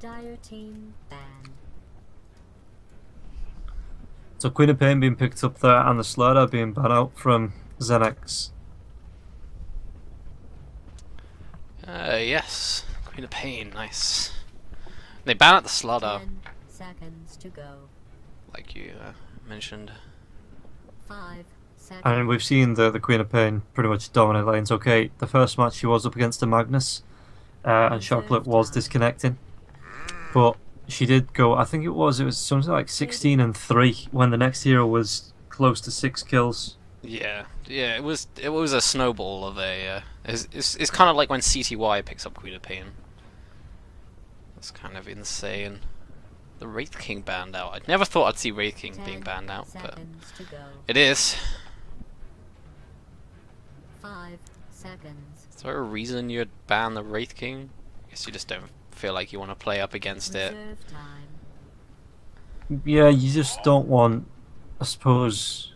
Dire team ban. So Queen of Pain being picked up there and the Slayer being banned out from XENEX. Yes. Queen of Pain, nice. They ban out the Slaughter. 10 seconds to go. Like you mentioned. 5 seconds. And we've seen the Queen of Pain pretty much dominate lanes. Okay, the first match she was up against the Magnus, and Chocolate was disconnecting. But she did go, I think it was something like 16-3 when the next hero was close to 6 kills. Yeah, it was a snowball of a. It's kind of like when CTY picks up Queen of Pain. That's kind of insane. The Wraith King banned out. I never thought I'd see Wraith King being banned out, but it is. 5 seconds. Is there a reason you'd ban the Wraith King? I guess you just don't feel like you want to play up against it. Reserve time. Yeah, you just don't want, I suppose,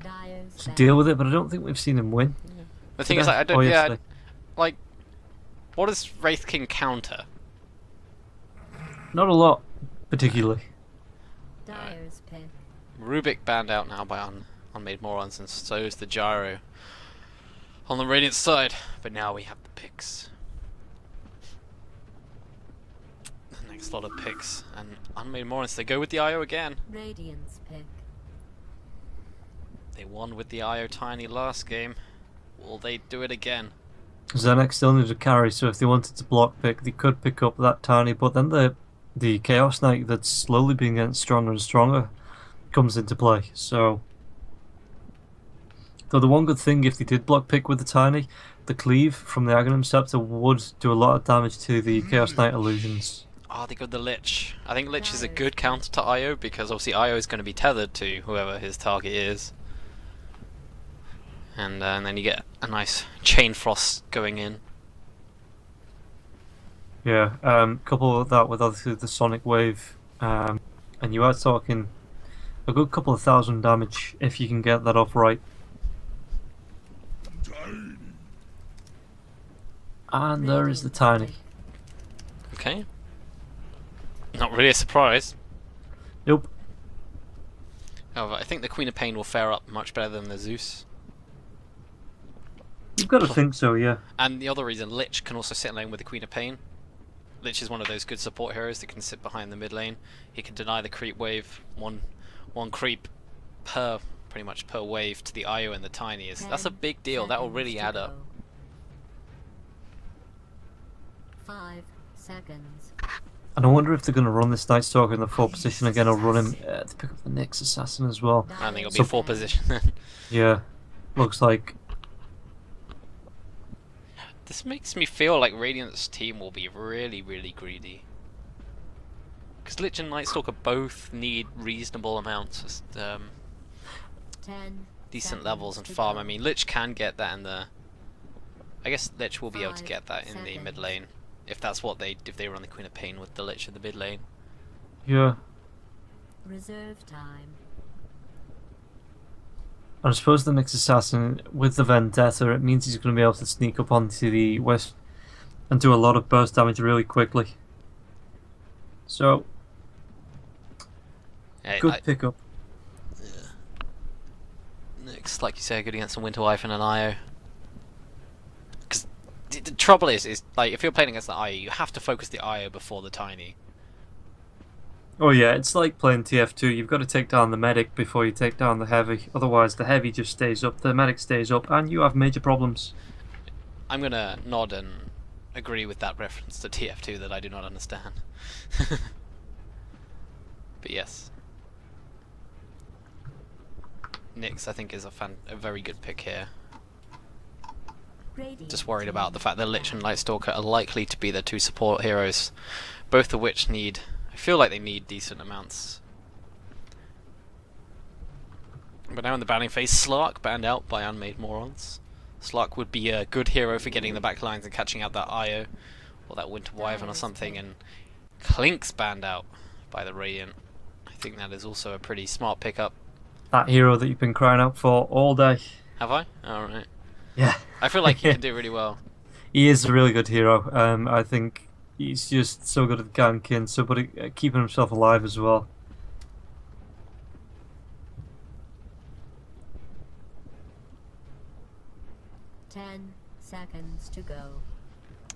Dire's to ban. deal with it, but I don't think we've seen him win. The thing is, like, I don't. Oh, Yeah, yesterday. like, what does Wraith King counter? Not a lot, particularly. Dire's pick. Rubik banned out now by Unmade Morons, and so is the Gyro on the Radiant side. But now we have the picks. The next lot of picks, and Unmade Morons, they go with the IO again. Radiant's pick. They won with the IO Tiny last game. Will they do it again? XENEX still needed a carry, so if they wanted to block pick, they could pick up that Tiny, but then the Chaos Knight that's slowly being getting stronger and stronger comes into play. So, though the one good thing, if they did block pick with the Tiny, the cleave from the Aghanim Scepter would do a lot of damage to the Chaos Knight illusions. Oh, they got the Lich. I think Lich is a good counter to IO, because obviously IO is going to be tethered to whoever his target is. And then you get a nice Chain Frost going in. Yeah, couple of that with obviously the Sonic Wave, and you are talking a good couple of thousand damage if you can get that off right. And there is the Tiny. Okay. Not really a surprise. Nope. However, I think the Queen of Pain will fare up much better than the Zeus. You've got to think so, yeah. And the other reason, Lich can also sit in lane with the Queen of Pain. Lich is one of those good support heroes that can sit behind the mid lane. He can deny the creep wave, one creep per pretty much per wave to the IO and the Tiny. That's a big deal. That will really add up. 5 seconds. And I wonder if they're going to run this Night Stalker in the 4 position again, or run him to pick up the Nyx Assassin as well. I think it'll be 4 position then. Yeah, looks like. This makes me feel like Radiant's team will be really, really greedy. Because Lich and Night Stalker both need reasonable amounts of 10 decent levels and farm. I mean, Lich can get that in the... I guess Lich will be able to get that in the mid lane. If that's what if they run the Queen of Pain with the Lich in the mid lane. Yeah. Reserve time. I suppose the Nyx Assassin, with the Vendetta, it means he's going to be able to sneak up onto the west and do a lot of burst damage really quickly. So, good pickup. Yeah. Nyx, like you say, good against some Winter Wife and an IO. Because the trouble is like if you're playing against the IO, you have to focus the IO before the Tiny. Oh yeah, it's like playing TF2. You've got to take down the medic before you take down the heavy. Otherwise, the heavy just stays up, the medic stays up, and you have major problems. I'm gonna nod and agree with that reference to TF2 that I do not understand. But yes, Nyx I think is a very good pick here. Just worried about the fact that Lich and Lightstalker are likely to be the 2 support heroes, both of which need... I feel like they need decent amounts. But now in the banning phase, Slark banned out by Unmade Morons. Slark would be a good hero for getting the back lines and catching out that IO or that Winter Wyvern or something, and Klink's banned out by the Radiant. I think that is also a pretty smart pickup. That hero that you've been crying out for all day. Have I? Alright. Yeah. I feel like he can do really well. He is a really good hero. I think he's just so good at ganking, so good at keeping himself alive as well. Ten seconds to go.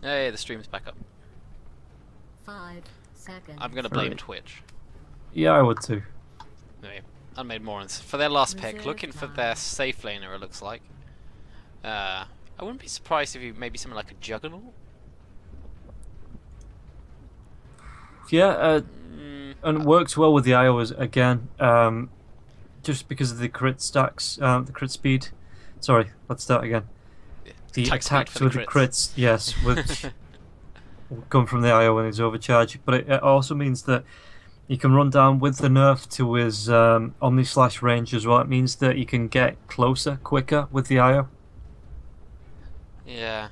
Hey, the stream's back up. 5 seconds. I'm gonna blame Right. Twitch. Yeah, I would too. Anyway, Unmade Morons. For their last pick, Reserve looking for time. their safe laner, it looks like. I wouldn't be surprised if you maybe something like a Juggernaut. Yeah, Mm, and it works well with the IOs again, just because of the crit stacks, the crit speed. Sorry, let's start again. The attack speed attacks for the with the crits, yes, which will come from the IO when he's overcharged. But it also means that you can run down with the nerf to his Omni/Slash range as well. It means that you can get closer quicker with the IO. Yeah.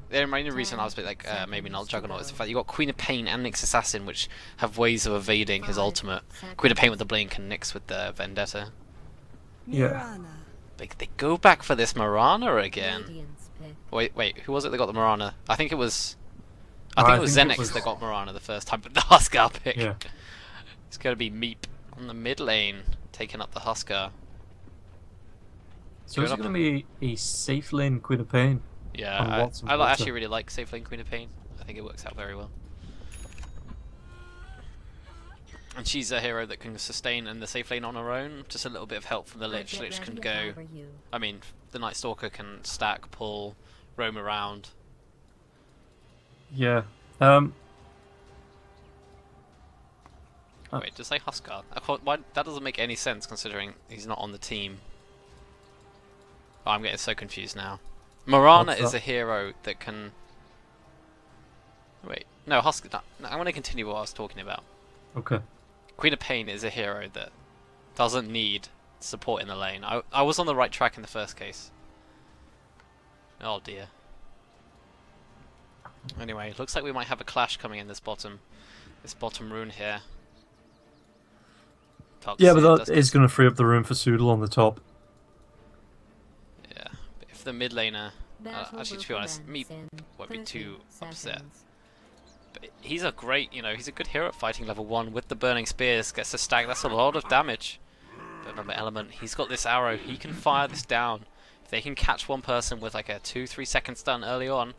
The main reason I was a bit like, maybe not Juggernaut is the fact you got Queen of Pain and Nyx Assassin, which have ways of evading his 5 ultimate. seconds. Queen of Pain with the Blink and Nyx with the Vendetta. Yeah. They go back for this Marana again. Radiant's pick. Wait, who was it that got the Marana? I think it was... I I think it was think it XENEX was- that got Marana the first time, but the Huskar pick. Yeah. It's going to be Meep on the mid lane, taking up the Huskar. So Good is it up. going to be a safe lane Queen of Pain? Yeah, On Watson I Water. actually really like safe lane Queen of Pain. I think it works out very well. And she's a hero that can sustain in the safe lane on her own. Just a little bit of help from the Lich. Get Lich ready can to go... cover you. I mean, the Night Stalker can stack, pull, roam around. Yeah. Wait, did I say Huskar? Why, that doesn't make any sense considering he's not on the team. Oh, I'm getting so confused now. Marana What's is that? a hero that can... Wait, no, Huskar... No, I want to continue what I was talking about. Okay. Queen of Pain is a hero that doesn't need support in the lane. I was on the right track in the first case. Oh dear. Anyway, it looks like we might have a clash coming in this bottom rune here. Yeah, Toxic but does that is this- going to free up the room for Soodle on the top. Yeah, but if the mid laner... Battle actually, will to be honest, commence Meep in won't be 30 too upset. seconds. But he's a great, he's a good hero at fighting level 1 with the burning spears, gets a stack, that's a lot of damage. But another element, he's got this arrow, he can fire this down. If they can catch one person with like a 2-3 second stun early on,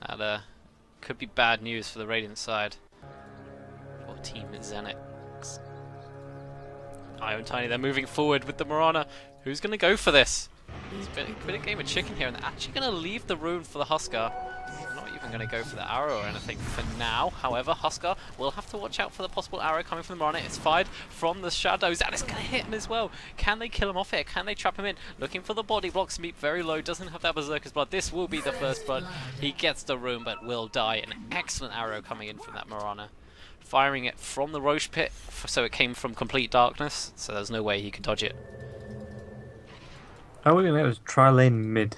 that could be bad news for the Radiant side. Or Team XENEX. Io and Tiny, they're moving forward with the Marana. Who's going to go for this? It's been a game of chicken here, and they're actually going to leave the rune for the Huskar. They're not even going to go for the arrow or anything for now. However, Huskar will have to watch out for the possible arrow coming from the Marana. It's fired from the shadows, and it's going to hit him as well. Can they kill him off here? Can they trap him in? Looking for the body blocks. Meep very low, doesn't have that Berserker's Blood. This will be the first blood. He gets the rune, but will die. An excellent arrow coming in from that Marana. Firing it from the Roche pit, so it came from complete darkness, so there's no way he could dodge it. How are we going to try lane mid?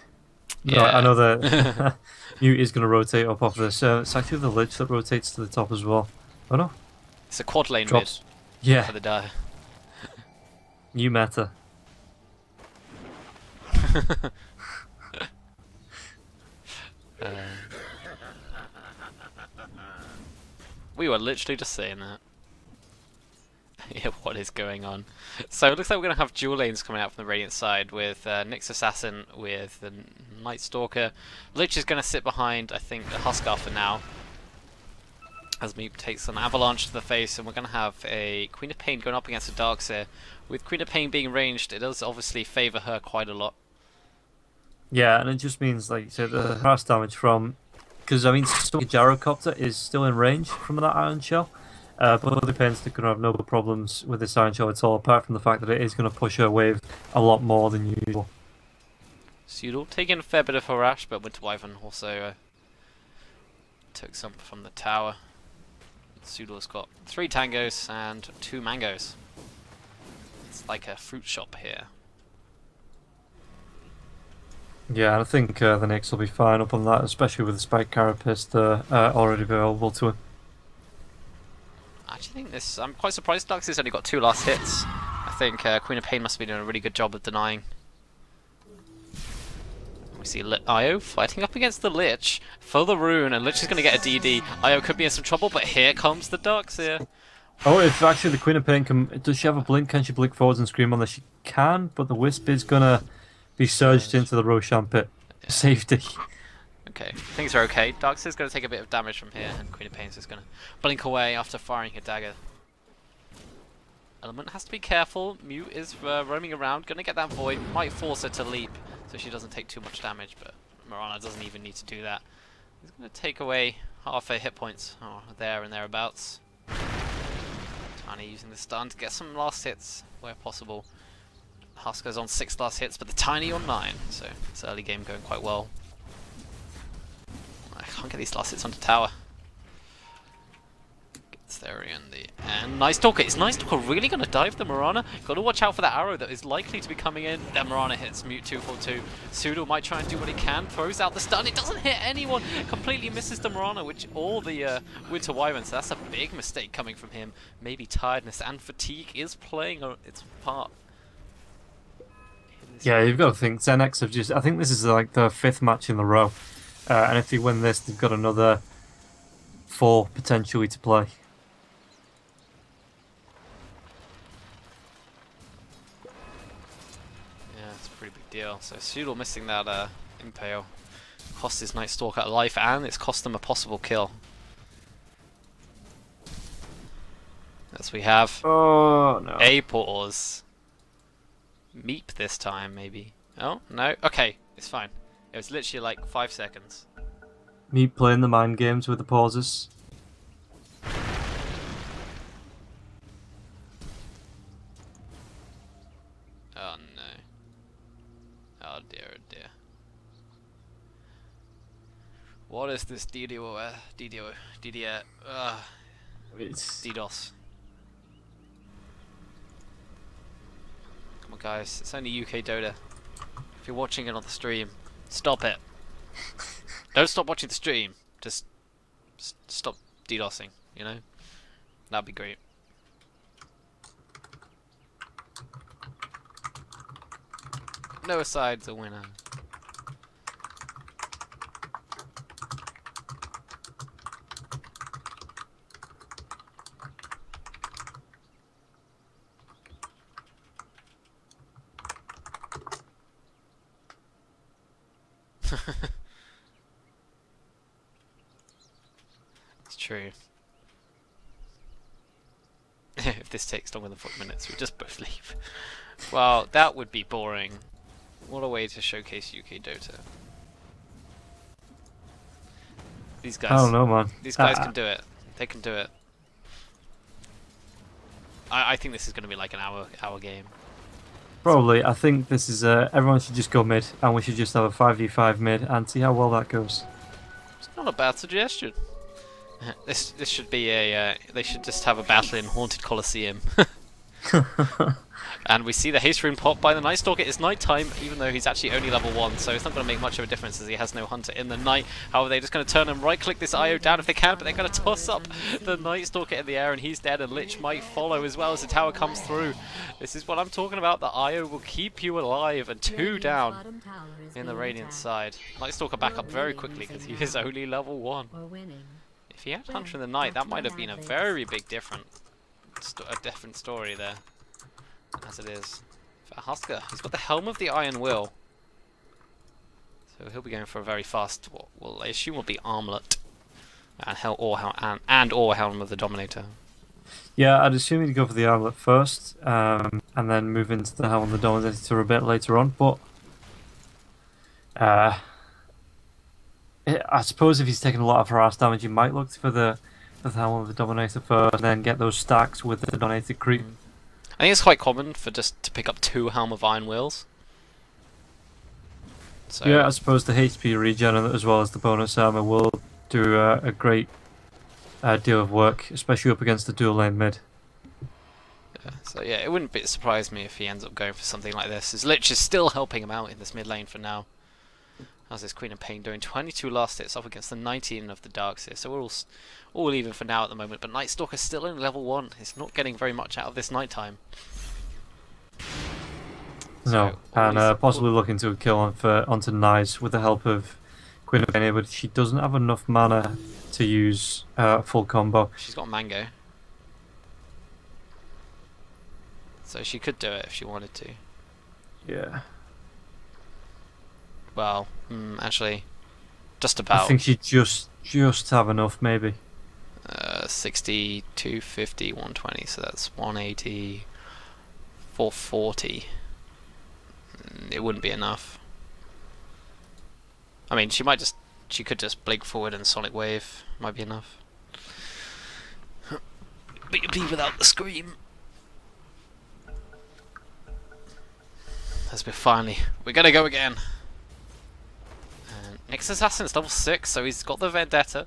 No, Yeah. I know that Mute is going to rotate up off this. It's actually the Lich that rotates to the top as well. Oh no. It's a quad lane Drops. mid Yeah, for the die. new meta. We were literally just saying that. Yeah, what is going on? So it looks like we're going to have dual lanes coming out from the Radiant side with Nyx Assassin with the Night Stalker. Lich is going to sit behind, I think, the Huskar for now. As Meep takes an avalanche to the face, and we're going to have a Queen of Pain going up against a Darkseer. With Queen of Pain being ranged, it does obviously favour her quite a lot. Yeah, and it just means, like you said, the harass damage from... Because, I mean, Gyrocopter is still in range from that Iron Shell. But other Pain's going to have no problems with this Iron Shell at all, apart from the fact that it is going to push her wave a lot more than usual. Pseudo taking a fair bit of harass, but Winter Wyvern also took some from the tower. Pseudo's got 3 tangos and 2 mangoes. It's like a fruit shop here. Yeah, and I think the Nyx will be fine up on that, especially with the Spike Carapace already available to him. I actually think this... I'm quite surprised Darkseer's only got 2 last hits. I think Queen of Pain must be doing a really good job of denying. We see Io fighting up against the Lich for the rune, and Lich is going to get a DD. Io could be in some trouble, but here comes the Darkseer. Oh, if actually the Queen of Pain can... Does she have a blink? Can she blink forwards and scream on this? She can, but the Wisp is going to be surged into the Roshan pit. Yeah. Safety. Okay, things are okay. Darkseer's going to take a bit of damage from here, and Queen of Pain's just going to blink away after firing her dagger. Element has to be careful. Mute is roaming around, going to get that void. Might force her to leap so she doesn't take too much damage, but Morana doesn't even need to do that. He's going to take away half her hit points. Oh, there and thereabouts. Tiny using the stun to get some last hits where possible. Husker's on 6 last hits, but the Tiny on 9, so it's early game going quite well. I can't get these last hits onto tower. Gets there in the end. Nice Stalker. Is Nice Stalker really going to dive the Morana? Got to watch out for that arrow that is likely to be coming in. Then Morana hits Mute 242. Pseudo might try and do what he can. Throws out the stun. It doesn't hit anyone. Completely misses the Morana, which all the Winter Wyvern. So that's a big mistake coming from him. Maybe tiredness and fatigue is playing its part. Yeah, you've got to think XENEX have just... I think this is like the 5th match in a row. And if they win this, they've got another 4 potentially to play. Yeah, it's a pretty big deal. So Pseudo missing that Impale cost his Night Stalker life, and it's cost them a possible kill. As we have a pause. Meep this time, maybe. Oh, no. Okay, it's fine. It was literally like 5 seconds. Meep playing the mind games with the pauses. Oh, no. Oh, dear, oh, dear. What is this DDoS? DDoS. Come on, guys. It's only UKDOTA. If you're watching it on the stream, stop it. Don't stop watching the stream. Just stop DDoSing, you know? That'd be great. No aside's a winner. It's true. If this takes longer than 4 minutes, we just both leave. Well, that would be boring. What a way to showcase UKDOTA. These guys. I don't know, man. These guys can do it. They can do it. I think this is going to be like an hour game. Probably. I think this is everyone should just go mid, and we should just have a 5v5 mid and see how well that goes. It's not a bad suggestion. This should be a they should just have a battle in Haunted Colosseum. And we see the haste rune pop by the Night Stalker. It's night time, even though he's actually only level 1, so it's not going to make much of a difference as he has no hunter in the night. However, they're just going to turn and right click this IO down if they can, but they're going to toss up the Night Stalker in the air, and he's dead, and Lich might follow as well as the tower comes through. This is what I'm talking about. The IO will keep you alive, and 2 down in the Radiant side. Night Stalker back up very quickly because he is only level 1. If he had Hunter in the night, that might have been a very big different story there. As it is. For Husker, he's got the Helm of the Iron Will. So he'll be going for a very fast, what will I assume will be Armlet. And or Helm of the Dominator. Yeah, I'd assume he'd go for the Armlet first, and then move into the Helm of the Dominator a bit later on, but I suppose if he's taking a lot of harass damage, he might look for the Helm of the Dominator first, and then get those stacks with the Dominated creep. I think it's quite common for just to pick up 2 Helm of Iron Wills. So yeah, I suppose the HP regen as well as the bonus armor will do a great deal of work, especially up against the dual lane mid. Yeah, so yeah, it wouldn't surprise me if he ends up going for something like this. His Lich is still helping him out in this mid lane for now. How's this Queen of Pain doing? 22 last hits up against the 19 of the Darkseer, so we're all even for now at the moment, but Night Stalker's still in level 1. He's not getting very much out of this nighttime. No, and possibly looking to kill onto Nyes with the help of Queen of Pain, but she doesn't have enough mana to use full combo. She's got Mango. So she could do it if she wanted to. Yeah. Well, actually, just about. I think she just have enough, maybe. 60, 250, 120, so that's 180, 440. It wouldn't be enough. I mean, she could just blink forward and Sonic Wave. Might be enough. But you'd be without the scream. As we're gonna go again. And next assassin's level 6, so he's got the Vendetta.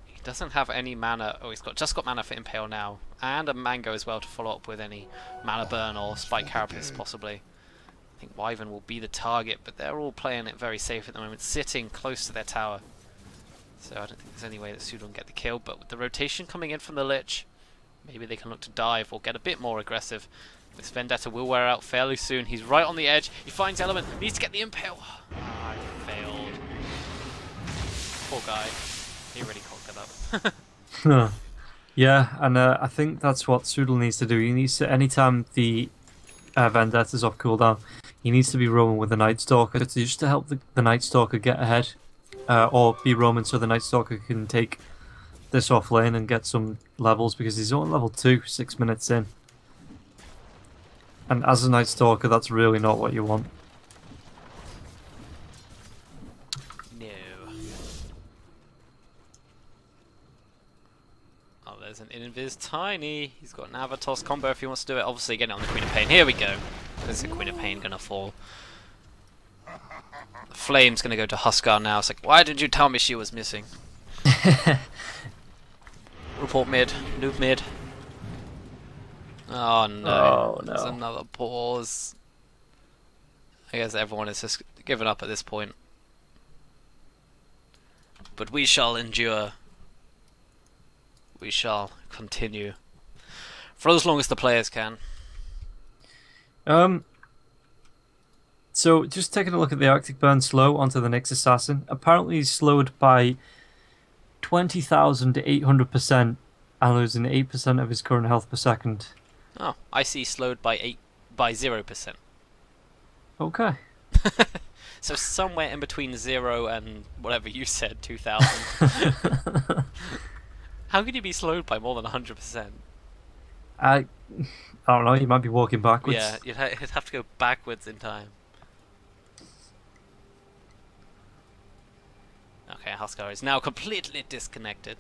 He doesn't have any mana. Oh, he's just got mana for Impale now, and a Mango as well to follow up with any mana burn or Spike Carapace possibly. I think Wyvern will be the target, but they're all playing it very safe at the moment, sitting close to their tower. So I don't think there's any way that Sudo will get the kill, but with the rotation coming in from the Lich, maybe they can look to dive or get a bit more aggressive. This Vendetta will wear out fairly soon. He's right on the edge. He finds Element. Needs to get the Impale. I failed. Poor guy. He really cocked it up. Yeah, and I think that's what Sudal needs to do. He needs to, anytime the Vendetta's off cooldown, he needs to be roaming with the Night Stalker just to help the Night Stalker get ahead, or be roaming so the Night Stalker can take this off lane and get some levels, because he's only level 2 6 minutes in. And as a Night Stalker, that's really not what you want. No. Oh, there's an Invis Tiny. He's got an Avatos combo if he wants to do it. Obviously, getting it on the Queen of Pain. Here we go. There's the Queen of Pain gonna fall. The Flame's gonna go to Huskar now. It's like, why did you tell me she was missing? Report mid. Noob mid. Oh no. Oh, no. There's another pause. I guess everyone is just given up at this point. But we shall endure. We shall continue. For as long as the players can. So, just taking a look at the Arctic Burn slow onto the next assassin. Apparently he's slowed by 20,800% and losing 8% of his current health per second. Oh, I see slowed by 0%. Okay. So somewhere in between 0 and whatever you said, 2,000. How could you be slowed by more than 100%? I don't know, you might be walking backwards. Yeah, you'd have to go backwards in time. Okay, Huskar is now completely disconnected.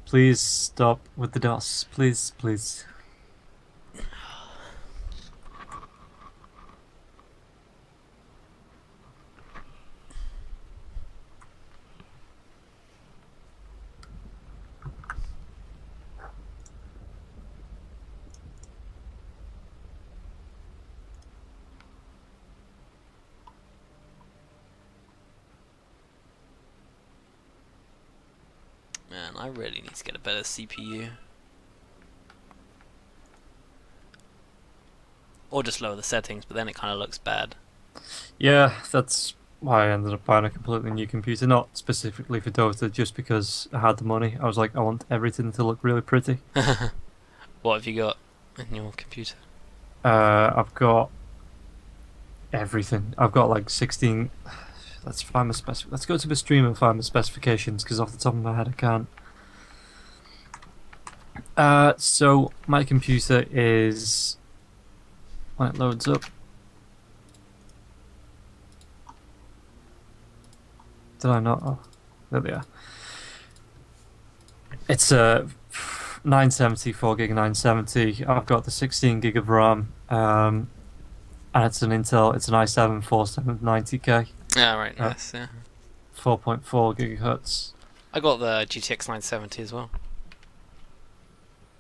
Please stop with the DOS. Please, please. Man, I really need to get a better CPU. Or just lower the settings, but then it kind of looks bad. Yeah, that's why I ended up buying a completely new computer. Not specifically for Dota, just because I had the money. I was like, I want everything to look really pretty. What have you got in your computer? I've got everything. I've got like 16... Let's go to the stream and find the specifications, because off the top of my head I can't. So my computer is, when it loads up, did I not? Oh, there they are. It's a 970, 4 gig 970. I've got the 16 gig of RAM, and it's an Intel. It's an i7 4790K. Yeah, right, yes, yeah. 4.4 gigahertz. I got the GTX 970 as well.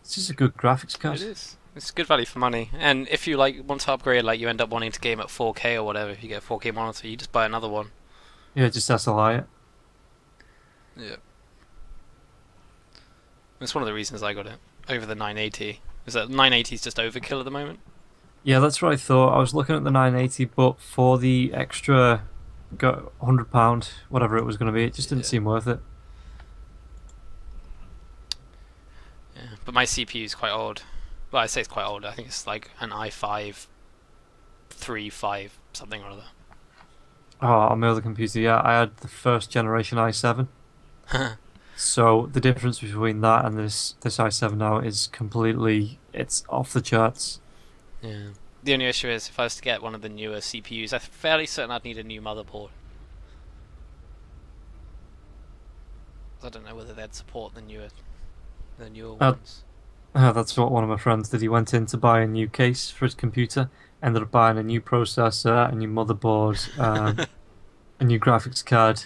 It's just a good graphics card. It is. It's good value for money. And if you want to upgrade, you end up wanting to game at 4K or whatever, if you get a 4K monitor, you just buy another one. Yeah, just SLI it. Yeah. It's one of the reasons I got it over the 980. Is that 980 is just overkill at the moment? Yeah, that's what I thought. I was looking at the 980, but for the extra £100, whatever it was going to be, it just didn't seem worth it. Yeah, but my CPU is quite old. Well, I say it's quite old. I think it's like an i5 35 something or other. Oh, on my other computer, yeah, I had the first generation i7. So the difference between that and this i7 now is completely, it's off the charts. Yeah. The only issue is if I was to get one of the newer CPUs, I'm fairly certain I'd need a new motherboard. I don't know whether they'd support the newer ones. That's what one of my friends did. He went in to buy a new case for his computer, ended up buying a new processor, a new motherboard, a new graphics card,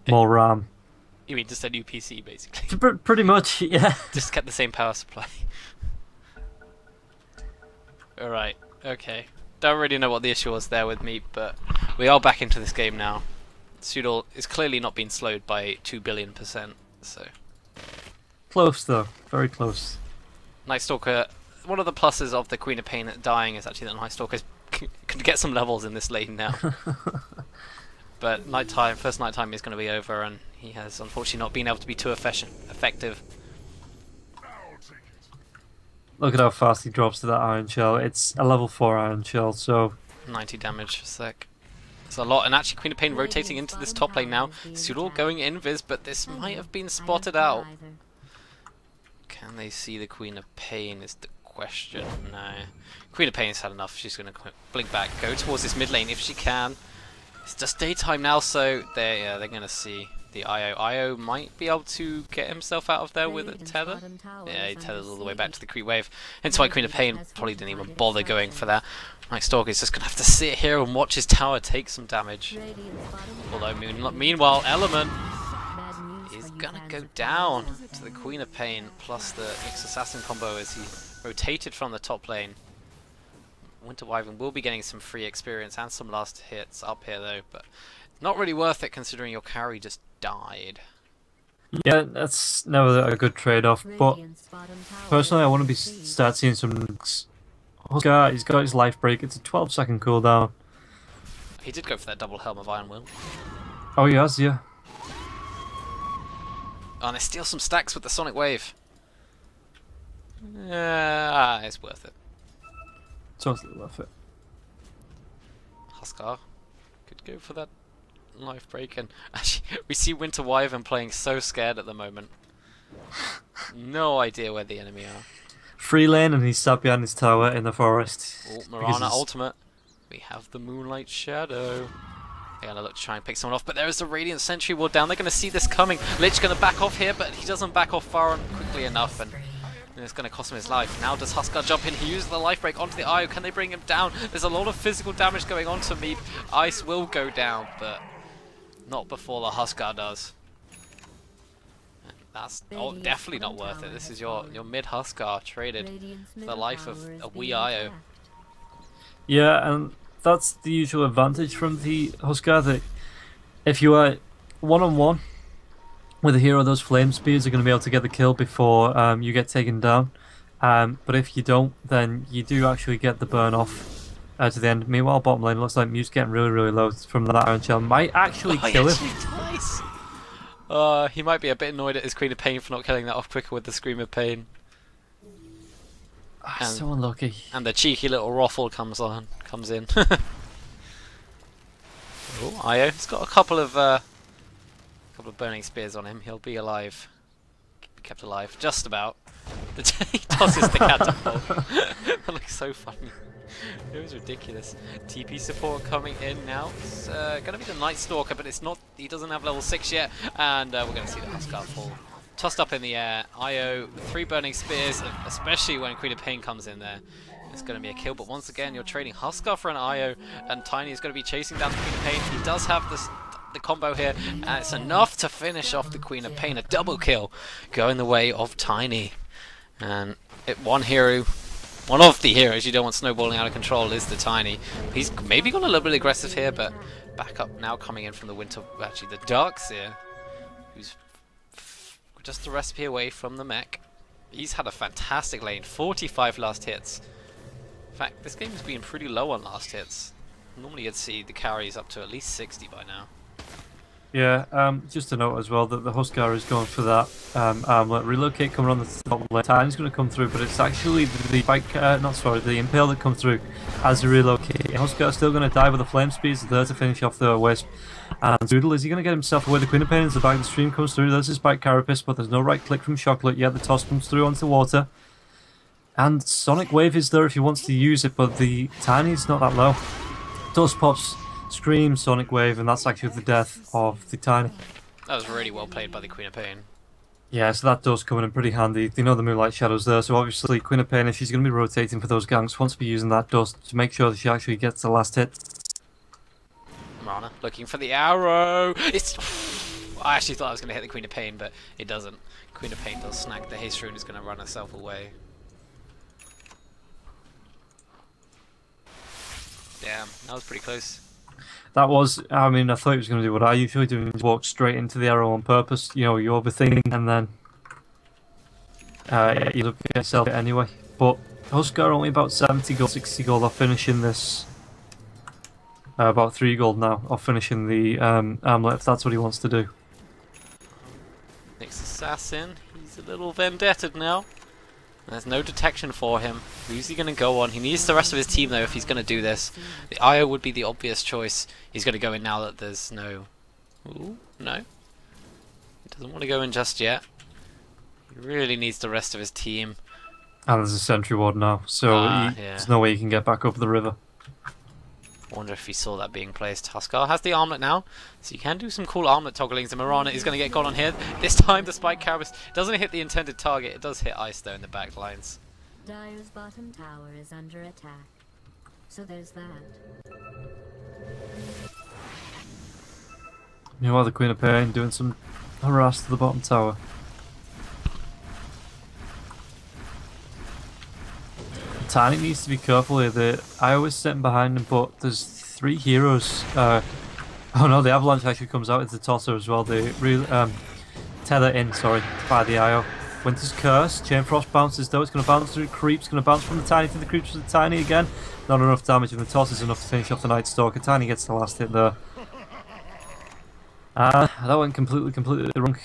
more RAM. You mean just a new PC, basically? Pretty much, yeah. Just kept the same power supply. Alright, okay. Don't really know what the issue was there with me, but we are back into this game now. Pseudo is clearly not being slowed by 2 billion%, so... Close, though. Very close. Night Stalker, one of the pluses of the Queen of Pain dying is actually that Night Stalker can get some levels in this lane now. But first nighttime is going to be over, and he has unfortunately not been able to be too effective. Look at how fast he drops to that Iron Shell. It's a level 4 Iron Shell, so... 90 damage a sec. It's a lot, and actually Queen of Pain rotating into this top lane now. Pseudo going invis, but this might have been spotted out. Can they see the Queen of Pain is the question. No. Queen of Pain's had enough. She's going to blink back, go towards this mid lane if she can. It's just daytime now, so they're going to see the IO. IO might be able to get himself out of there with a tether. Yeah, he tethers all the way back to the creep wave. Hence why Queen of Pain probably didn't even bother going for that. Night Stalker's just going to have to sit here and watch his tower take some damage. Although, meanwhile, Element is going to go down to the Queen of Pain, plus the Mixed Assassin combo as he rotated from the top lane. Winter Wyvern will be getting some free experience and some last hits up here though, but not really worth it considering your carry just died. Yeah, that's never a good trade-off, but personally I want to start seeing some... Huskar, he's got his life break, it's a 12-second cooldown. He did go for that double Helm of Iron Will. Oh, he has, yeah. Oh, and they steal some stacks with the Sonic Wave. It's worth it. Totally worth it. Huskar could go for that life break, and actually we see Winter Wyvern playing so scared at the moment. No idea where the enemy are. Free lane and he's sat behind his tower in the forest. Oh, Mirana ultimate. We have the Moonlight Shadow. They're gonna look to try and pick someone off, but there is the Radiant Sentry ward down. They're gonna see this coming. Lich gonna back off here, but he doesn't back off far and quickly enough, and it's going to cost him his life. Now does Huskar jump in? He uses the life break onto the IO. Can they bring him down? There's a lot of physical damage going on to Meep. Ice will go down, but not before the Huskar does. And that's definitely not worth it. This is your mid Huskar traded for the life of a wee IO. Yeah, and that's the usual advantage from the Huskar, that if you are one-on-one with a hero, those flame spears are going to be able to get the kill before you get taken down. But if you don't, then you do actually get the burn off to the end. Meanwhile, bottom lane looks like Mute's getting really, really low from that Iron Shell. Might actually kill him. He might be a bit annoyed at his Queen of Pain for not killing that off quicker with the Scream of Pain. So unlucky. And the cheeky little Ruffle comes in. Oh, IO. He's got a couple of burning spears on him. He'll be alive. Be kept alive. Just about. He tosses the catapult. That looks so funny. It was ridiculous. TP support coming in now. It's going to be the Night Stalker, but it's not. He doesn't have level 6 yet. And we're going to see the Huskar fall. Tossed up in the air. IO with 3 burning spears, especially when Queen of Pain comes in there. It's going to be a kill, but once again, you're trading Huskar for an IO, and Tiny is going to be chasing down the Queen of Pain. He does have the combo here, and it's enough to finish off the Queen of Pain. A double kill going the way of Tiny. And one of the heroes you don't want snowballing out of control is the Tiny. He's maybe gone a little bit aggressive here, but back up now coming in from the Winter, actually the Darkseer, who's just a recipe away from the mech. He's had a fantastic lane, 45 last hits. In fact, this game's been pretty low on last hits. Normally you'd see the carries up to at least 60 by now. Yeah, just to note as well that the Huskar is going for that armlet. Relocate coming on the top lane. Tiny's going to come through, but it's actually the Impale that comes through as a relocate. Huskar's still going to die with the Flame Speeds there to finish off the Wisp. And Doodle, is he going to get himself away? The Queen of Pain as the back of the stream comes through. There's his Spike Carapace, but there's no right click from Chocolate yet. The toss comes through onto the water. And Sonic Wave is there if he wants to use it, but the Tiny's not that low. Dust pops, Scream, Sonic Wave, and that's actually the death of the Tiny. That was really well played by the Queen of Pain. Yeah, so that does come in pretty handy. They know the Moonlight Shadow's there, so obviously Queen of Pain, if she's going to be rotating for those ganks, wants to be using that dust to make sure that she actually gets the last hit. Marana looking for the arrow. It's. I actually thought I was going to hit the Queen of Pain, but it doesn't. Queen of Pain does snag the haste rune, is going to run herself away. Damn, that was pretty close. That was, I mean, I thought he was going to do what I usually do, and walk straight into the arrow on purpose. You know, you overthink, and then you look at yourself anyway. But Huskar only about 70 gold, 60 gold off finishing this. About 3 gold now off finishing the armlet, if that's what he wants to do. Next assassin, he's a little vendetted now. There's no detection for him. Who's he going to go on? He needs the rest of his team though if he's going to do this. The IO would be the obvious choice. He's going to go in now that there's no... Ooh, no. He doesn't want to go in just yet. He really needs the rest of his team. And there's a sentry ward now, so there's no way he can get back up the river. I wonder if he saw that being placed. Huskar has the armlet now, so you can do some cool armlet togglings, and Marana is going to get gone on here. This time the Spike Carapace doesn't hit the intended target, it does hit Ice though in the back lines. Dire's bottom tower is under attack, so there's that. Meanwhile, the Queen of Pain doing some harass to the bottom tower. Tiny needs to be careful here. The IO is sitting behind him, but there's 3 heroes. Oh no, the Avalanche actually comes out as the tosser as well. They tether in, sorry, by the IO. Winter's Curse, Chain Frost bounces though. It's going to bounce through creeps, going to bounce from the Tiny to the creeps to the Tiny again. Not enough damage, and the toss is enough to finish off the Night Stalker. Tiny gets the last hit there. That went completely wrong.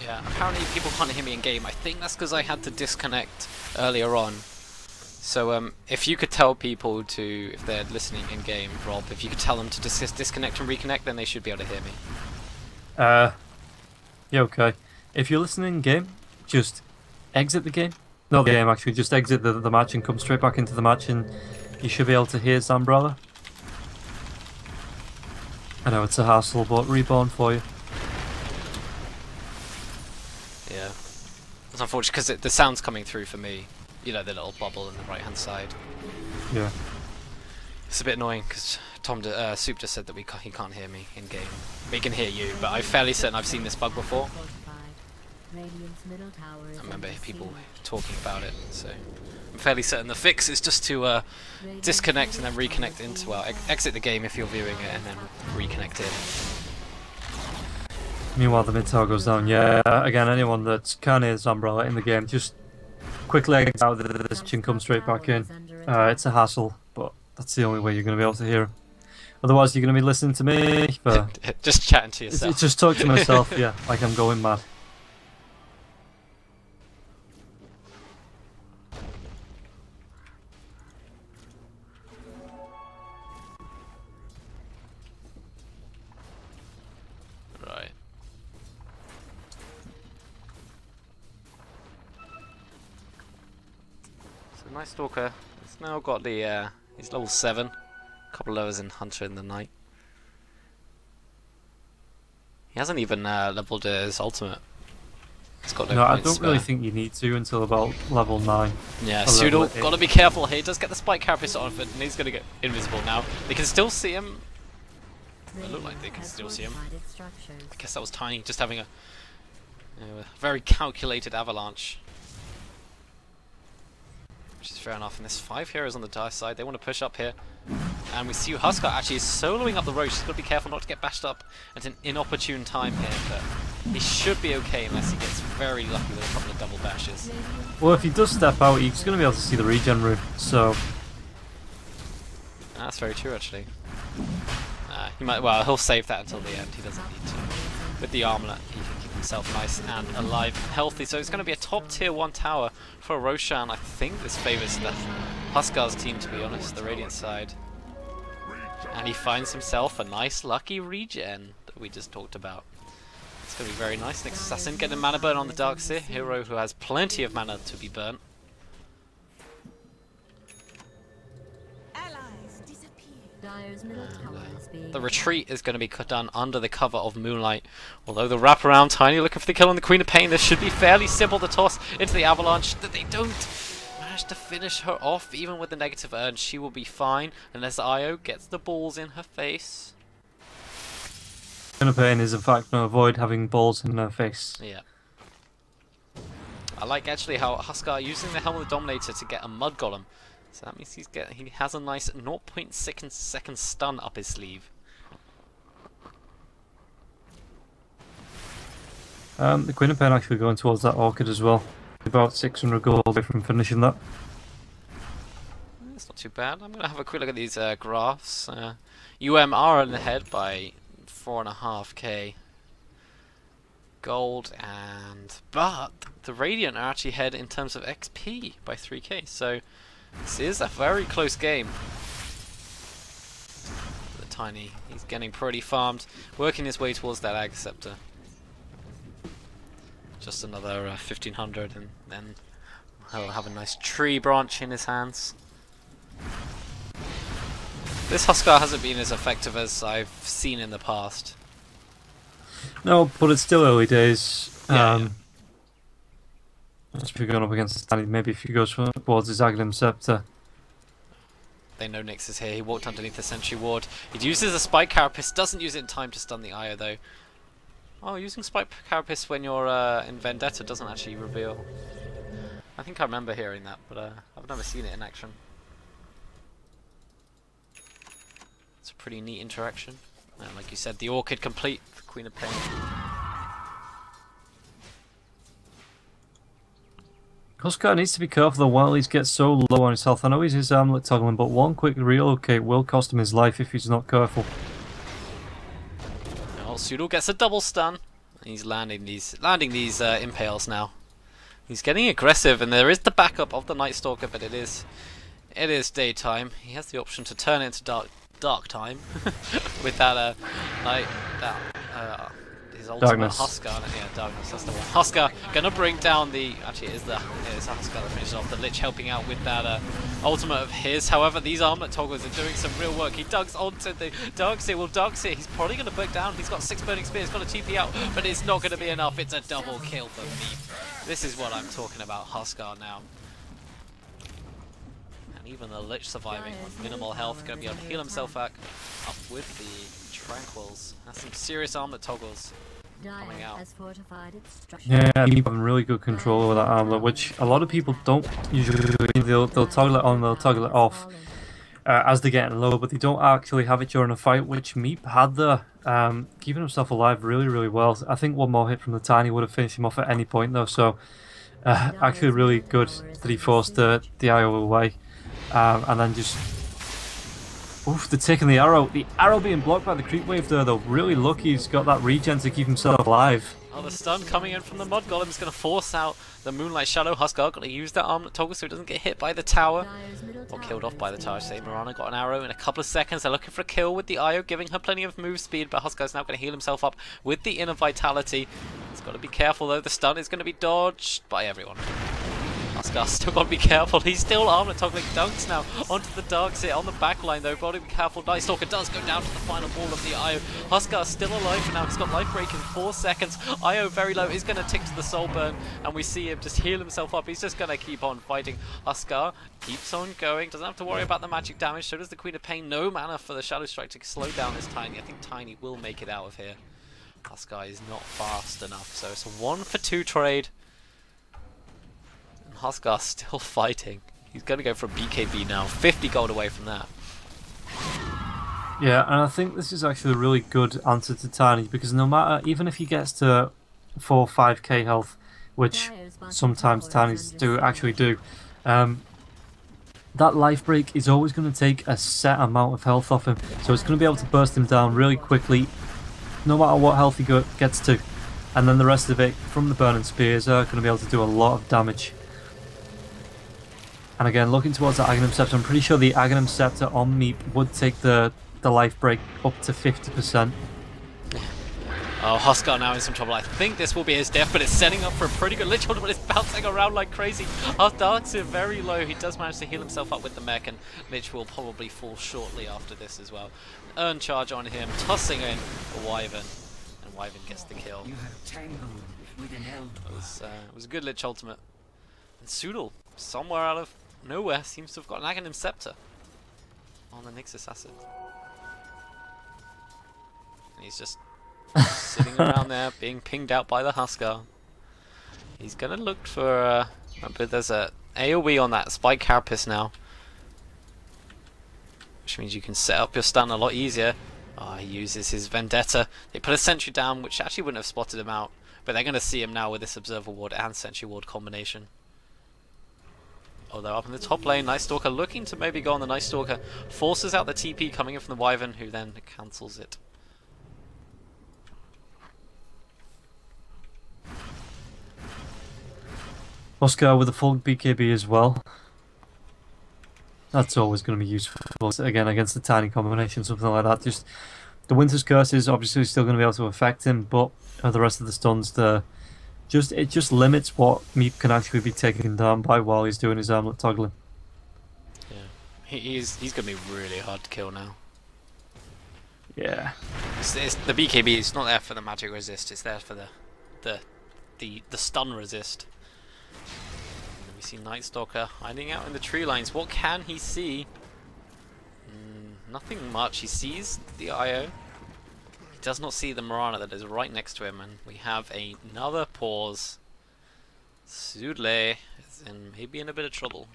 Yeah, apparently people can't hear me in game. I think that's because I had to disconnect earlier on. So if you could tell people to, if they're listening in game, Rob, if you could tell them to disconnect and reconnect, then they should be able to hear me. Yeah, okay. If you're listening in game, just exit the game. Not the game actually, just exit the match and come straight back into the match, and you should be able to hear Zambrella. I know it's a hassle, but reborn for you. Yeah. It's unfortunate because the sound's coming through for me. You know, the little bubble on the right hand side. Yeah. It's a bit annoying because Soup just said that he can't hear me in game. He can hear you, but I'm fairly certain I've seen this bug before. I remember people talking about it, so I'm fairly certain the fix is just to disconnect and then reconnect into, well, exit the game if you're viewing it and then reconnect in. Meanwhile, the mid tower goes down. Yeah, again, anyone that can hear Zambrella in the game, just quickly exit out of this and come straight back in. It's a hassle, but that's the only way you're going to be able to hear him. Otherwise, you're going to be listening to me. But just chatting to yourself. It's just talk to myself, yeah, like I'm going mad. Right. So Night Stalker, it's now got the he's level 7, a couple lowers in Hunter in the Night. He hasn't even leveled his ultimate. It's got no I points don't really think you need to until about level 9. Yeah, Pseudo, gotta be careful here. He does get the Spike Carapace on it, and he's gonna get invisible now. They can still see him. It looked like they can still see him. I guess that was Tiny, just having a very calculated avalanche. Which is fair enough. And there's 5 heroes on the Dire side. They want to push up here. And we see Huskar actually is soloing up the road. She's got to be careful not to get bashed up at an inopportune time here. But He should be okay unless he gets very lucky with a couple of double bashes. Well, if he does step out, he's going to be able to see the regen room, so... That's very true, actually. He might. Well, he'll save that until the end. He doesn't need to. With the armlet, he can keep himself nice and alive and healthy. So it's going to be a top tier 1 tower for Roshan. I think this favours the Huskar's team, to be honest, the Radiant side. And he finds himself a nice lucky regen that we just talked about. It's going to be very nice. Next Assassin getting a mana burn on the Darkseer, hero who has plenty of mana to be burnt. The retreat is going to be cut down under the cover of moonlight. Although the wraparound, Tiny looking for the kill on the Queen of Pain. This should be fairly simple to toss into the avalanche. That they don't manage to finish her off, even with the negative urge. She will be fine unless Io gets the balls in her face. Queen of Pain is in fact going to avoid having balls in her face. Yeah. I like actually how Huskar using the Helm of the Dominator to get a Mud Golem. So that means he has a nice 0.6 second stun up his sleeve. The Queen of Pain actually going towards that Orchid as well. About 600 gold away from finishing that. That's not too bad. I'm going to have a quick look at these graphs. UM are in the head by 4.5k gold, but the Radiant are actually ahead in terms of XP by 3k. So this is a very close game. The Tiny, he's getting pretty farmed, working his way towards that Ag Scepter. Just another 1500 and then he'll have a nice tree branch in his hands. This Huskar hasn't been as effective as I've seen in the past. No, but it's still early days. Yeah. If you're going up against Stanley, maybe if he goes towards his Aghanim Scepter. They know Nyx is here. He walked underneath the Sentry Ward. He uses a Spike Carapace. Doesn't use it in time to stun the Io though. Oh, using Spike Carapace when you're in Vendetta doesn't actually reveal. I think I remember hearing that, but I've never seen it in action. It's a pretty neat interaction. And like you said, the Orchid complete, the Queen of Pain. Huskar needs to be careful though while he gets so low on his health. I know he's his armlet toggling, but one quick relocate will cost him his life if he's not careful. Well, Pseudo gets a double stun. He's landing these impales now. He's getting aggressive, and there is the backup of the Night Stalker, but it is daytime. He has the option to turn it into dark time with that his ultimate Darkness. Huskar. Yeah, Darkness. That's the one. Huskar gonna bring down the. Actually, it is a Huskar that finishes off. The Lich helping out with that ultimate of his. However, these armlet toggles are doing some real work. He dugs onto the Darkseer. Well, Darkseer, he's probably gonna break down. He's got 6 burning spears. Got a TP out, but it's not gonna be enough. It's a double kill for me. This is what I'm talking about. Huskar now. Even the Lich surviving on minimal health, going to be able to heal himself back up with the Tranquils. That's some serious armlet toggles coming out. Yeah, he's having really good control over that armlet, which a lot of people don't usually. They'll toggle it on, they'll toggle it off as they're getting low, but they don't actually have it during a fight, which Meep had there, keeping himself alive really well. I think one more hit from the Tiny would have finished him off at any point though, so actually really good that he forced the IO away. And then just... Oof, they're taking the arrow. The arrow being blocked by the creep wave there though. Really lucky he's got that regen to keep himself alive. Oh, the stun coming in from the Mud Golem is going to force out the Moonlight Shadow. Huskar got to use that armlet toggle so he doesn't get hit by the tower. Or killed off by the tower. Say Mirana got an arrow in a couple of seconds. They're looking for a kill with the Io, giving her plenty of move speed, but Huskar's now going to heal himself up with the Inner Vitality. He's got to be careful though. The stun is going to be dodged by everyone. Huskar's still got to be careful. He's still armlet toggling dunks now onto the Darkseer on the back line though. Got to be careful. Night Stalker does go down to the final ball of the Io. Huskar's still alive for now. He's got life break in 4 seconds. Io very low is going to tick to the soul burn, and we see him just heal himself up. He's just going to keep on fighting. Huskar keeps on going. Doesn't have to worry about the magic damage. So does the Queen of Pain. No mana for the Shadow Strike to slow down this Tiny. I think Tiny will make it out of here. Huskar is not fast enough. So it's a 1-for-2 trade. Huskar's still fighting. He's going to go for a BKB now. 50 gold away from that. Yeah, and I think this is actually a really good answer to Tiny, because no matter, even if he gets to 4 5k health, which sometimes Tinies do actually do. That life break is always going to take a set amount of health off him, so it's going to be able to burst him down really quickly, no matter what health he gets to, and then the rest of it from the burning spears are going to be able to do a lot of damage. And again, looking towards the Aghanim Scepter, I'm pretty sure the Aghanim Scepter on Meep would take the life break up to 50%. Oh, Huskar now in some trouble. I think this will be his death, but it's setting up for a pretty good Lich Hold, but it's bouncing around like crazy. Dark's very low. He does manage to heal himself up with the mech, and Lich will probably fall shortly after this as well. Earn charge on him, tossing in a Wyvern, and Wyvern gets the kill. It was a good Lich ultimate. And Soodle, somewhere out of nowhere, seems to have got an Aghanim Scepter on the Nyx Assassin. And he's just sitting around there, being pinged out by the Huskar. He's gonna look for. Remember, there's a AoE on that Spike Carapace now, which means you can set up your stun a lot easier. Oh, he uses his Vendetta. They put a Sentry down, which actually wouldn't have spotted him out, but they're gonna see him now with this Observer Ward and Sentry Ward combination. Oh, they're up in the top lane. Night Stalker looking to maybe go on the Night Stalker. Forces out the TP coming in from the Wyvern, who then cancels it. Oscar with a full BKB as well. That's always going to be useful. Again, against the tiny combination, something like that. Just the Winter's Curse is obviously still going to be able to affect him, but the rest of the stuns, it just limits what Meep can actually be taken down by while he's doing his armlet toggling. Yeah, he's going to be really hard to kill now. Yeah. The BKB is not there for the magic resist. It's there for the stun resist. We see Night Stalker hiding out in the tree lines. What can he see? Nothing much. He sees the IO. He does not see the Mirana that is right next to him, and we have another pause. Soodle is maybe in a bit of trouble.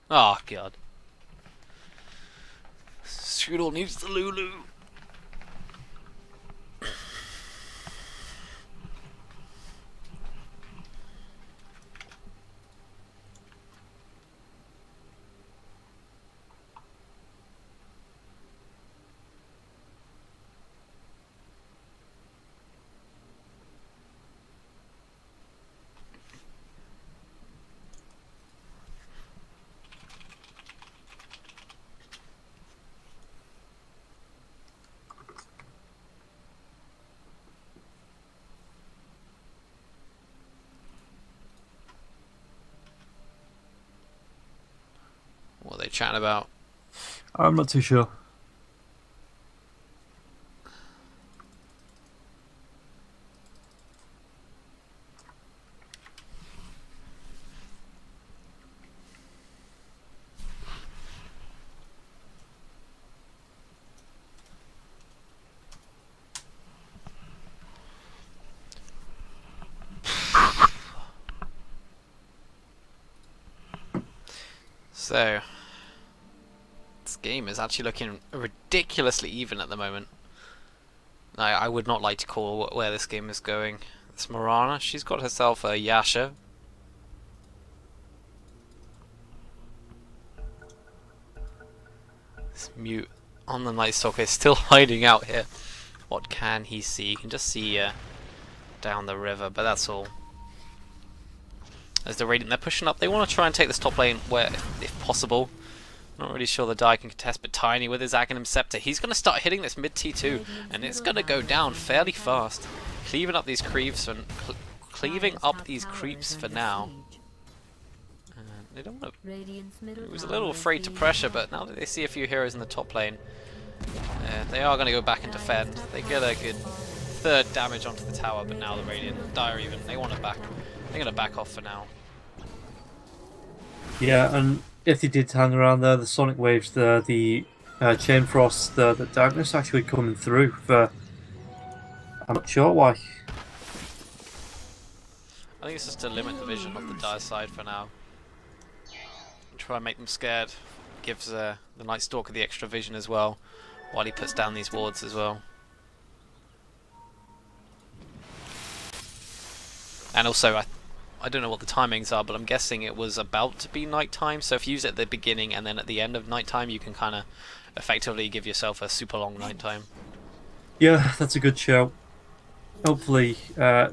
Oh god. Soodle needs the Lulu. What are they chatting about? I'm not too sure. So, this game is actually looking ridiculously even at the moment. I would not like to call where this game is going. This Mirana, she's got herself a Yasha. This Mute on the Night Stalker is still hiding out here. What can he see? You can just see down the river, but that's all. As the Radiant, they're pushing up. They want to try and take this top lane where, if possible. Not really sure the Die can contest, but Tiny with his Aghanim Scepter, he's going to start hitting this mid T2, and it's going to go down fairly fast. Cleaving up these creeps and cleaving up these creeps for now. They don't want to. It was a little afraid to pressure, but now that they see a few heroes in the top lane, they are going to go back and defend. They get a good third damage onto the tower, but now the Radiant, Dire even, they want to back. They're going to back off for now. Yeah, and if they did hang around there, the Sonic Waves, the Chain Frost, the Darkness actually coming through for... I'm not sure why. I think it's just to limit the vision of the Dire side for now. And try and make them scared. Gives the Night Stalker the extra vision as well, while he puts down these wards as well. And also, I don't know what the timings are, but I'm guessing it was about to be nighttime. So if you use it at the beginning and then at the end of nighttime, you can kind of effectively give yourself a super long nighttime. Yeah, that's a good shout. Hopefully, I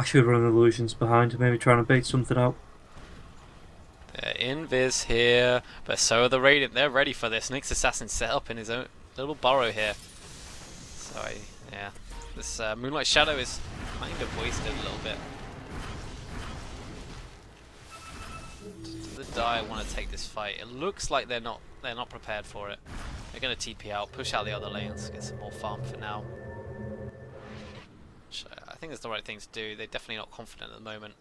should run illusions behind, maybe trying to bait something out. They're invis here, but so are the Radiant. They're ready for this. Nyx Assassin set up in his own little burrow here. So yeah, this Moonlight Shadow is kind of wasted a little bit. Does the Dire want to take this fight? It looks like they're not prepared for it. They're going to TP out, push out the other lanes, get some more farm for now. Which, I think it's the right thing to do. They're definitely not confident at the moment.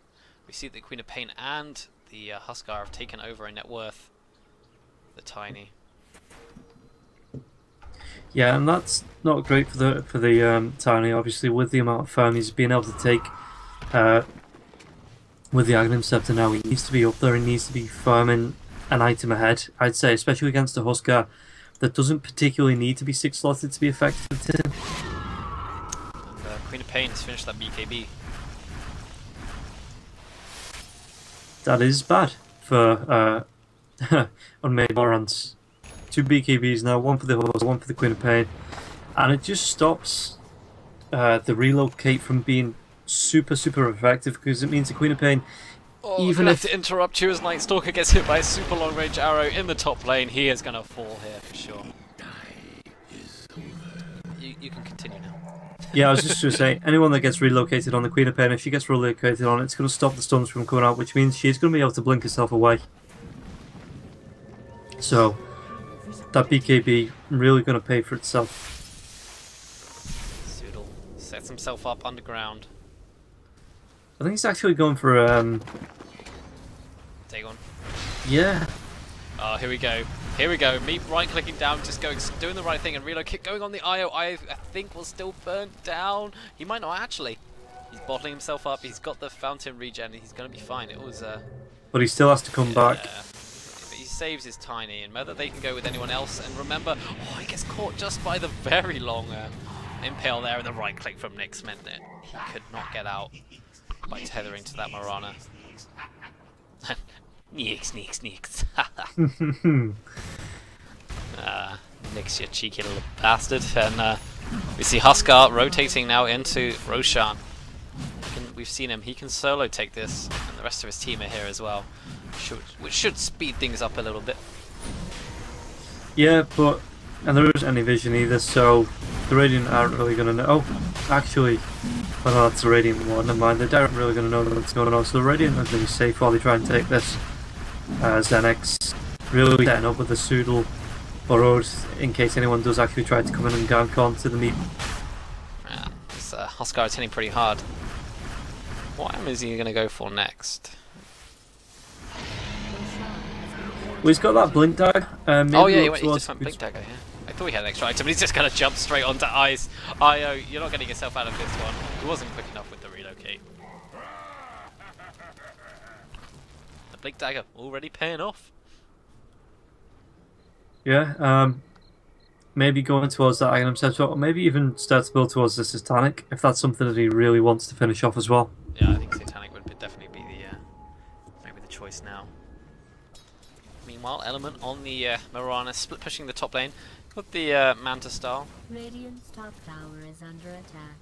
We see that the Queen of Pain and the Huskar have taken over in net worth. The Tiny. Yeah, and that's not great for the Tiny. Obviously, with the amount of farm he's been able to take with the Aghanim Scepter now, he needs to be up there. He needs to be farming an item ahead. I'd say, especially against a Huskar that doesn't particularly need to be 6 slotted to be effective to him. And Queen of Pain has finished that BKB. That is bad for Unmade Morons. 2 BKBs now, 1 for the horse, 1 for the Queen of Pain, and it just stops the relocate from being super effective, because it means the Queen of Pain, even if to interrupt you as Night Stalker gets hit by a super long range arrow in the top lane, he is going to fall here for sure. You can continue now. Yeah, I was just going to say, anyone that gets relocated on the Queen of Pain, if she gets relocated on, it's going to stop the stuns from coming out, which means she's going to be able to blink herself away. So that BKB really going to pay for itself. Zoodle sets himself up underground. I think he's actually going for Take on. Yeah. Oh, here we go. Here we go. Me right-clicking down, just doing the right thing, and relocate going on the IO. I think will still burn down. He might not actually. He's bottling himself up. He's got the fountain regen. He's going to be fine. It was. But he still has to come back. He saves his Tiny, and whether they can go with anyone else. And remember, he gets caught just by the very long impale there, and the right-click from Nyx meant that he could not get out by tethering to that Marana. Nyx. Nyx, you cheeky little bastard. And we see Huskar rotating now into Roshan. We've seen him. He can solo take this, and the rest of his team are here as well, which should speed things up a little bit. Yeah, and there isn't any vision either, so the Radiant aren't really going to know. Oh, actually, well, no, that's the Radiant one. Never mind. They aren't really going to know what's going on. So the Radiant are going to be safe while they try and take this. XENEX really setting up with the Zoodle burrowed in case anyone does actually try to come in and gank onto the meat. Yeah, this Huskar is hitting pretty hard. What item is he going to go for next? Well, he's got that blink dagger. Oh yeah, he just went blink dagger. Yeah. I thought he had an extra item, but he's just going to jump straight onto ice. IO, you're not getting yourself out of this one. He wasn't quick enough with the relocate. The blink dagger already paying off. Yeah, maybe going towards that Aghanim Scepter, or maybe even start to build towards the Satanic, if that's something that he really wants to finish off as well. Yeah, I think Satanic would definitely be maybe the choice now. Meanwhile, Element on the Marana, split pushing the top lane. Got the Manta style. Radiant's top tower is under attack.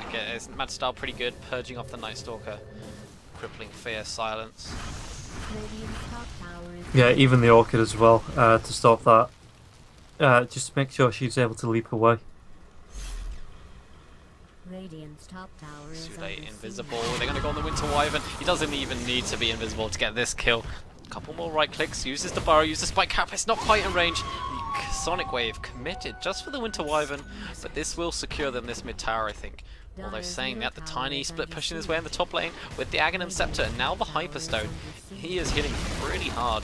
Okay, Manta style pretty good, purging off the Night Stalker. Crippling Fear, Silence. Radiant's top tower is Yeah, even the Orchid as well, to stop that. Just to make sure she's able to leap away. Radiant's top tower is Too late, under invisible. siege. They're going to go on the Winter Wyvern. He doesn't even need to be invisible to get this kill. Couple more right clicks, uses the burrow, uses the spike cap, it's not quite in range. The Sonic Wave committed just for the Winter Wyvern, but this will secure them this mid tower, I think. Although saying that, the Tiny split pushing his way in the top lane with the Aghanim Scepter and now the Hyperstone. He is hitting pretty hard.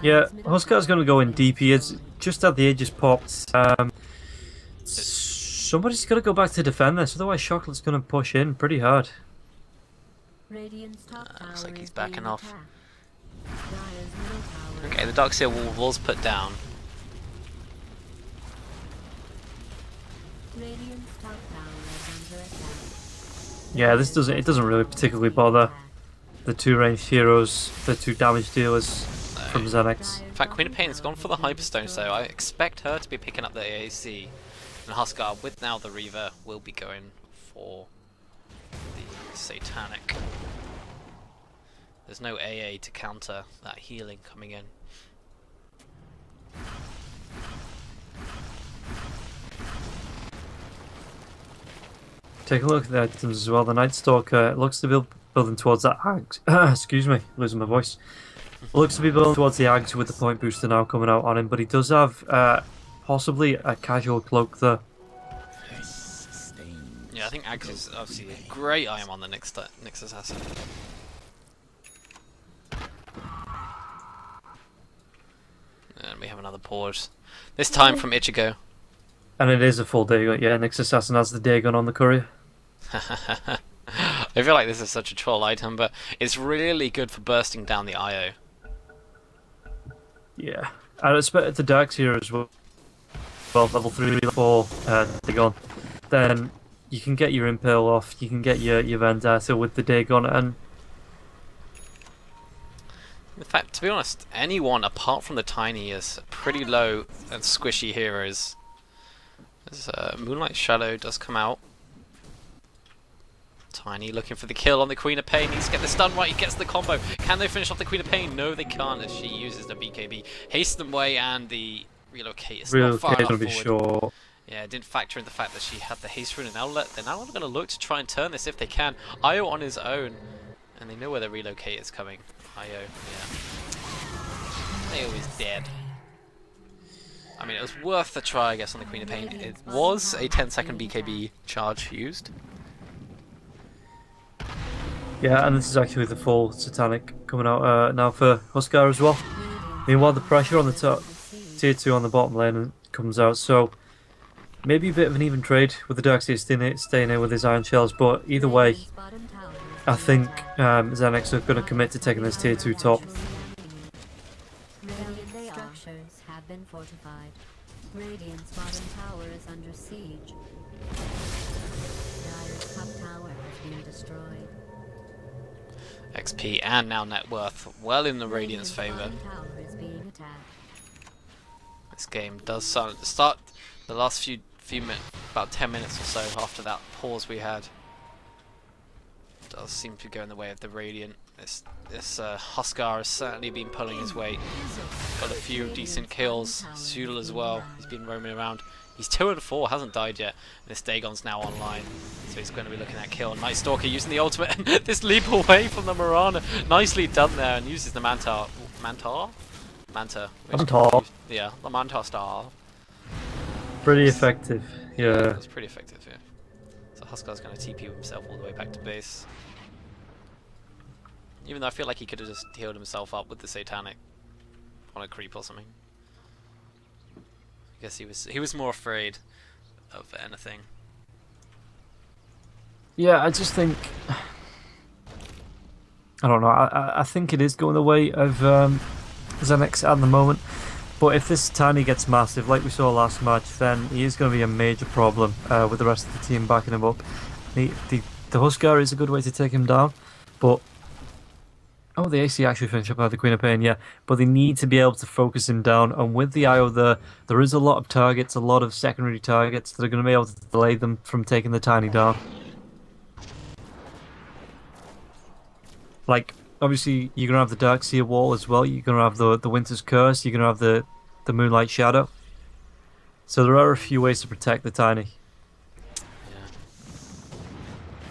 Yeah, Huskar's going to go in deep. He is just at the edges popped. Somebody's got to go back to defend this, otherwise Chocolate's going to push in pretty hard. Radiant's top tower Looks like he's is backing being off. attacked. Dire's middle tower Okay, the Darkseer wall was put down. Radiant's top tower is under attack. Yeah, this doesn't really particularly bother the two ranged heroes, the two damage dealers from XENEX. In fact, Queen of Pain has gone for the Hyperstone, so I expect her to be picking up the AAC. And Huskar, with now the Reaver, will be going for the Satanic. There's no AA to counter that healing coming in. Take a look at the items as well. The Night Stalker looks to be building towards that Ags. Excuse me, losing my voice. Looks to be building towards the Ags with the point booster now coming out on him, but he does have possibly a casual cloak there. Yeah, I think Ags is obviously a great item on the next assassin. And we have another pause. This time from Ichigo. And it is a full Dagon. Yeah, next assassin has the Dagon on the courier. I feel like this is such a troll item, but it's really good for bursting down the IO. Yeah, I expect the Darks here as well. Well, level 3, level 4 Dagon. Then you can get your Impale off, you can get your Vendetta with the Dagon, and in fact, to be honest, anyone apart from the Tiny is pretty low and squishy heroes. As Moonlight Shadow does come out. Tiny looking for the kill on the Queen of Pain. Needs to get the stun right. He gets the combo. Can they finish off the Queen of Pain? No, they can't, as she uses the BKB. Hasten way, and the relocate is not far enough forward. Sure. Yeah, it didn't factor in the fact that she had the haste rune, and they're now going to look to try and turn this if they can. Io on his own, and they know where the relocate is coming. Io, yeah. Io is dead. I mean, it was worth the try, I guess, on the Queen of Pain. It was a 10-second BKB charge used. Yeah, and this is actually the full Satanic coming out now for Huskar as well. Meanwhile, the pressure on the top, tier 2 on the bottom lane comes out, so maybe a bit of an even trade with the Darkseer staying in with his Iron Shells, but either way, I think XENEX are going to commit to taking this tier 2 top. Structures have been fortified. Radiant's bottom tower is under siege. Dire's top tower has been destroyed. XP and now net worth well in the Radiant's favour. This game does start the last few minutes, about 10 minutes or so after that pause we had. Does seem to go in the way of the Radiant. This Huskar has certainly been pulling his weight. Got a few decent kills. Sudal as well. He's been roaming around. He's 2 and 4, hasn't died yet. And this Dagon's now online, so he's going to be looking at kill. Night Stalker using the ultimate, and this leap away from the Marana. Nicely done there, and uses the Manta. Yeah, the Manta star. Pretty effective, yeah. It's pretty effective, yeah. So Huskar's going to TP himself all the way back to base. Even though I feel like he could have just healed himself up with the Satanic on a creep or something. I guess he was more afraid of anything. Yeah, I just think I don't know. I think it is going the way of XENEX at the moment. But if this Tiny gets massive, like we saw last match, then he is going to be a major problem with the rest of the team backing him up. The Huskar is a good way to take him down, but oh, the AC actually finished up by the Queen of Pain, yeah. But they need to be able to focus him down, and with the IO there is a lot of targets, a lot of secondary targets that are going to be able to delay them from taking the Tiny down. Like, obviously, you're going to have the Darkseer wall as well, you're going to have the Winter's Curse, you're going to have the Moonlight Shadow. So there are a few ways to protect the Tiny. Yeah.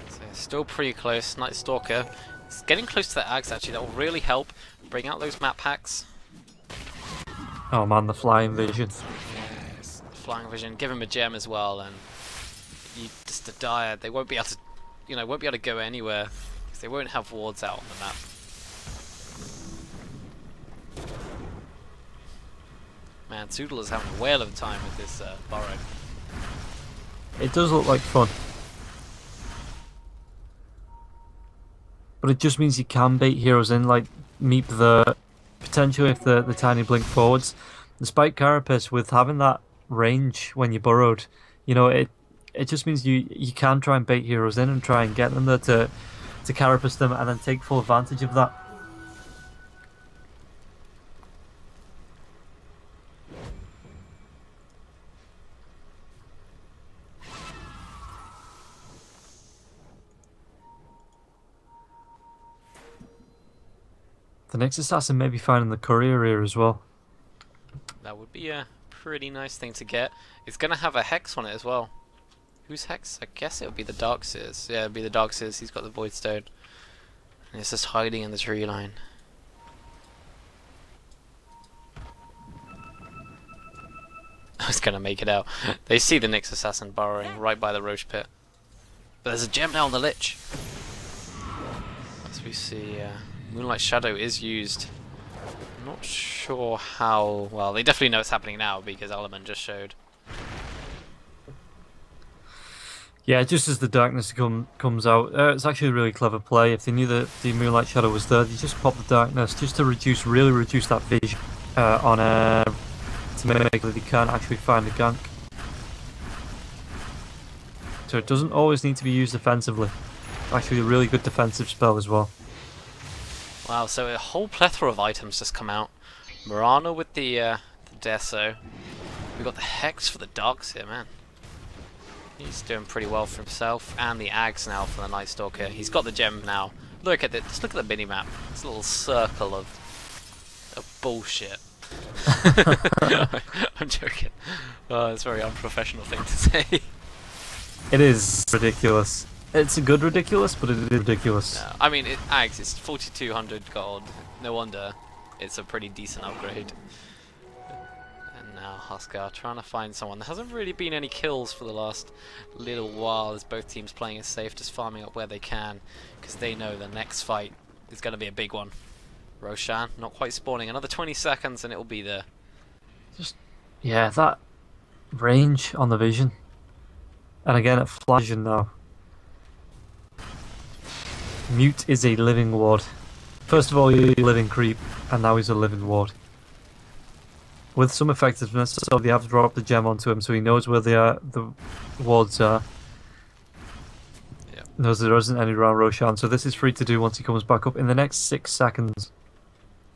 So still pretty close. Night Stalker. It's getting close to the Ags actually, that will really help bring out those map packs. Oh man, the Flying Vision. Yes, the Flying Vision, give him a gem as well, and you just a dire, they won't be able to, won't be able to go anywhere, because they won't have wards out on the map. Man, Sudal is having a whale of a time with this burrow. It does look like fun. But it just means you can bait heroes in, like Meep potentially if the Tiny blink forwards. Despite Carapace with having that range when you burrowed, it it just means you can try and bait heroes in and try and get them there to carapace them and then take full advantage of that. The next assassin may be finding the courier here as well. That would be a pretty nice thing to get. It's going to have a hex on it as well. Whose hex? I guess it'll be the Darkseer's. Yeah, it'll be the Darkseer's. He's got the Void Stone. And it's just hiding in the tree line. I was going to make it out. They see the Nyx assassin burrowing right by the Roche pit. But there's a gem now on the Lich. As we see, Moonlight Shadow is used. I'm not sure how... Well, they definitely know it's happening now because Element just showed. Yeah, just as the darkness comes out, it's actually a really clever play. If they knew that the Moonlight Shadow was there, they just pop the darkness just to really reduce that vision on to make that they can't actually find a gank. So it doesn't always need to be used defensively. Actually, a really good defensive spell as well. Wow, so a whole plethora of items just come out. Morana with the Deso. We've got the Hex for the Darkseer, man. He's doing pretty well for himself, and the Ags now for the Night Stalker. He's got the gem now. Look at it, just look at the mini-map. It's a little circle of bullshit. I'm joking. Oh, it's a very unprofessional thing to say. It is ridiculous. It's a good ridiculous, but it is ridiculous. No, I mean, Ags, it's 4200 gold. No wonder it's a pretty decent upgrade. And now Huskar trying to find someone. There hasn't really been any kills for the last little while as both teams playing it safe, just farming up where they can, because they know the next fight is going to be a big one. Roshan not quite spawning. Another 20 seconds and it will be there. Just, yeah, that range on the vision. And again, at vision now. Mute is a living ward. First of all, he's a living creep, and now he's a living ward. With some effectiveness, so they have to drop the gem onto him so he knows where the wards are. Yep. Knows there isn't any around Roshan, so this is free to do once he comes back up in the next 6 seconds.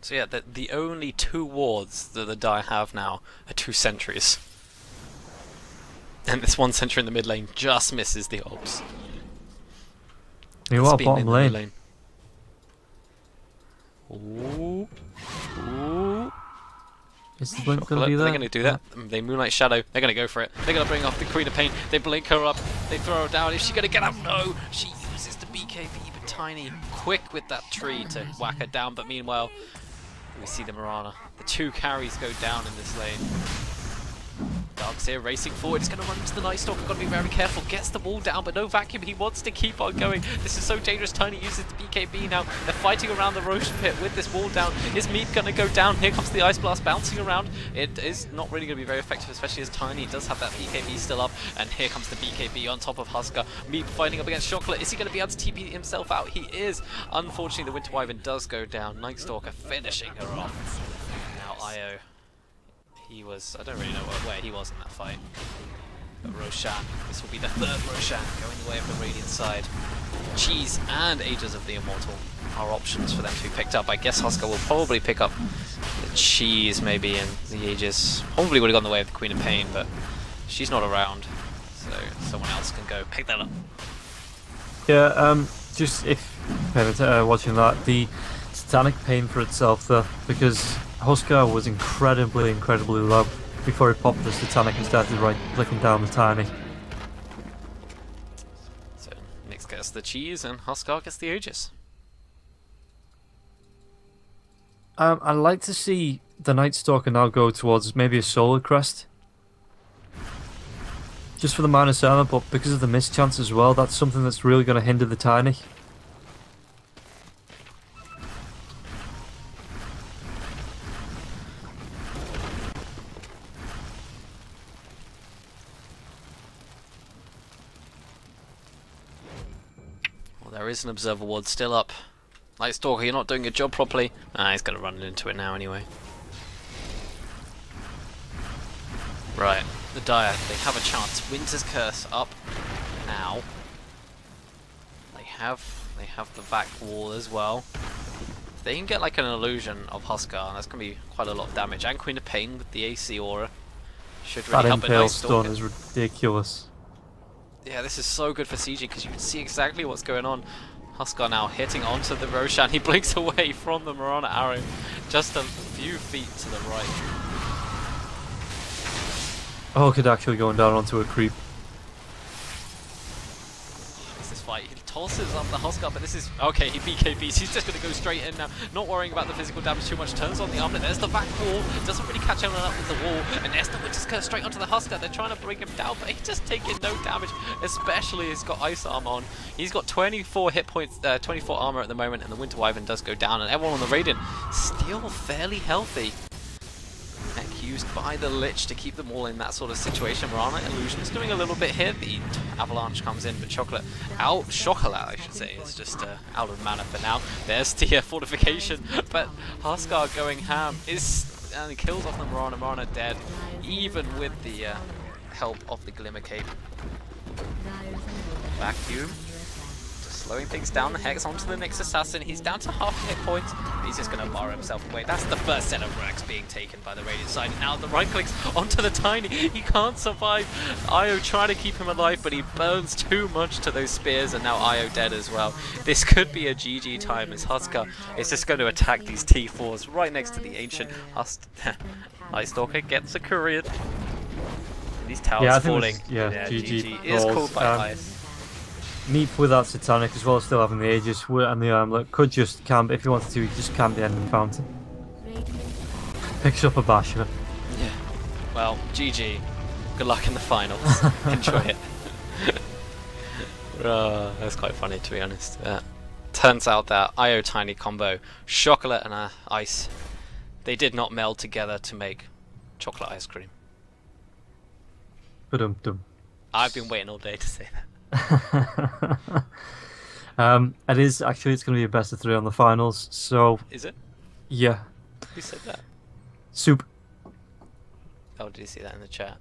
So yeah, the only 2 wards that the die have now are 2 sentries. And this 1 sentry in the mid lane just misses the ults. You are bottom lane. Ooh. Ooh. Is the blink going to be there? They're going to do that. They Moonlight Shadow. They're going to go for it. They're going to bring off the Queen of Pain. They blink her up. They throw her down. Is she going to get up? No! She uses the BKB, but Tiny quick with that tree to whack her down. But meanwhile, we see the Morana. The 2 carries go down in this lane. Darkseer racing forward. He's going to run into the Night Stalker. Got to be very careful. Gets the wall down, but no vacuum. He wants to keep on going. This is so dangerous. Tiny uses the BKB now. They're fighting around the Roche pit with this wall down. Is Meat going to go down? Here comes the Ice Blast bouncing around. It is not really going to be very effective, especially as Tiny does have that BKB still up. And here comes the BKB on top of Huskar. Meat fighting up against Chocolate. Is he going to be able to TP himself out? He is. Unfortunately, the Winter Wyvern does go down. Night Stalker finishing her off. Now Io. He was, I don't really know where he was in that fight. But Roshan, this will be the 3rd Roshan going the way of the Radiant side. Cheese and Aegis of the Immortal are options for them to be picked up. I guess Huskar will probably pick up the Cheese maybe, and the Aegis probably would have gone the way of the Queen of Pain, but she's not around, so someone else can go pick that up. Yeah, just if watching that, the Satanic Pain for itself there, because Huskar was incredibly low before he popped the Satanic and started clicking down the Tiny. So Nyx gets the Cheese and Huskar gets the Aegis. I'd like to see the Night Stalker now go towards maybe a Solar Crest. Just for the minus armor, but because of the miss chance as well, that's something that's really going to hinder the Tiny. There is an Observer Ward still up. Night Stalker, you're not doing your job properly. Ah, he's going to run into it now anyway. Right, the Dire, they have a chance. Winter's Curse up. now. They have the back wall as well. If they can get like an illusion of Huskar, that's going to be quite a lot of damage. And Queen of Pain with the AC aura should really That help. impale Nice stun stalker. is ridiculous. Yeah, this is so good for CG because you can see exactly what's going on. Huskar now hitting onto the Roshan. He blinks away from the Marana arrow, just a few feet to the right. Oh, could actually going down onto a creep. This fight, he tosses up the Huskar, but this is okay. He BKBs. He's just going to go straight in now, not worrying about the physical damage too much. Turns on the armlet. There's the back wall. Doesn't really catch anyone up with the wall, and Esther would just go straight onto the Huskar. They're trying to bring him down, but he's just taking no damage. Especially he's got ice arm on. He's got 24 hit points, 24 armor at the moment, and the Winter Wyvern does go down, and everyone on the Radiant still fairly healthy. Mech used by the Lich to keep them all in that sort of situation. Marana Illusion is doing a little bit here. The Avalanche comes in, but Chocolate I should say, is just out of mana for now. There's the fortification, but Huskar going ham and he kills off the Marana. Marana dead, even with the help of the Glimmer Cape. Vacuum. Slowing things down, the Hex onto the next assassin. He's down to half hit points. He's just going to bar himself away. That's the first set of wrecks being taken by the Radiant side. Now the right clicks onto the Tiny. He can't survive. Io trying to keep him alive, but he burns too much to those spears, and now Io dead as well. This could be a GG time as Huskar is just going to attack these T4s right next to the Ancient. Ice Stalker gets a Korean. These towers falling. GG is called by Ice. Neat with that Satanic as well, still having the Aegis and the Armlet. Could just camp, if you wanted to, just camp the enemy fountain. Picks up a Basher. Yeah. Well, GG. Good luck in the finals. Enjoy it. That's quite funny, to be honest. Turns out that Io Tiny combo, Chocolate and Ice, they did not meld together to make chocolate ice cream. Ba-dum-dum. I've been waiting all day to say that. It is actually, it's going to be a best of 3 on the finals, so is it? Yeah. Who said that? Soup. Oh, did you see that in the chat?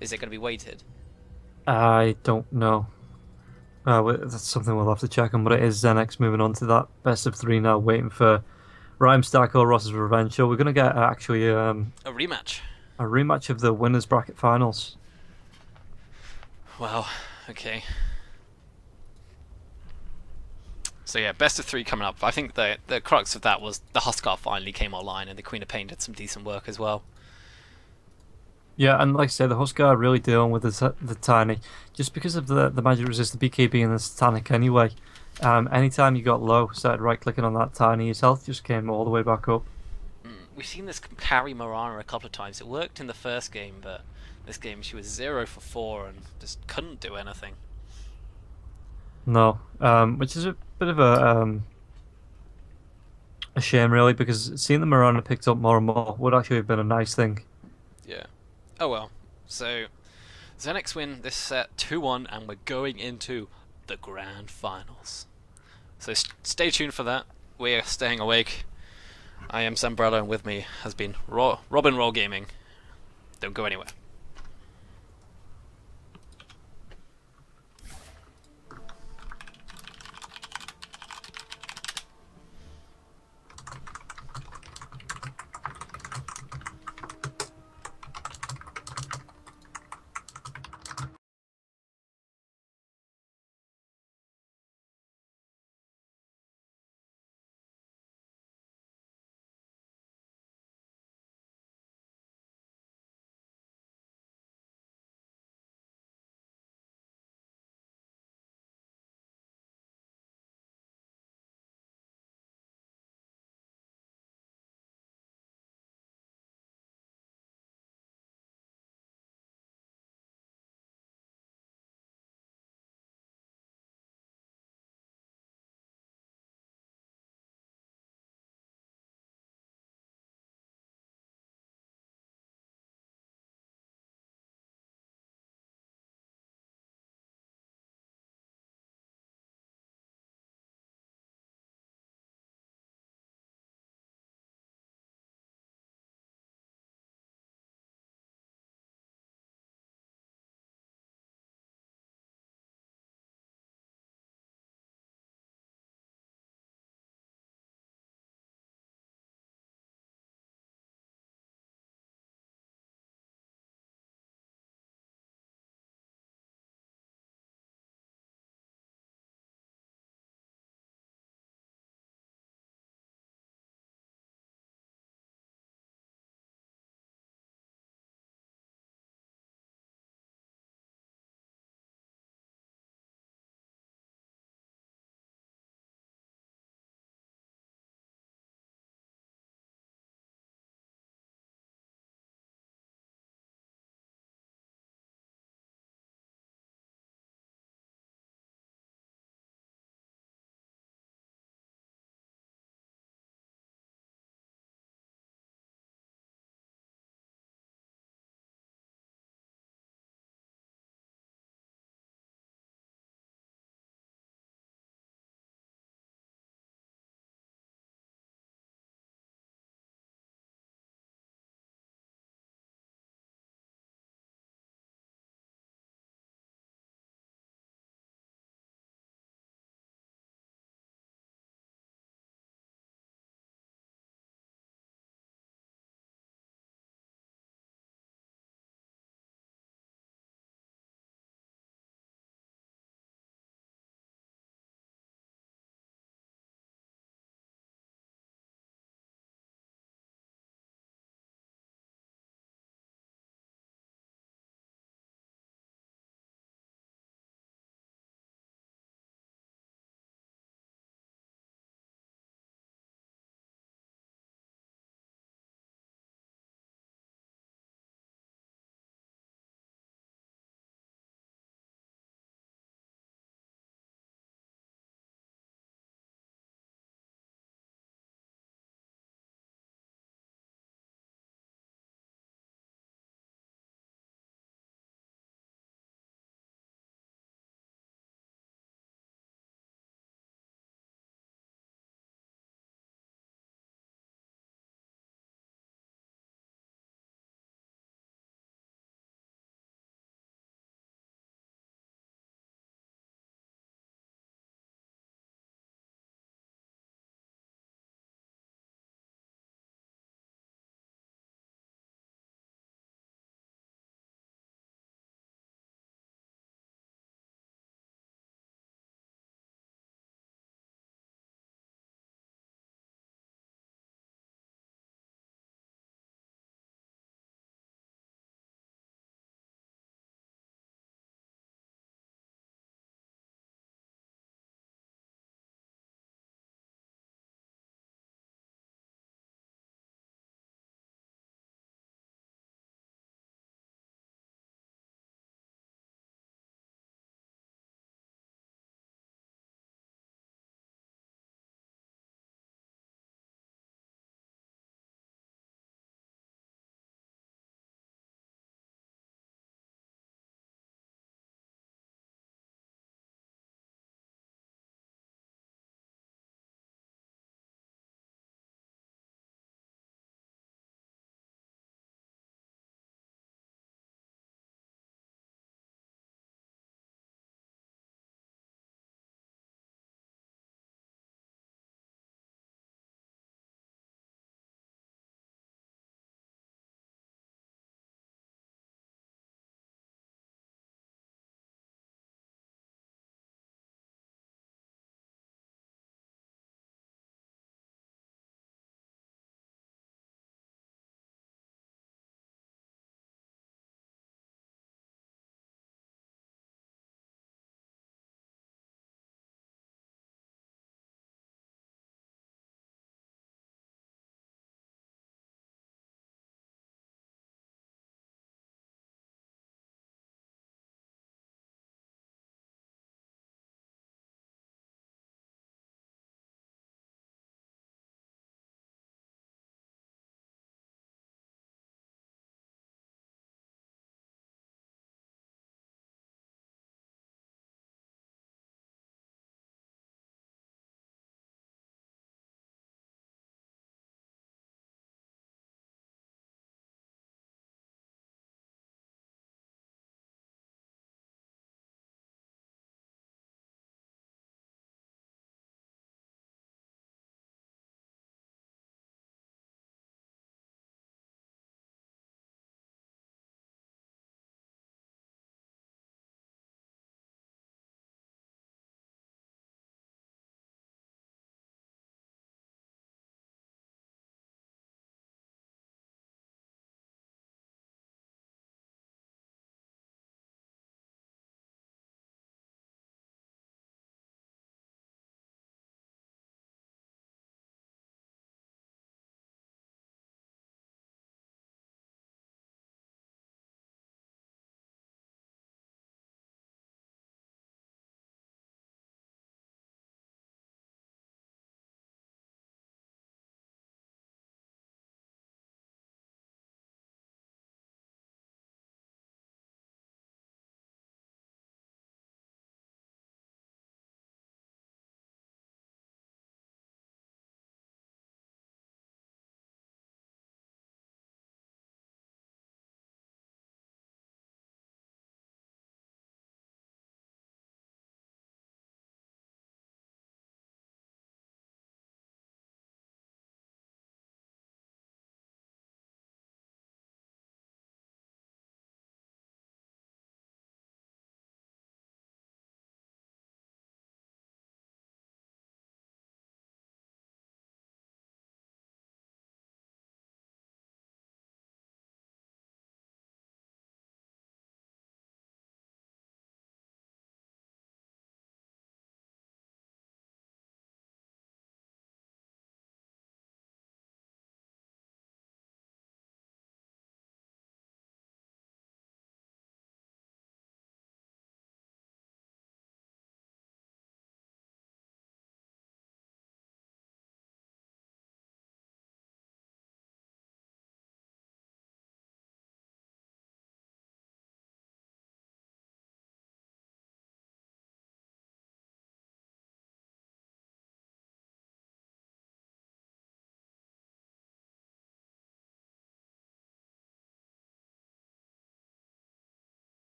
Is it going to be weighted? I don't know. That's something we'll have to check on, but it is XENEX moving on to that best of 3 now, waiting for Rhyme Stack or Ross's Revenge. So we're going to get actually a rematch. A rematch of the winners bracket finals. Wow. Okay. So yeah, best of 3 coming up. I think the crux of that was the Huskar finally came online, and the Queen of Pain did some decent work as well. Yeah, and like I said, the Huskar really dealing with the Tiny, just because of the magic resist, the BKB and the Satanic anyway. Anytime you got low, started right clicking on that Tiny, his health just came all the way back up. We've seen this carry Marana a couple of times. It worked in the first game, but this game she was 0 for 4 and just couldn't do anything. No, which is a bit of a shame really, because seeing the Marana picked up more and more would actually have been a nice thing. Yeah. Oh well. So XENEX win this set 2-1, and we're going into the grand finals. So stay tuned for that. We are staying awake. I am Sambrella, and with me has been Robin Roll Gaming. Don't go anywhere.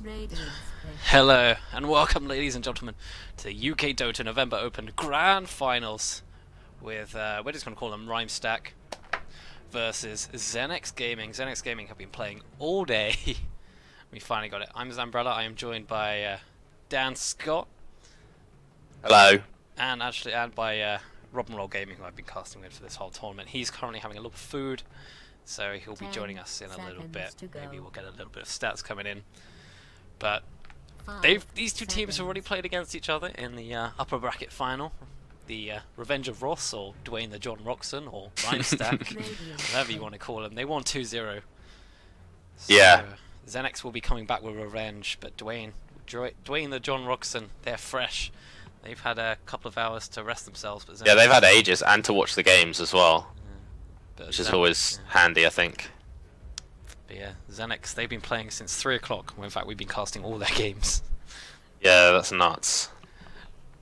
Radiance pick. Hello and welcome, ladies and gentlemen, to the UKDOTA November Open Grand Finals with, we're just going to call them Rhyme Stack versus XENEX Gaming. XENEX Gaming have been playing all day. We finally got it. I'm Zambrella. I am joined by Dan Scott. Hello. And by Rob and Roll Gaming, who I've been casting with for this whole tournament. He's currently having a little food, so he'll be joining us in a little bit. Maybe we'll get a little bit of stats coming in. But these two teams have already played against each other in the upper bracket final. The Revenge of Ross, or Dwayne the John Rockson, or Rhyme Stack, whatever you want to call them. They won 2-0. So, yeah. XENEX will be coming back with revenge, but Dwayne the John Rockson, they're fresh. They've had a couple of hours to rest themselves. But Yeah, they've had ages, and to watch the games as well, which is always handy, I think. But yeah, XENEX, they've been playing since 3 o'clock. In fact, we've been casting all their games. Yeah, that's nuts.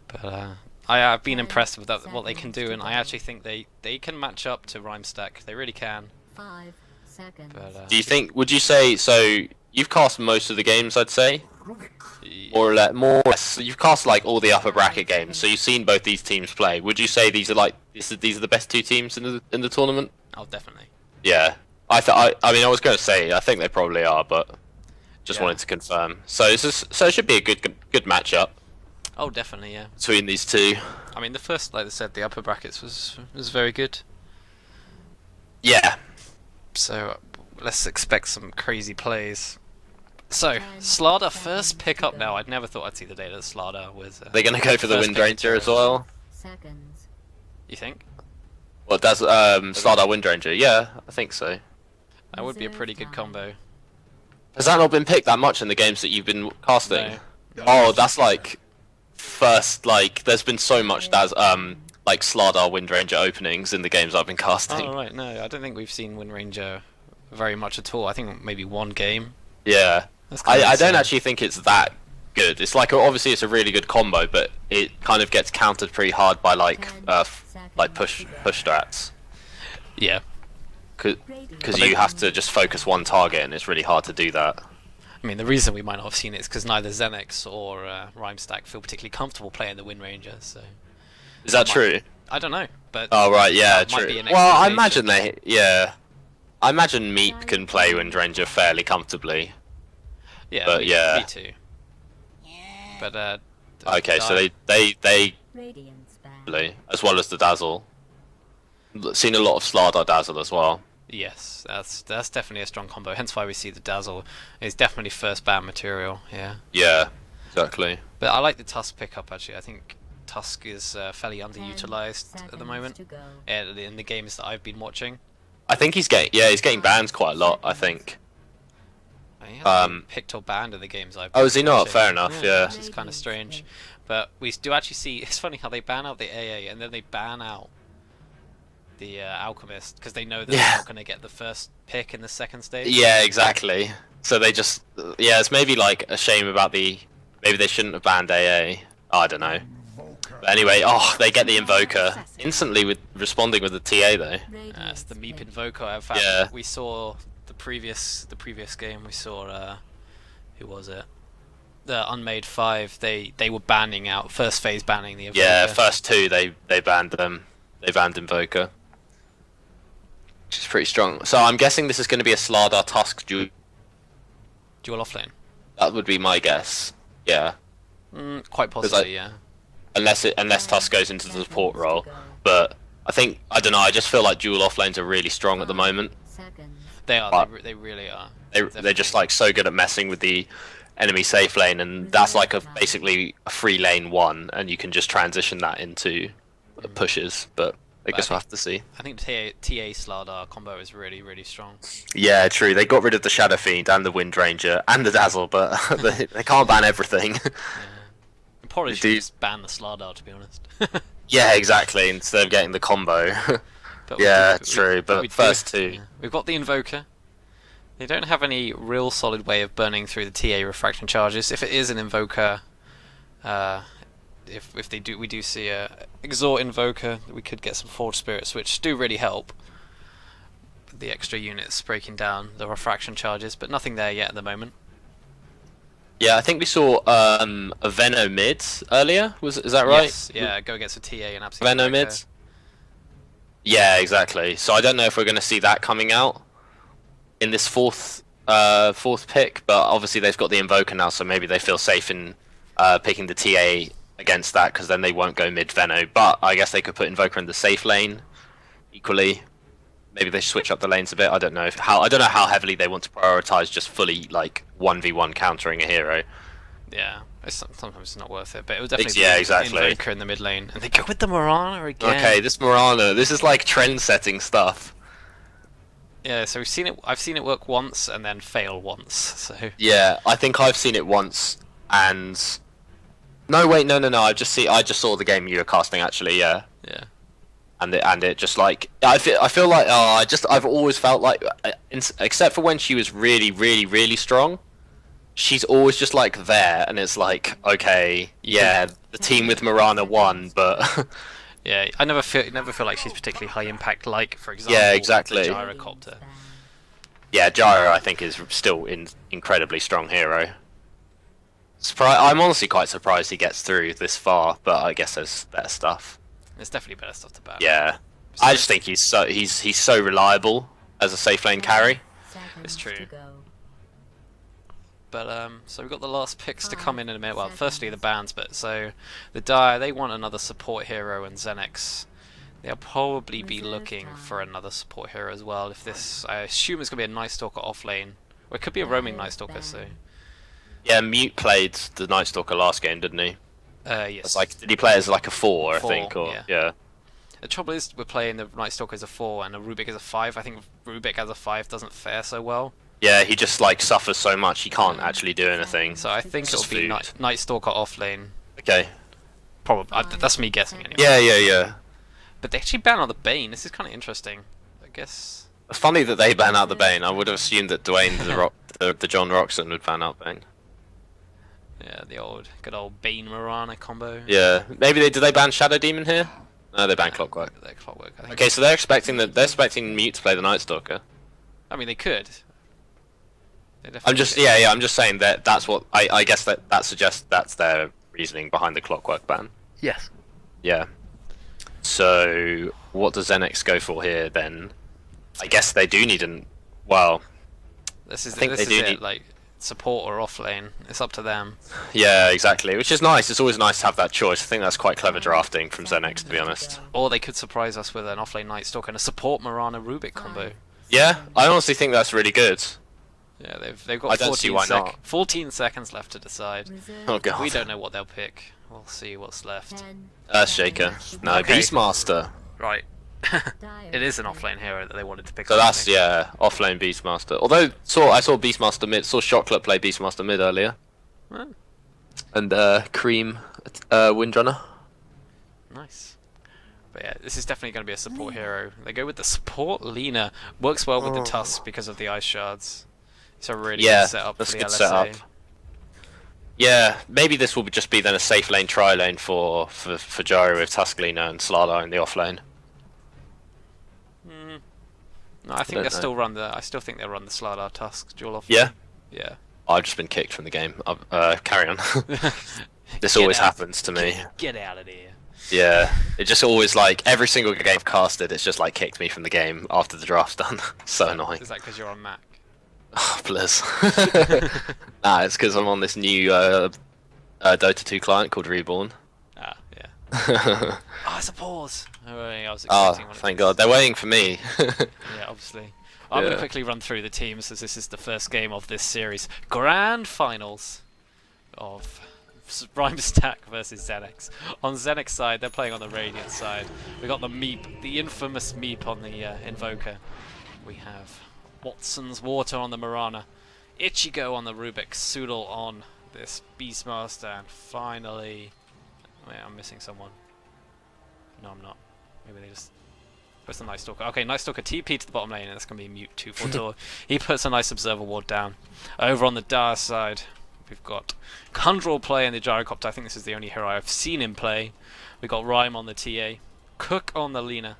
But I've been impressed with what they can do, and I actually think they can match up to Rhyme Stack. They really can. 5 seconds. But, Do you think? Would you say so? You've cast most of the games, I'd say, more or less. You've cast like all the upper bracket games, so you've seen both these teams play. Would you say these are these are the best two teams in the tournament? Oh, definitely. Yeah, I mean, I was going to say I think they probably are, but just wanted to confirm. So it should be a good matchup. Oh, definitely, yeah. Between these two. I mean, the first, like I said, the upper brackets was very good. Yeah. So let's expect some crazy plays. So Slada first pick up now. I'd never thought I'd see the day that Slada was. They're going to go for the Wind Ranger as well. Seconds. You think? Well, does Slada Wind Ranger? Yeah, I think so. That would be a pretty good combo. Has that not been picked that much in the games that you've been casting? No. Oh, that's like first. Like, there's been so much that's like Slada Wind Ranger openings in the games I've been casting. Oh right, no, I don't think we've seen Wind Ranger very much at all. I think maybe one game. Yeah, I don't actually think it's that good. It's like, obviously it's a really good combo, but it kind of gets countered pretty hard by like push strats. Yeah. Because you have to just focus one target, and it's really hard to do that. I mean, the reason we might not have seen it is because neither XENEX or Rhyme Stack feel particularly comfortable playing the Wind Ranger. So. Is that true? I don't know, but. Oh right, yeah, true. Well, I imagine I imagine Meep can play Wind Ranger fairly comfortably. Yeah, but me too. But okay, so they Radiance band. as well as the Dazzle. Seen a lot of Slada Dazzle as well. Yes, that's definitely a strong combo. Hence why we see the Dazzle is definitely first ban material. Yeah. Yeah, exactly. But I like the Tusk pickup actually. I think Tusk is fairly underutilized at the moment in the games that I've been watching. I think he's getting banned quite a lot, I think. He hasn't been picked or banned in the games I've been Oh, is he not? watching. Fair enough, yeah. Which is kind of strange. But we do actually see, it's funny how they ban out the AA and then they ban out the Alchemist, because they know that they're not going to get the first pick in the second stage. Yeah, exactly. So they just, it's maybe like a shame about maybe they shouldn't have banned AA. I don't know. But anyway, they get the Invoker instantly with responding with the TA though. It's the Meep Invoker. In fact, we saw the previous game. We saw who was it? The Unmade 5. They were banning out first phase banning the Invoker. Yeah, first two they banned them. They banned Invoker, which is pretty strong. So I'm guessing this is going to be a Slada Tusk duel offlane. That would be my guess. Yeah. Quite possibly, yeah. Unless Tusk goes into the support role, but I don't know. I just feel like dual offlanes are really strong at the moment. They are. They really are. They're just like so good at messing with the enemy safe lane, and that's like basically a free lane one, and you can just transition that into pushes. But I guess we'll have to see. I think TA Slada combo is really, really strong. Yeah, true. They got rid of the Shadow Fiend and the Wind Ranger and the Dazzle, but they can't ban everything. Yeah. Probably should just ban the Slada, to be honest. Yeah, exactly. Instead of getting the combo. True. But first two. Yeah. We've got the Invoker. They don't have any real solid way of burning through the TA refraction charges. If it is an Invoker, if we do see a Exhort Invoker, we could get some Forge Spirits, which do really help. The extra units breaking down the refraction charges, but nothing there yet at the moment. Yeah, I think we saw a Veno mid earlier. Is that right? Yes, yeah, go against a TA and absolutely. Veno mid. Yeah, exactly. So I don't know if we're going to see that coming out in this fourth pick, but obviously they've got the Invoker now, so maybe they feel safe in picking the TA against that, because then they won't go mid Veno. But I guess they could put Invoker in the safe lane equally. Maybe they switch up the lanes a bit. I don't know I don't know how heavily they want to prioritize just fully like 1v1 countering a hero. Yeah, sometimes it's not worth it, but it was definitely exactly. Invoker in the mid lane, and they go with the Morana again. Okay, this Morana, this is like trend-setting stuff. Yeah, so I've seen it work once and then fail once. So yeah, I think I've seen it once, and no, wait, no. I just saw the game you were casting actually. Yeah. Yeah. And it just like I feel like I've always felt like, except for when she was really strong, she's always just like there, and it's like, okay, yeah, the team with Morana won, but yeah, I never feel like she's particularly high impact. Like for example, yeah, exactly. The gyrocopter. Yeah, Gyro I think is still incredibly strong hero. I'm honestly quite surprised he gets through this far, but I guess there's better stuff. There's definitely better stuff to battle. Yeah, I just think he's so reliable as a safe lane carry. It's true. But so we've got the last picks to come in a minute. Well, firstly the bans, but so the Dire, they want another support hero, and XENEX, they'll probably be looking for another support hero as well. If this, I assume it's gonna be a Night Stalker off lane, or it could be a roaming Night Stalker. So yeah, Mute played the Night Stalker last game, didn't he? Yes. Did he play as like a 4, I think, or yeah. The trouble is we're playing the Night Stalker as a 4 and a Rubik as a 5. I think Rubik as a 5 doesn't fare so well. Yeah, he just like suffers so much he can't actually do anything. So I think it'll be Night Stalker off lane. Okay. Probably. That's me guessing anyway. Yeah. But they actually ban out the Bane. This is kind of interesting. I guess. It's funny that they ban out the Bane. I would have assumed that Dwayne, the John Rockson, would ban out Bane. Yeah, the good old Bane Morana combo. Yeah, maybe did they ban Shadow Demon here? No, they banned Clockwork. They're Clockwork. I think. Okay, so they're expecting Mute to play the Night Stalker. I mean, they could. I'm just saying that's what I guess that suggests that's their reasoning behind the Clockwork ban. Yes. Yeah. So what does XENEX go for here then? I guess they do need This is it. Like support or off lane. It's up to them. Yeah, exactly. Which is nice. It's always nice to have that choice. I think that's quite clever drafting from XENEX, to be honest. Or they could surprise us with an off lane Night Stalker and a support Morana Rubik combo. Yeah, I honestly think that's really good. Yeah, they've got 14 seconds left to decide. Oh god. We don't know what they'll pick. We'll see what's left. Earthshaker. No, Okay. Beastmaster. Right. It is an offlane hero that they wanted to pick So up. that's, yeah, offlane Beastmaster. Although, I saw Beastmaster mid, saw Shotclip play Beastmaster mid earlier. Oh, And Cream Windrunner. nice. But yeah, this is definitely going to be a support hero. They go with the support Lina. Works well with the Tusk because of the Ice Shards. It's a really good setup for the good LSA. setup. Yeah, maybe this will just be then a safe lane tri lane for Gyro with Tusk Lina and Slardar in the off lane. No, I think I still think they'll run the Slardar Tusk dual off. Yeah? Yeah. I've just been kicked from the game. Carry on. This always happens to me. Get out of here. Yeah, it just always like every single game I've casted, it's just like kicked me from the game after the draft's done. So annoying. Is that because you're on Mac? Oh, blizz. Nah, it's because I'm on this new Dota 2 client called Reborn. Ah, yeah. Oh, it's a pause. Oh, I was expecting one. Thank God, they're waiting for me. Yeah, obviously. I'm going to quickly run through the teams as this is the first game of this series. Grand finals of Rhymestack versus XENEX. On XENEX side, they're playing on the Radiant side. We got the Meep, the infamous Meep on the Invoker. We have Watson's Water on the Morana, Ichigo on the Rubik, Soodle on this Beastmaster, and finally... Wait, I'm missing someone. No, I'm not. Maybe they just... Where's the Night Stalker? Okay, Night Stalker TP to the bottom lane, and that's going to be Mute 242. He puts a nice Observer Ward down. Over on the Dire side, we've got Kundral playing the Gyrocopter. I think this is the only hero I've seen him play. We've got Rhyme on the TA, Cook on the Lina,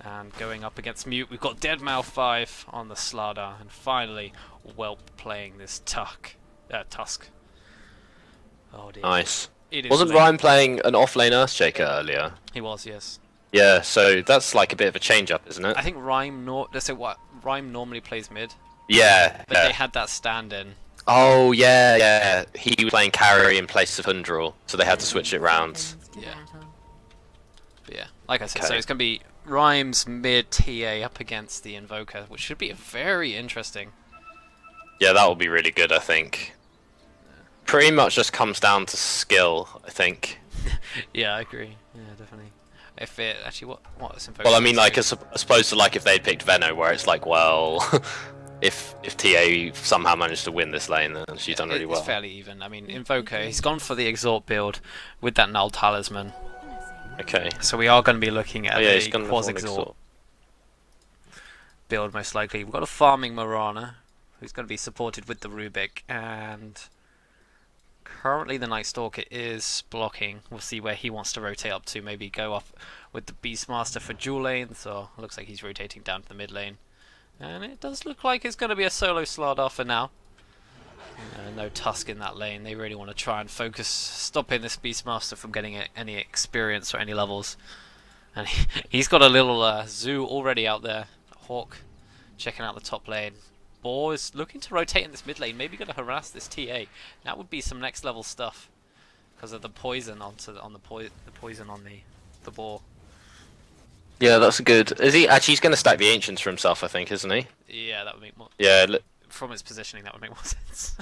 and going up against Mute, we've got Deadmau 5 on the Slardar, and finally Whelp playing this Tusk. Oh dear. Nice. It is Wasn't late. Ryan playing an offlane Earthshaker earlier? He was, yes. Yeah, so that's like a bit of a change-up, isn't it? I think Rhyme normally plays mid, Yeah. but yeah. they had that stand-in. Oh, yeah. He was playing carry in place of Hundrel, so they had to switch it round. Yeah. But yeah, like I said, so Okay. it's going to be Rhymes mid TA up against the Invoker, which should be very interesting. Yeah, that will be really good, I think. Pretty much just comes down to skill, I think. Yeah, I agree. Yeah, definitely. If it actually, what is Invoker? Well, I mean, like, as opposed to like if they'd picked Venno, where it's like, well, if TA somehow managed to win this lane, then she's done really well. It's fairly even. I mean, Invoker, he's gone for the Exhort build with that Null Talisman. Okay. So we are going to be looking at he's a gonna Quas level Exhort build, most likely. We've got a farming Marana, who's going to be supported with the Rubik, and currently the Night Stalker is blocking. We'll see where he wants to rotate up to, maybe go up with the Beastmaster for dual lane, so it looks like he's rotating down to the mid lane. And it does look like it's going to be a solo Slardar for now. No Tusk in that lane. They really want to try and focus, stopping this Beastmaster from getting any experience or any levels. And he's got a little Zoo already out there. Hawk checking out the top lane. Boar is looking to rotate in this mid lane, maybe going to harass this TA. That would be some next level stuff because of the poison on the poison on the Boar. Yeah, that's good. Is he actually? He's going to stack the Ancients for himself, I think, isn't he? Yeah, that would make more. Yeah. From its positioning, that would make more sense.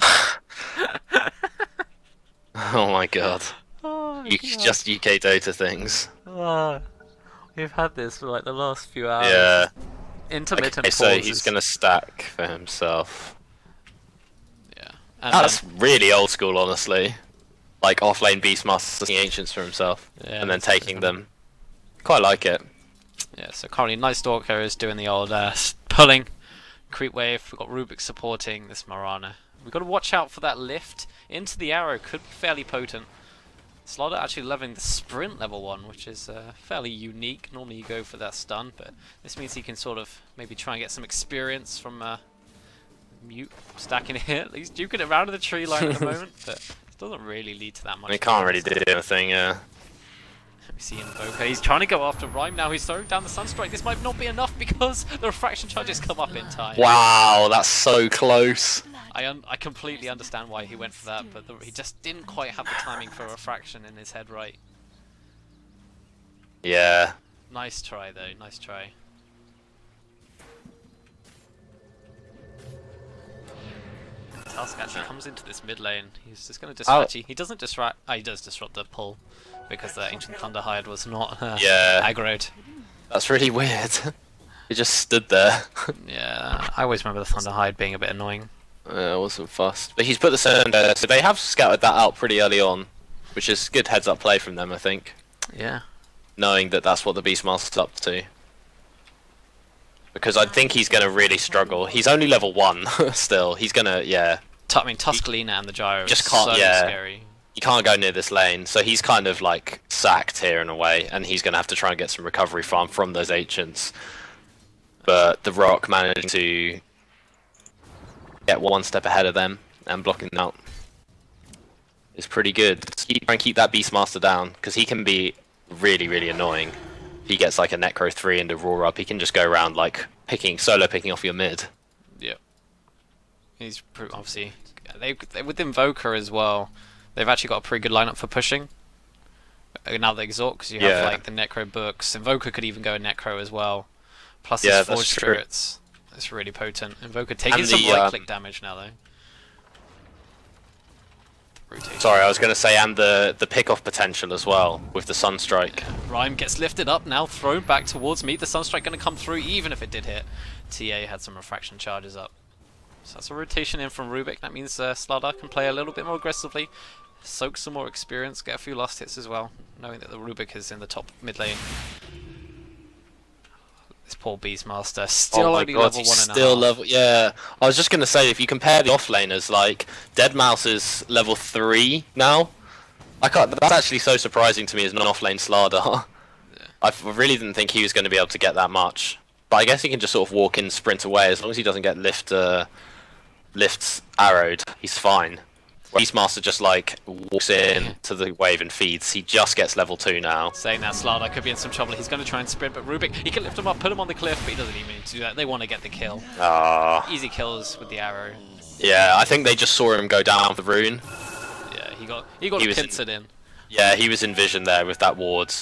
Oh my god. Oh, Just UKDOTA things. We've had this for like the last few hours. Yeah. Intermittent Okay, so pauses. he's going to stack for himself. Yeah. And That's really old school, honestly. Like offlane Beastmaster stacking Ancients for himself, Yeah, and then that's taking definitely- them. Quite like it. Yeah, so currently Night Stalker is doing the old pulling creep wave. We've got Rubik supporting this Marana. We've got to watch out for that lift into the arrow. Could be fairly potent. Slaughter actually leveling the sprint level 1, which is fairly unique. Normally you go for that stun, but this means he can sort of maybe try and get some experience from Mute stacking it. He's duking it around in the tree line at the moment, but it doesn't really lead to that much. He can't really do anything, yeah. We see Invoker. He's trying to go after Rhyme now. He's throwing down the Sunstrike. This might not be enough because the refraction charges come up in time. Wow, that's so close. I completely understand why he went for that, but he just didn't quite have the timing for a refraction in his head right. Yeah. Nice try though. Nice try. Tusk actually comes into this mid lane. He's just going to disrupt. He doesn't disrupt. He does disrupt the pull because the Ancient Thunderhide was not Yeah. aggroed. That's really weird. He just stood there. Yeah, I always remember the Thunderhide being a bit annoying. I wasn't fussed. But he's put the Cern there, so they have scouted that out pretty early on, which is good heads-up play from them, I think. Yeah. Knowing that that's what the Beastmaster's up to. Because I think he's going to really struggle. He's only level 1 still. He's going to, yeah. I mean, Tuscalina and the Gyro Just is can't- so yeah. scary. You can't go near this lane, so he's kind of like sacked here in a way, and he's going to have to try and get some recovery from those Ancients. But the Rock managed to get one step ahead of them and blocking them out is pretty good. Try and keep that Beastmaster down, because he can be really, really annoying. If he gets like a Necro 3 and a Roar up, he can just go around like solo picking off your mid. Yep. He's obviously they with Invoker as well. They've actually got a pretty good lineup for pushing. Now the Exhort, because you have Yeah. like the Necro books. Invoker could even go Necro as well. Plus Yeah, his that's Forge true. Spirits. It's really potent. Invoker taking And some the, right-click damage now though. Rotation. Sorry, I was going to say, and the pick-off potential as well, with the Sunstrike. Rhyme gets lifted up now, thrown back towards me. The Sunstrike going to come through, even if it did hit. TA had some refraction charges up. So that's a rotation in from Rubik. That means Slardar can play a little bit more aggressively, soak some more experience, get a few last hits as well, knowing that the Rubik is in the top mid lane. This poor Beastmaster, still Oh my only god, level he's 1.5. still level. Yeah, I was just gonna say, if you compare the offlaners, like Deadmau5 is level 3 now. I can't. That's actually so surprising to me as an offlane Slardar. Yeah. I really didn't think he was going to be able to get that much. But I guess he can just sort of walk in, sprint away. As long as he doesn't get lifts arrowed, he's fine. Beastmaster just like walks in to the wave and feeds. He just gets level 2 now. Saying that Slardar could be in some trouble. He's going to try and sprint, but Rubik, he can lift him up, put him on the cliff, but he doesn't even need to do that. They want to get the kill. Easy kills with the arrow. Yeah, I think they just saw him go down the rune. Yeah, he got pincered in. Yeah, he was in vision there with that ward.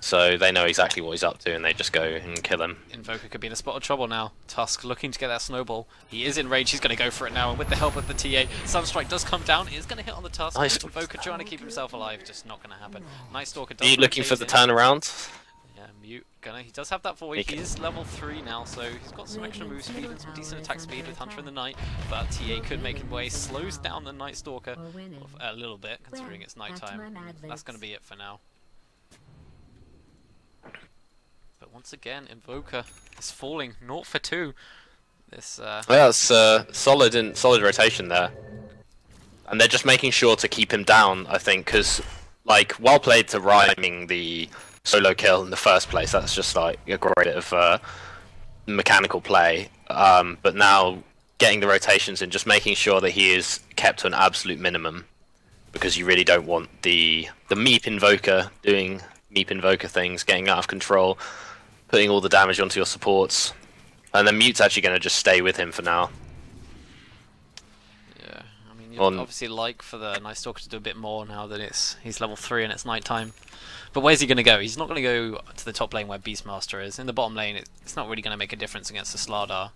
So they know exactly what he's up to, and they just go and kill him. Invoker could be in a spot of trouble now. Tusk looking to get that snowball. He is in rage, he's going to go for it now, and with the help of the TA, Sunstrike does come down. It is going to hit on the Tusk. Nice. Invoker trying to keep himself alive, just not going to happen. Night Stalker does. Are you looking for the turnaround? Yeah, Mute gonna. He does have that void. He is level 3 now, so he's got some extra move speed and some decent attack speed with Hunter in the night. But TA could make him way, slows down the Night Stalker a little bit, considering it's nighttime. That's going to be it for now. But once again, Invoker is falling 0 for 2. This yeah, it's solid rotation there, and they're just making sure to keep him down. I think because like well played to rhyming the solo kill in the first place. That's just like a great bit of mechanical play. But now getting the rotations and just making sure that he is kept to an absolute minimum, because you really don't want the Meep Invoker doing Meep Invoker things, getting out of control, putting all the damage onto your supports, and then Mute's actually going to just stay with him for now. Yeah, I mean, you'd obviously like for the Night Stalker to do a bit more now that he's level 3 and it's nighttime. But where's he going to go? He's not going to go to the top lane where Beastmaster is. In the bottom lane, it's not really going to make a difference against the Slardar.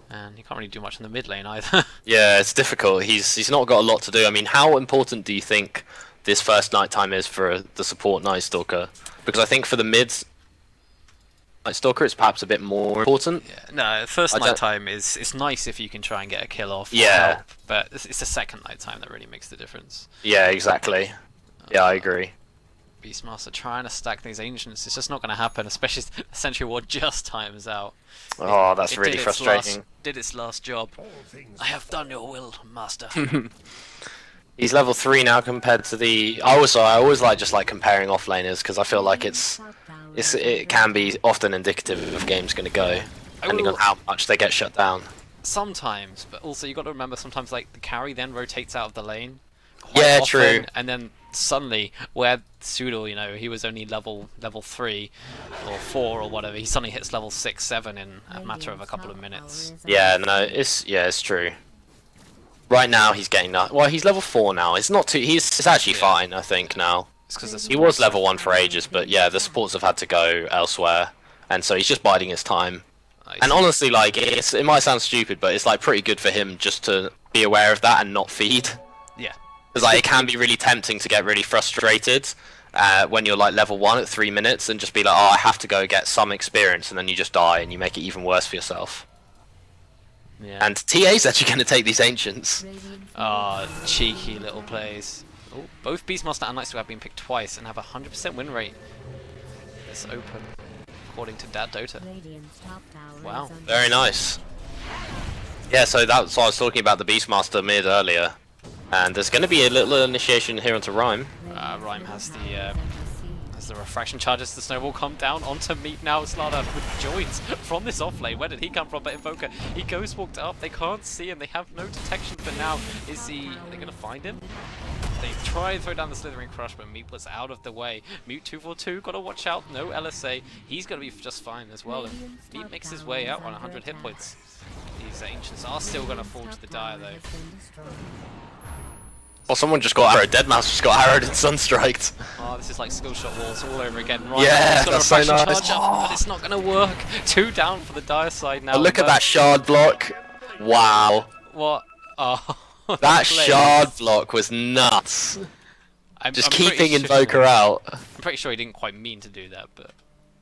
And he can't really do much in the mid lane either. Yeah, it's difficult. He's not got a lot to do. I mean, how important do you think this first nighttime is for the support Night Stalker? Because I think for the mids Night Stalker, it's perhaps a bit more important. Yeah, no, first nighttime it's nice if you can try and get a kill off. Yeah. Help, but it's the second nighttime that really makes the difference. Yeah, exactly. Yeah, I agree. Beastmaster trying to stack these ancients, it's just not going to happen, especially Sentry Ward just times out. Oh, that's really frustrating. Did its last job. I have done your will, Master. He's level 3 now compared to the. I always like just like comparing offlaners because I feel like it can be often indicative of games going to go, depending on how much they get shut down. Sometimes, but also you got to remember sometimes like the carry then rotates out of the lane. Yeah, often, true. And then suddenly, where Sudal, you know, he was only level 3 or 4 or whatever, he suddenly hits level 6, 7 in a matter of a couple of minutes. Yeah, no, it's true. Right now he's getting that. Well, he's level 4 now. It's not too. It's actually fine, I think now. He was level 1 for ages, but yeah, the supports have had to go elsewhere, and so he's just biding his time. And honestly, like it might sound stupid, but it's like pretty good for him just to be aware of that and not feed. Yeah. Because like it can be really tempting to get really frustrated when you're like level 1 at 3 minutes and just be like, oh, I have to go get some experience, and then you just die and you make it even worse for yourself. Yeah. And TA's actually going to take these ancients. Ah, cheeky little plays. Oh, both Beastmaster and Night Stalker have been picked twice and have a 100% win rate. It's open, according to UKDOTA. Wow. Very nice. Yeah, so that's what I was talking about the Beastmaster mid earlier. And there's going to be a little initiation here onto Rhyme. Rhyme has the refraction charges. The snowball come down onto Meep now. Slardar with joins from this off lane. Where did he come from? But Invoker, he walked up. They can't see him. They have no detection for now. Are they going to find him? They try and throw down the Slithering Crush, but Meep was out of the way. Mute 242, got to watch out. No LSA. He's going to be just fine as well. And Meep makes his way out on 100 hit points. These Ancients are still going to fall to the Dire though. Well, someone just got arrowed. Deadmau5 just got arrowed and sunstriked. Oh, this is like skill shot walls all over again. Right, yeah, got that's so nice. Charge up, but it's not going to work. 2 down for the Dire side now. Oh, look at that shard block. Wow. What? Oh. That shard block was nuts. I'm keeping Invoker out. I'm pretty sure he didn't quite mean to do that, but...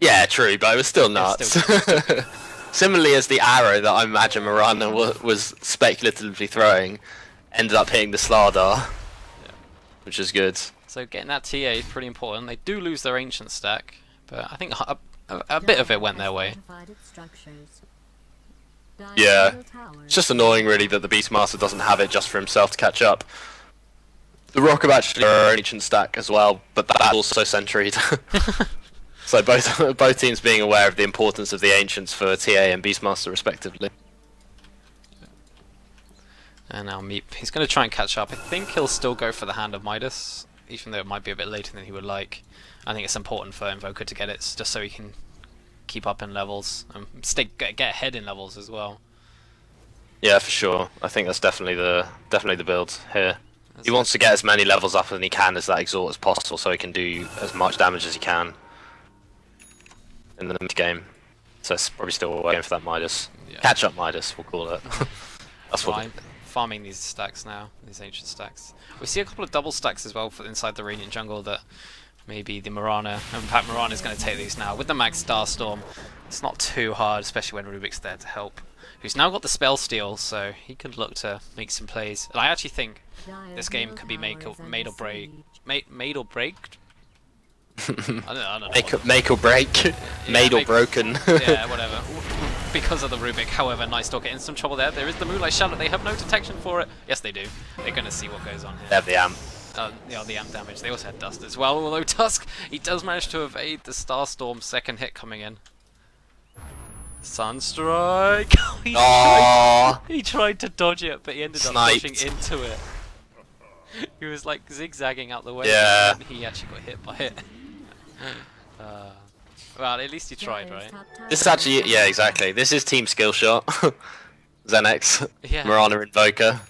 Yeah, true, but it was still nuts. Similarly as the arrow that I imagine Miranda was speculatively throwing ended up hitting the Slardar, which is good. So getting that TA is pretty important. They do lose their ancient stack, but I think a bit of it went their way. Yeah, it's just annoying really that the Beastmaster doesn't have it just for himself to catch up. The Rock have actually their own ancient stack as well, but that's also centuried. So both teams being aware of the importance of the ancients for TA and Beastmaster respectively. And now Meep, he's going to try and catch up. I think he'll still go for the Hand of Midas, even though it might be a bit later than he would like. I think it's important for Invoker to get it, just so he can keep up in levels and get ahead in levels as well. Yeah, for sure. I think that's definitely the build here. He wants to get as many levels up as he can as that exhort as possible, so he can do as much damage as he can in the game. So it's probably still going for that Midas. Yeah. Catch up Midas, we'll call it. That's what. Farming these stacks now, these ancient stacks. We see a couple of double stacks as well for inside the Radiant jungle that maybe the Mirana, and in fact Mirana is going to take these now. With the Max Starstorm, it's not too hard, especially when Rubik's there to help. Who's now got the spell steal, so he could look to make some plays. And I actually think this game could be made or break. Made or breaked? I don't know. Make or break. Yeah, made or broken. Yeah, whatever. Because of the Rubik. However, Night Stalker in some trouble there. There is the Moonlight Shadow. They have no detection for it. Yes, they do. They're going to see what goes on here. They have the amp. Yeah, the amp damage. They also had Dust as well. Although Tusk, he does manage to evade the Starstorm second hit coming in. Sunstrike! he tried to dodge it, but he ended up dodging into it. He was like zigzagging out the way, and he actually got hit by it. Well, at least he tried, right? This is actually, yeah, exactly. This is Team Skill Shot. XENEX, yeah. Mirana Invoker.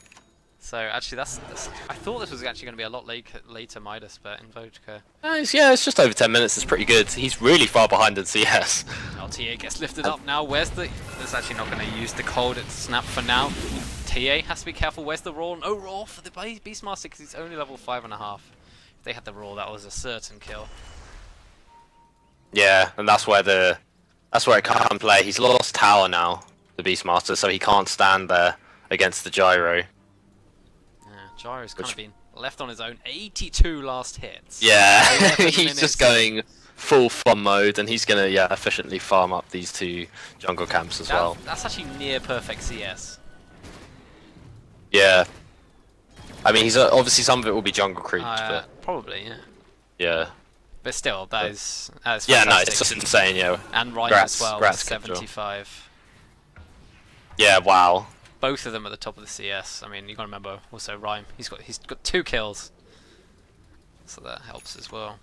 So actually, that's I thought this was actually going to be a lot later Midas, but Invoker. Yeah, it's just over 10 minutes. It's pretty good. He's really far behind in CS. TA gets lifted up now. Where's the? It's actually not going to use the cold snap for now. TA has to be careful. Where's the roar? No roar for the Beastmaster because he's only level 5.5. If they had the roar, that was a certain kill. Yeah, and that's where it can't play. He's lost tower now, the Beastmaster, so he can't stand there against the Gyro. Gyro's kind of been left on his own. 82 last hits. Yeah, he's just going full farm mode, and he's gonna efficiently farm up these two jungle camps as well. That's actually near perfect CS. Yeah, I mean he's obviously some of it will be jungle creeps, but probably yeah. But still, that is yeah, no, it's just insane, yeah. And Ryan as well, 75. Yeah, wow. Both of them at the top of the CS. I mean, you got to remember also Rhyme. He's got 2 kills, so that helps as well.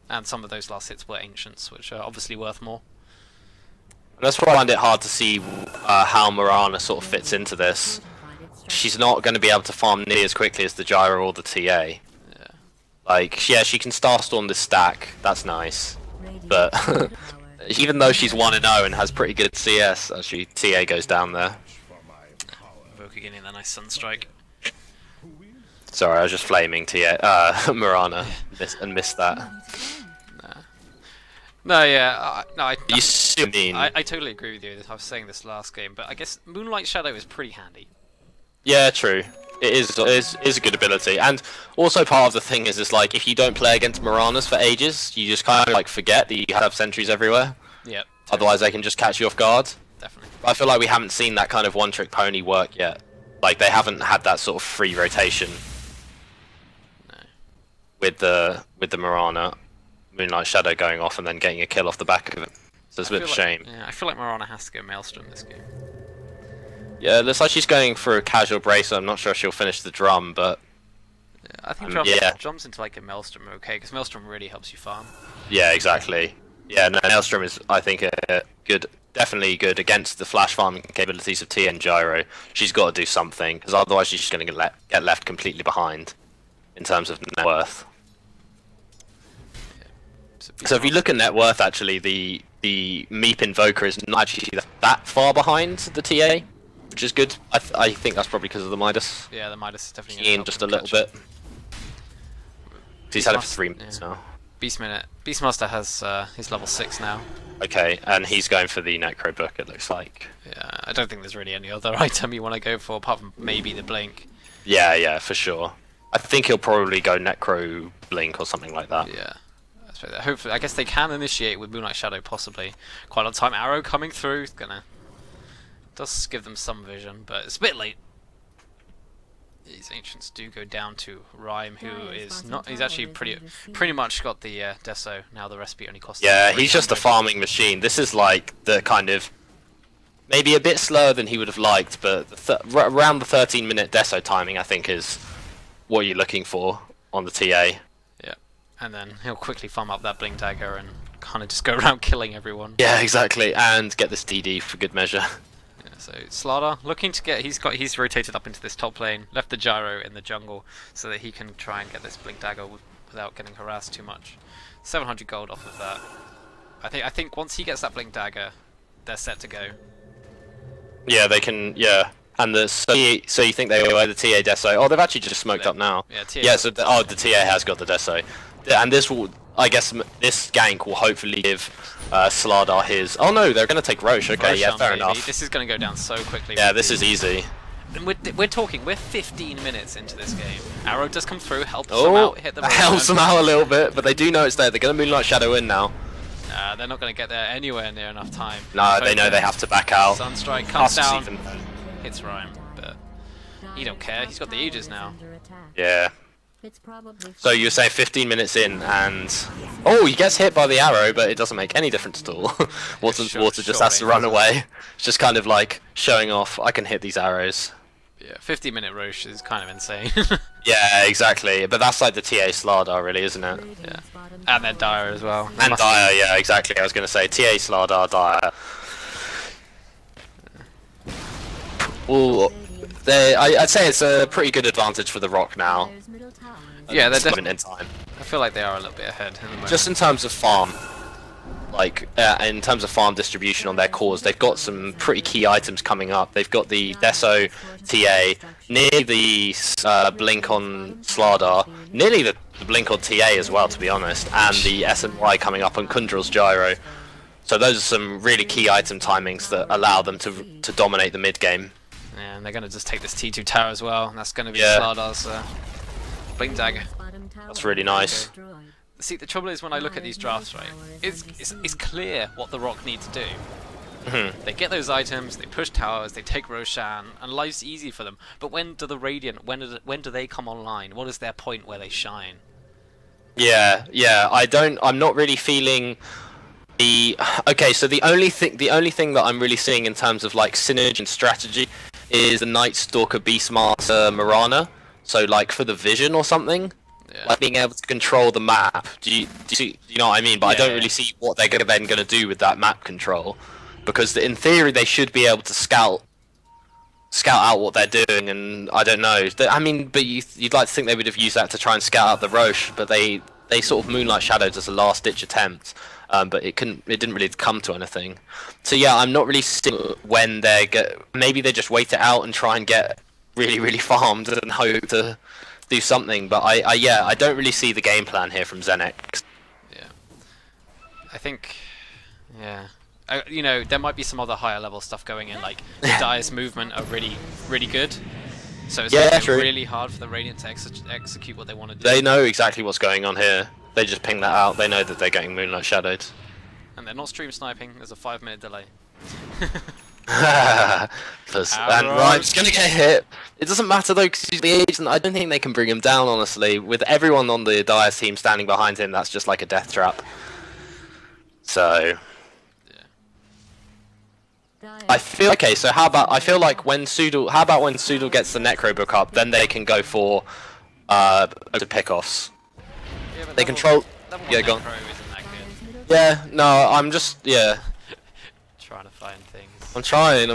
And some of those last hits were ancients, which are obviously worth more. And that's why I find it hard to see how Mirana sort of fits into this. She's not going to be able to farm nearly as quickly as the Gyro or the TA. Yeah. Like, yeah, she can Starstorm this stack. That's nice, but even though she's 1-0 and has pretty good CS, actually TA goes down there. Getting that nice Sunstrike. Sorry, I was just flaming Mirana and missed that. No, yeah, no. You see what I mean? I totally agree with you. I was saying this last game, but I guess Moonlight Shadow is pretty handy. Yeah, true. It is a good ability, and also part of the thing is like if you don't play against Miranas for ages, you just kind of like forget that you have sentries everywhere. Yep. Otherwise, they can just catch you off guard. Definitely. I feel like we haven't seen that kind of one-trick pony work yet. Like they haven't had that sort of free rotation. No. With the Mirana, Moonlight Shadow going off and then getting a kill off the back of it. So it's a bit of a shame. Yeah, I feel like Mirana has to go Maelstrom this game. Yeah, it looks like she's going for a casual bracer. I'm not sure if she'll finish the drum, but yeah, I think drums into like a Maelstrom are okay because Maelstrom really helps you farm. Yeah, exactly. Yeah, no, Maelstrom is I think good. Definitely good against the flash farming capabilities of Tia and Gyro. She's got to do something, because otherwise she's just going to get left completely behind in terms of net worth. So if you look at net worth, actually, the Meep Invoker is not actually that far behind the TA, which is good. I think that's probably because of the Midas. Yeah, the Midas is definitely in just a little bit. He's had it for 3 minutes now. Beastmaster has his level 6 now. Okay, and he's going for the Necro book, it looks like. Yeah, I don't think there's really any other item you want to go for apart from maybe the Blink. Yeah, for sure. I think he'll probably go Necro Blink or something like that. Yeah. Hopefully, I guess they can initiate with Moonlight Shadow possibly. Quite a lot of time. Arrow coming through, does give them some vision, but it's a bit late. These ancients do go down to Rhyme, who is not. He's actually pretty much got the Deso now. The recipe only costs. Yeah, he's just a farming machine. This is like the kind of maybe a bit slower than he would have liked, but around the 13-minute deso timing, I think, is what you're looking for on the TA. Yeah, and then he'll quickly farm up that Blink Dagger and kind of just go around killing everyone. Yeah, exactly, and get this DD for good measure. Yeah, so Slardar looking to get, he's rotated up into this top lane, left the gyro in the jungle so that he can try and get this Blink Dagger without getting harassed too much. 700 gold off of that. I think once he gets that Blink Dagger, they're set to go. Yeah, they can. Yeah, and so you think they were the TA deso? Oh, they've actually just smoked up now. Yeah, TA. Yeah, so the TA has got the deso, and this will, I guess, this gank will hopefully give Slardar his. Oh no, they're gonna take Roche. Okay, Roche yeah, on, fair baby. enough. This is gonna go down so quickly. Yeah, this is easy. And we're 15 minutes into this game. Arrow does come through, helps them out, hit the that helps them out a little bit, but they do know it's there. They're gonna Moonlight Shadow in now. They're not going to get there anywhere near enough time. No, they know they have to back out. Sunstrike comes down, hits Rhyme, but he don't care. He's got the Aegis now. Yeah. So you're saying 15 minutes in, and he gets hit by the arrow, but it doesn't make any difference at all. Water just has to run away. It's just kind of like showing off. I can hit these arrows. Yeah, 50-minute Roche is kind of insane. Yeah, exactly. But that's like the TA Slardar, really, isn't it? Yeah. And then Dire as well. And Dire, yeah, exactly. I was going to say TA Slardar, Dire. Well, I'd say it's a pretty good advantage for the Rock now. Yeah, they're definitely in time. I feel like they are a little bit ahead. Just in terms of farm, like in terms of farm distribution on their cores, they've got some pretty key items coming up. They've got the Deso TA, nearly the Blink on Slardar, nearly the Blink on TA as well, to be honest, and the SNY coming up on Kundrel's Gyro. So those are some really key item timings that allow them to dominate the mid game. Yeah, and they're going to just take this T2 tower as well, and that's going to be Slardar's Blink Dagger. That's really nice. See, the trouble is when I look at these drafts, right, it's clear what the Rock need to do. They get those items, they push towers, they take Roshan, and life's easy for them. But when do the Radiant, when do they come online? What is their point where they shine? Yeah, I'm not really feeling okay, so the only thing that I'm really seeing in terms of like synergy and strategy is the Night Stalker Beastmaster Marana. So like for the vision or something. Yeah. Like being able to control the map. Do you know what I mean? But I don't really see what they're then going to do with that map control, because in theory they should be able to scout out what they're doing, and I don't know. I mean, but you'd like to think they would have used that to try and scout out the Roche, but they sort of Moonlight Shadowed as a last ditch attempt, but it didn't really come to anything. So yeah, I'm not really seeing when maybe they just wait it out and try and get really farmed and hope to do something, but I don't really see the game plan here from XENEX. Yeah, I think, you know, there might be some other higher level stuff going in, like the Dire's movement are really good, so it's really hard for the Radiant to execute what they want to do. They know exactly what's going on here. They just ping that out. They know that they're getting Moonlight Shadowed. And they're not stream sniping. There's a 5-minute delay. And Rhyme's gonna get hit. It doesn't matter though, because he's the agent. I don't think they can bring him down, honestly. With everyone on the Dire team standing behind him, that's just like a death trap. So I feel okay. So how about when Sudal gets the Necro book up, then they can go for pickoffs. Yeah, but they control. Yeah, go on. Yeah, no, I'm just trying to find things. I'm trying.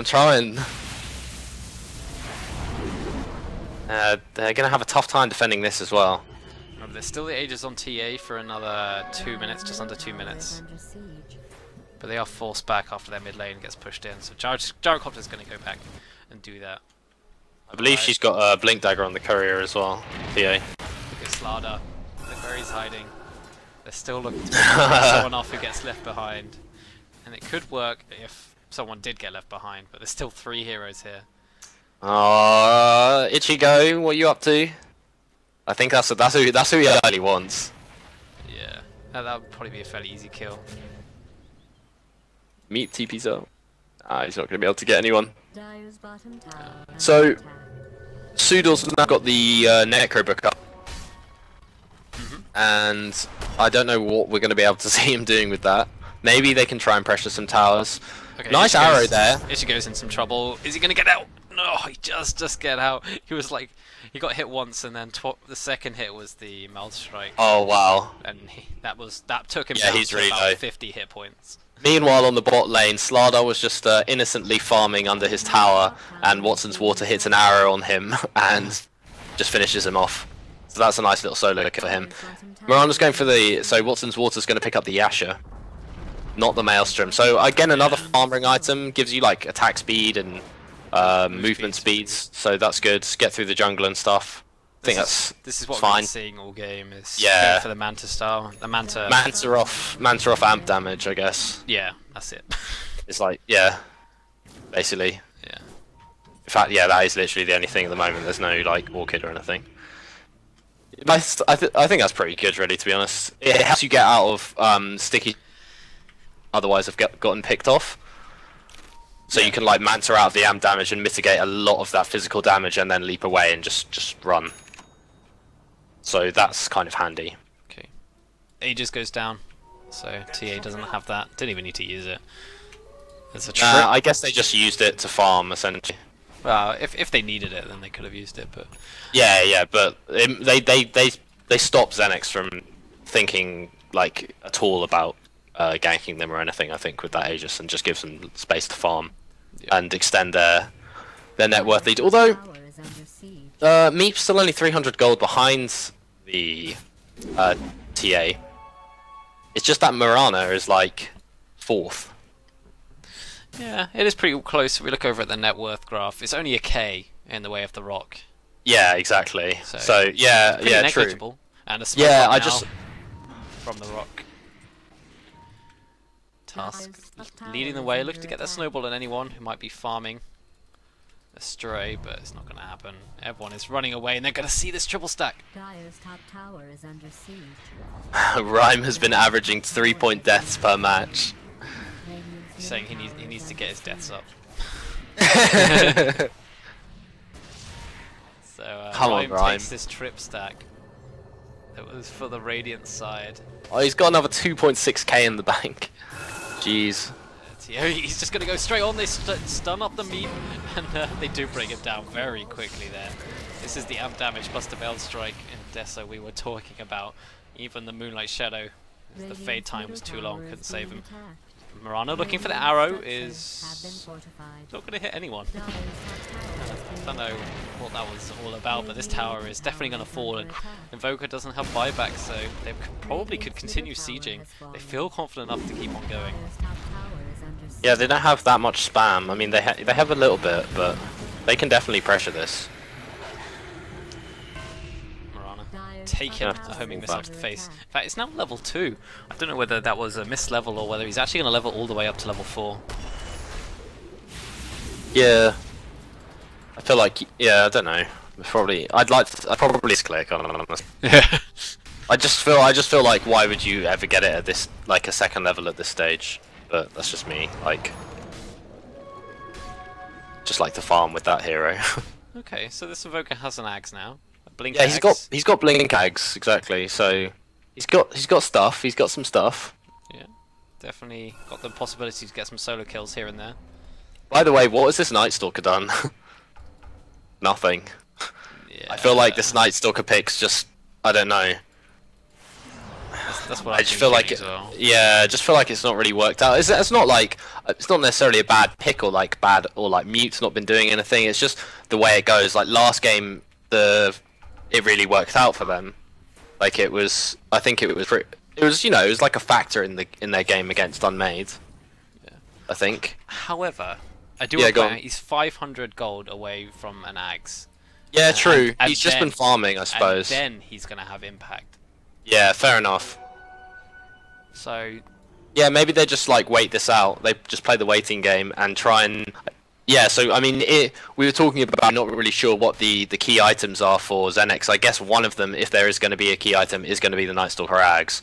They're gonna have a tough time defending this as well. Remember, there's still the Aegis on TA for another 2 minutes, just under 2 minutes. But they are forced back after their mid lane gets pushed in, so Gyrocopter's gonna go back and do that. I believe she's got a Blink Dagger on the courier as well, TA. Look at Slardar. Look where he's hiding. They're still looking to pick someone off who gets left behind. And it could work if someone did get left behind, but there's still 3 heroes here. Ichigo, what are you up to? I think that's who he early wants. Yeah, that would probably be a fairly easy kill. Meet TP's up. He's not going to be able to get anyone. So, Sudal's now got the Necro book up. And I don't know what we're going to be able to see him doing with that. Maybe they can try and pressure some towers. Okay, Nice arrow there. Ichi goes in some trouble. Is he gonna get out? No, he just get out. He was like, he got hit once, and then the second hit was the meld strike. Oh wow. And that took him Yeah, down he's to really about low. 50 hit points. Meanwhile, on the bot lane, Slardar was just innocently farming under his tower, and Watson's Water hits an arrow on him and just finishes him off. So that's a nice little solo kill for him. Miranda's going for the... So Watson's Water's going to pick up the Yasha, not the Maelstrom. So again, another farming item, gives you like attack speed and movement speeds, so that's good. Get through the jungle and stuff. I think this is what fine. we've been seeing all game. Is Yeah. going for the Manta style, the Manta. Manta off amp damage, I guess. Yeah, that's it. It's like, yeah, basically. Yeah. In fact, yeah, that is literally the only thing at the moment. There's no like Orchid or anything. I think that's pretty good, really, to be honest. It helps you get out of sticky. Otherwise, have gotten picked off. So you can like Manta out of the amp damage and mitigate a lot of that physical damage, and then leap away and just run. So that's kind of handy. Okay. Aegis goes down, so TA doesn't have that. Didn't even need to use it. There's a trip. I guess they just used it to farm, essentially. Well, if they needed it, then they could have used it. But Yeah, but they stopped XENEX from thinking like at all about ganking them or anything. I think with that Aegis, and just gives them space to farm and extend their net worth lead. Although Meep's still only 300 gold behind the TA. It's just that Mirana is like 4th. yeah, it is pretty close. If we look over at the net worth graph, it's only a K in the way of the rock. Yeah, exactly. So Pretty yeah, true. negligible. And a smoke Yeah, up I now just from the rock. Tusk leading the way, looking to get that snowball at anyone who might be farming a stray, but it's not going to happen. Everyone is running away, and they're going to see this triple stack. Dire's top tower is under siege. Rhyme has been averaging 3-point deaths per match. He's saying he needs to get his deaths up. So Come on, Rhyme Rhyme. takes this trip stack. That was for the Radiant side. Oh, he's got another 2.6k in the bank. Jeez. He's just going to go straight on. They stun up the meat, and they do bring him down very quickly there. This is the amp damage plus the Bell Strike in Deso we were talking about. Even the Moonlight Shadow, the fade time was too long, couldn't save him. Mirana looking for the arrow is not going to hit anyone. I don't know what that was all about, but this tower is definitely going to fall, and Invoker doesn't have buyback, so they probably could continue sieging. They feel confident enough to keep on going. Yeah, they don't have that much spam. I mean, they have a little bit, but they can definitely pressure this. Mirana taking a homing missile to the face. In fact, it's now level 2. I don't know whether that was a missed level or whether he's actually going to level all the way up to level 4. Yeah, I feel like, yeah, I don't know. I'd probably click on honest. Yeah. I just feel like why would you ever get it at this like a second level at this stage? But that's just me. Like, just like to farm with that hero. Okay, so this Invoker has an axe now. A blink Yeah, axe. he's got blink ags exactly. So he's got stuff. He's got some stuff. Yeah, definitely got the possibility to get some solo kills here and there. By the way, what has this Night Stalker done? Nothing. Yeah, I feel like this Night Stalker pick's just, I don't know. That's what I just feel like as well. yeah, I just feel like it's not really worked out. It's not like it's not necessarily a bad pick or like Mute's not been doing anything. It's just the way it goes. Like last game, it really worked out for them. Like it was, I think it was you know, it was like a factor in their game against Unmade. Yeah. I think. However, I do Yeah, want to go point on. out he's 500 gold away from an axe. Yeah, true. and He's just then- been farming, I suppose. And then he's going to have impact. Yeah, fair enough. So, Yeah, maybe they just like wait this out. They just play the waiting game and try and. Yeah, so I mean, we were talking about not really sure what the key items are for XENEX. I guess one of them, if there is going to be a key item, is going to be the Night Stalker Ags,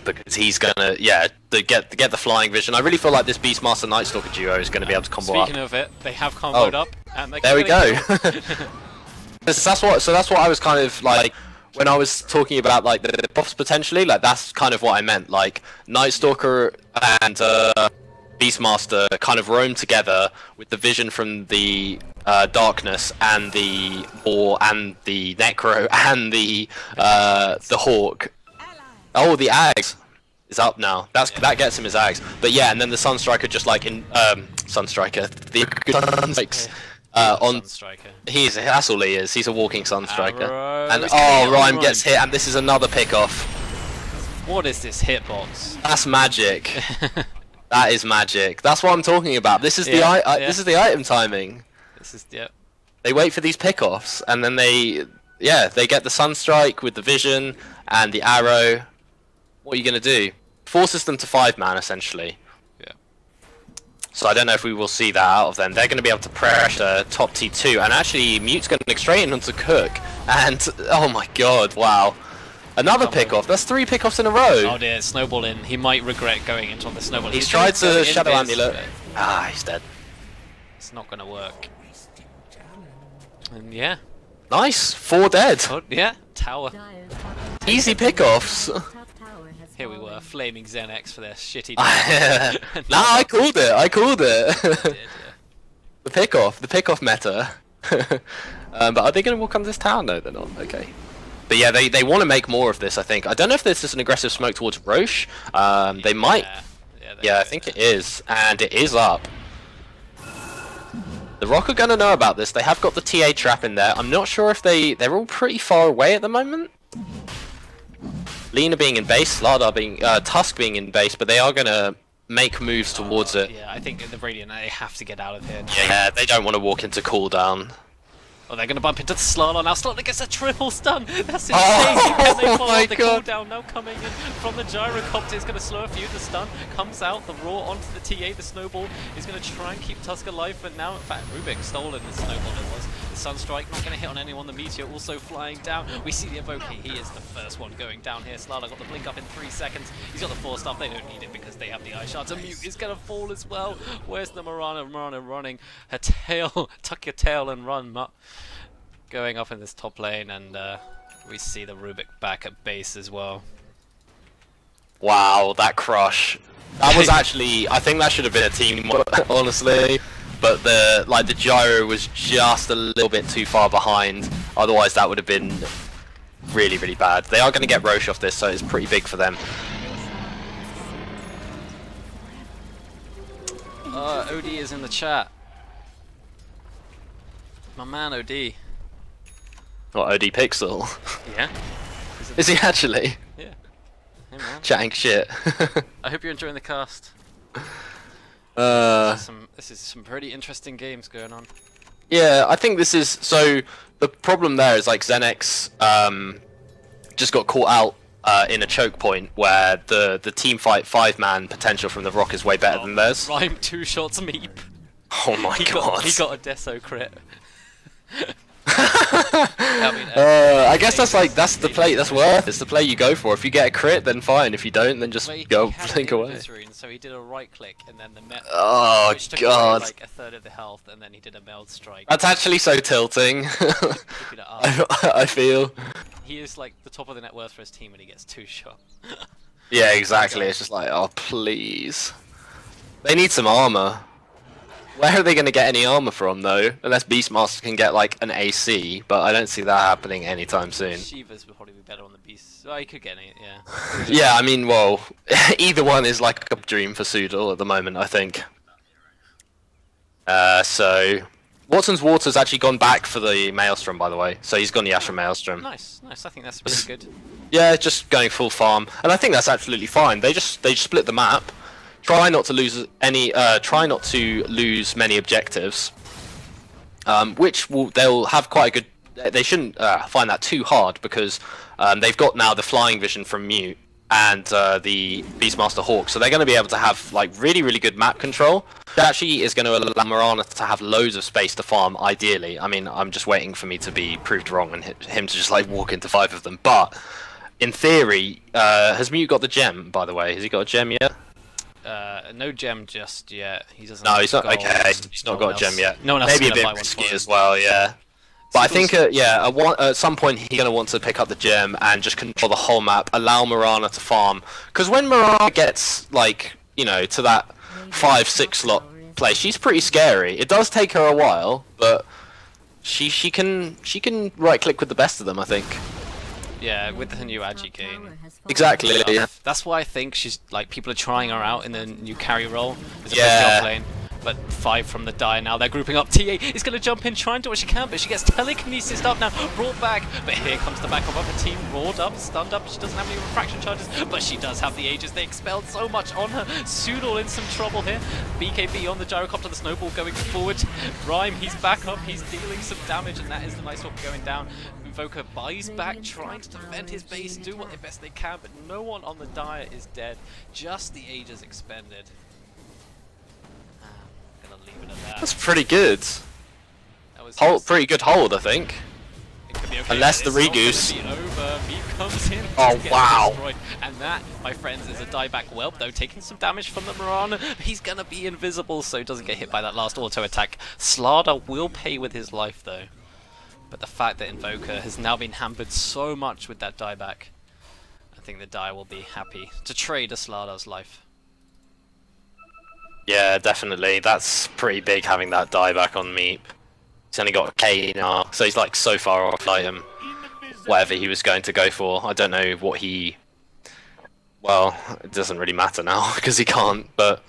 because he's gonna get the flying vision. I really feel like this Beastmaster Night Stalker duo is going to be able to combo speaking up. of it, they have comboed Oh. up, and they're There we getting go. killed. That's what I was kind of like when I was talking about like the buffs potentially. Like that's kind of what I meant. Like Night Stalker and Beastmaster kind of roam together with the vision from the darkness and the boar and the necro and the hawk. Oh, the axe is up now. That gets him his axe. But yeah, and then the Sunstriker just like in Sunstriker, the Sunstrikes on. Sunstriker. That's all he is. He's a walking Sunstriker. And oh, Rhyme gets hit, and this is another pick off. What is this hitbox? That's magic. That is magic. That's what I'm talking about. This is this is the item timing. This is yeah. They wait for these pickoffs, and then they get the Sunstrike with the vision and the arrow. What are you gonna do? Forces them to 5-man essentially. Yeah. So I don't know if we will see that out of them. They're gonna be able to pressure top T2, and actually Mute's gonna go straight in onto Cook. And oh my god, wow. Another pickoff. That's 3 pickoffs in a row. Oh dear, snowball in. He might regret going into the snowball. He's tried to Shadow Amulet. Ah, he's dead. It's not gonna work. And yeah. Nice, 4 dead. Oh, yeah, tower. Easy pickoffs. Here we were, flaming XENEX for their shitty. Nah, I called it. I called it. Did, yeah. The pickoff meta. But are they going to walk under this tower? No, they're not. Okay. But yeah, they want to make more of this, I think. I don't know if this is an aggressive smoke towards Roche. They might. Yeah, I think it is. And it is up. The Rock are going to know about this. They have got the TA trap in there. I'm not sure if they're all pretty far away at the moment. Lina being in base, Slardar being, Tusk being in base, but they are going to make moves towards it. Yeah, I think the Radiant, they have to get out of here. Yeah, they don't want to walk into cooldown. Oh, they're going to bump into the Slardar now. Slardar gets a triple stun. That's insane. Oh, Can they follow my the God. cooldown now coming in from the gyrocopter? Is going to slow a few. The stun comes out. The raw onto the TA. The snowball is going to try and keep Tusk alive. But now, in fact, Rubik stolen the snowball. It was the Sunstrike not going to hit on anyone. The Meteor also flying down. We see the Evoke. He is the first one going down here. Slardar got the blink up in 3 seconds. He's got the 4 stuff. They don't need it because they have the Ice Shards. A Mute is going to fall as well. Where's the Morana? Morana running her tail. Tuck your tail and run. Going up in this top lane, and we see the Rubik back at base as well. Wow, that crush. That was actually, I think that should have been a team, honestly. But the gyro was just a little bit too far behind. Otherwise, that would have been really, really bad. They are going to get Roche off this, so it's pretty big for them. OD is in the chat. My man OD. What, OD Pixel? Yeah. Is he actually? Yeah. Hey man. Chatting shit. I hope you're enjoying the cast. This is some pretty interesting games going on. Yeah, I think this is, so the problem there is like XENEX just got caught out in a choke point where the team fight 5-man potential from the Rock is way better than theirs. Rhyme 2 shots Meep. Oh my god. He got a Deso crit. I guess that's the play. That's worth. It's the play you go for. If you get a crit, then fine. If you don't, then just go blink away. So he did a right click and then the Oh which took god! away like a third of the health, and then he did a meld strike. That's actually so tilting. I feel. He is like the top of the net worth for his team, and he gets 2 shots. Yeah, exactly. It's just like, oh please. They need some armor. Where are they going to get any armor from, though? Unless Beastmaster can get, like, an AC, but I don't see that happening anytime soon. Shivas would probably be better on the Beast. Oh, he could get any, yeah. Yeah, I mean, well, either one is, like, a dream for Sudal at the moment, I think. So... Watson's Water's actually gone back for the Maelstrom, by the way. So he's gone Yasha Maelstrom. Nice, nice. I think that's pretty good. Yeah, just going full farm. And I think that's absolutely fine. They split the map. Try not to lose any. Try not to lose many objectives, which they'll have quite a good. They shouldn't find that too hard because they've got now the flying vision from Mute and the Beastmaster Hawk, so they're going to be able to have like really, really good map control. That actually is going to allow Morana to have loads of space to farm. Ideally, I mean, I'm just waiting for me to be proved wrong and him to just like walk into 5 of them. But in theory, has Mute got the gem? By the way, has he got a gem yet? No gem just yet. He doesn't. No, he's not. Gold. Okay, he's not got a gem yet. No one else Maybe is a bit buy one risky for him. as well. Yeah. But I think, at some point he's going to want to pick up the gem and just control the whole map, allow Morana to farm. Because when Morana gets, like, you know, to that 5-6 slot play. She's pretty scary. It does take her a while, but she can right click with the best of them, I think. Yeah, with the new Agi gain. Exactly. Yeah. That's why I think she's like people are trying her out in the new carry role as a Yeah. lane. But 5 from the die now, they're grouping up. TA is going to jump in, try and do what she can, but she gets telekinesis up now, brought back. But here comes the backup of her team, roared up, stunned up. She doesn't have any refraction charges, but she does have the Aegis. They expelled so much on her. Pseudo in some trouble here. BKB on the gyrocopter, the snowball going forward. Rhyme, he's back up, he's dealing some damage, and that is the nice one going down. Invoker buys back, trying to defend his base, do what they best they can, but no one on the Dire is dead. Just the Aegis expended. Leave it at that. That's pretty good. That was Pretty good hold, I think. It could be okay, Unless but the it's not gonna Regoose. be over. Meep comes in Oh, to get wow. destroyed. And that, my friends, is a dieback whelp, though, taking some damage from the Moron. He's gonna be invisible, so he doesn't get hit by that last auto attack. Slardar will pay with his life, though. But the fact that Invoker has now been hampered so much with that dieback, I think the Dire will be happy to trade a Slardar's life. Yeah, definitely. That's pretty big having that die back on Meep. He's only got a K now, so he's like so far off item. Whatever he was going to go for. I don't know what he... Well, it doesn't really matter now because he can't, but...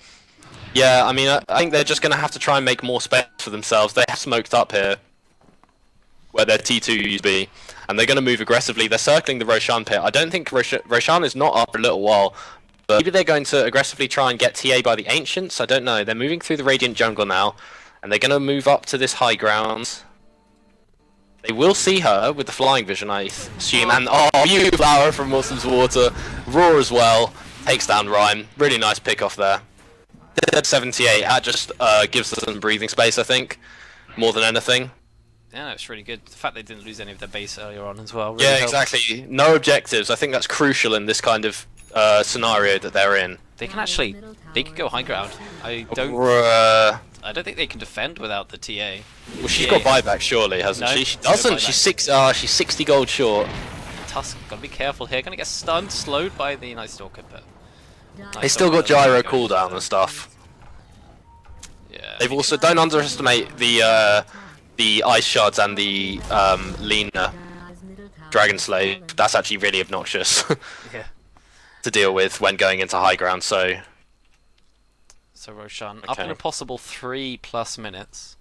Yeah, I mean, I think they're just going to have to try and make more space for themselves. They have smoked up here, where their T2 used to be, and they're going to move aggressively. They're circling the Roshan pit. I don't think Roshan is not up for a little while. But maybe they're going to aggressively try and get TA by the Ancients, I don't know. They're moving through the Radiant jungle now, and they're going to move up to this high ground. They will see her with the flying vision, I assume, and oh, you flower from Wilson's Water. Roar as well, takes down Rhyme. Really nice pick off there. 78, that just gives us some breathing space, I think, more than anything. Yeah, it's really good. The fact they didn't lose any of their base earlier on as well. Really Yeah, helps. exactly. No objectives. I think that's crucial in this kind of scenario that they're in. They can actually, they can go high ground. I don't think they can defend without the TA. Well, she's got buyback, surely, hasn't No, she? She no doesn't. buyback. She's 60 gold short. Tusk, gotta be careful here. Gonna get stunned, slowed by the Night Stalker, but They still got gyro cooldown and stuff. yeah. They've also don't underestimate the ice shards and the Lena Dragon Slave. That's actually really obnoxious Yeah. to deal with when going into high ground. So So Roshan up in a possible 3+ minutes.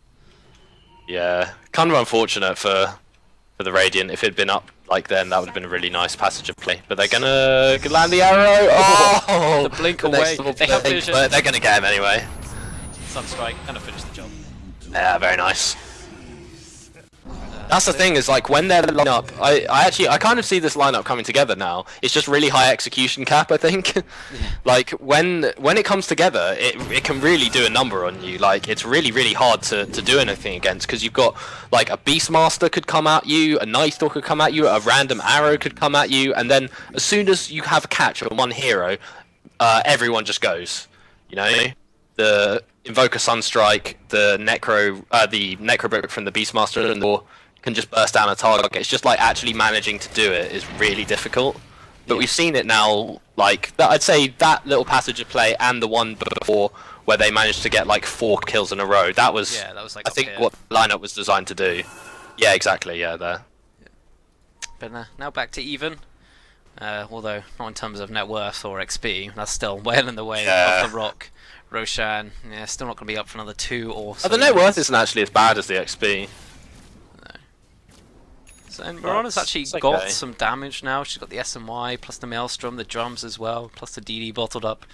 yeah, kind of unfortunate for the Radiant. If it'd been up like then, that would have been a really nice passage of play. But they're gonna land the arrow. Oh, The blink the next away. level They have blink, vision. but they're gonna get him anyway. Sunstrike, gonna finish the job. Yeah, very nice. That's the thing, is like when they're lined up, I kind of see this lineup coming together now. It's just really high execution cap, I think. Like when it comes together, it can really do a number on you. Like it's really hard to do anything against, because you've got like a Beastmaster could come at you, a Night Stalker could come at you, a random arrow could come at you, and then as soon as you have a catch on one hero, everyone just goes. You know, the Invoker Sunstrike, the Necrobrick from the Beastmaster, and the can just burst down a target. It's just like actually managing to do it is really difficult. But we've seen it now, like I'd say that little passage of play and the one before where they managed to get like 4 kills in a row. That was, like I think, what the lineup was designed to do. Yeah, exactly. Yeah, there. But now back to even. Although not in terms of net worth or XP, that's still well in the way of the Rock. Roshan, yeah, still not going to be up for another 2 or so. The net worth isn't actually as bad as the XP. And Morons actually got some damage now. She's got the SMY, plus the Maelstrom, the drums as well, plus the DD bottled up.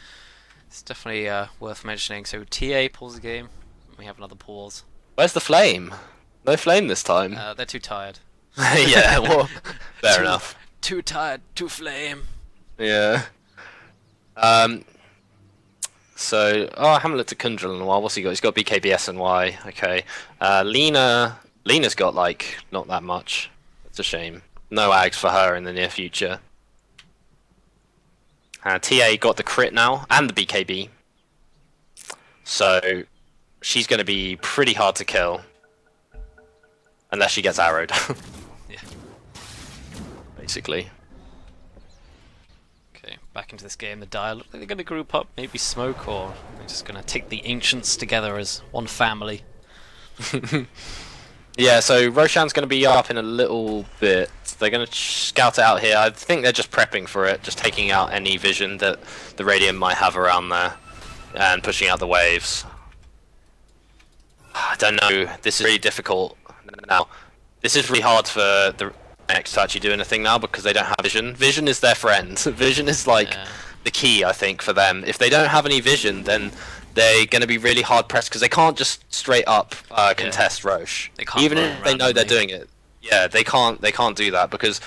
It's definitely worth mentioning. So TA pulls the game. We have another pause. Where's the flame? No flame this time. They're too tired. Yeah, well, fair enough. Too tired to flame. Yeah. So, I haven't looked at Kundral in a while. What's he got? He's got BKB SNY. Okay. Lena's got like not that much. It's a shame. No ags for her in the near future. TA got the crit now, and the BKB. So, she's going to be pretty hard to kill. Unless she gets arrowed. Yeah. Basically. Okay, back into this game. The Dire look like they're going to group up, maybe smoke, or they're just going to take the Ancients together as one family. Yeah, so Roshan's going to be up in a little bit. They're going to scout it out here. I think they're just prepping for it, just taking out any vision that the Radiant might have around there, and pushing out the waves. I don't know. This is really difficult now. This is really hard for the XENEX to actually do anything now because they don't have vision. Vision is their friend. Vision is like the key, I think, for them. If they don't have any vision, then they're going to be really hard pressed because they can't just straight up contest Roche. Even if they know they're doing it. Yeah, they can't do that because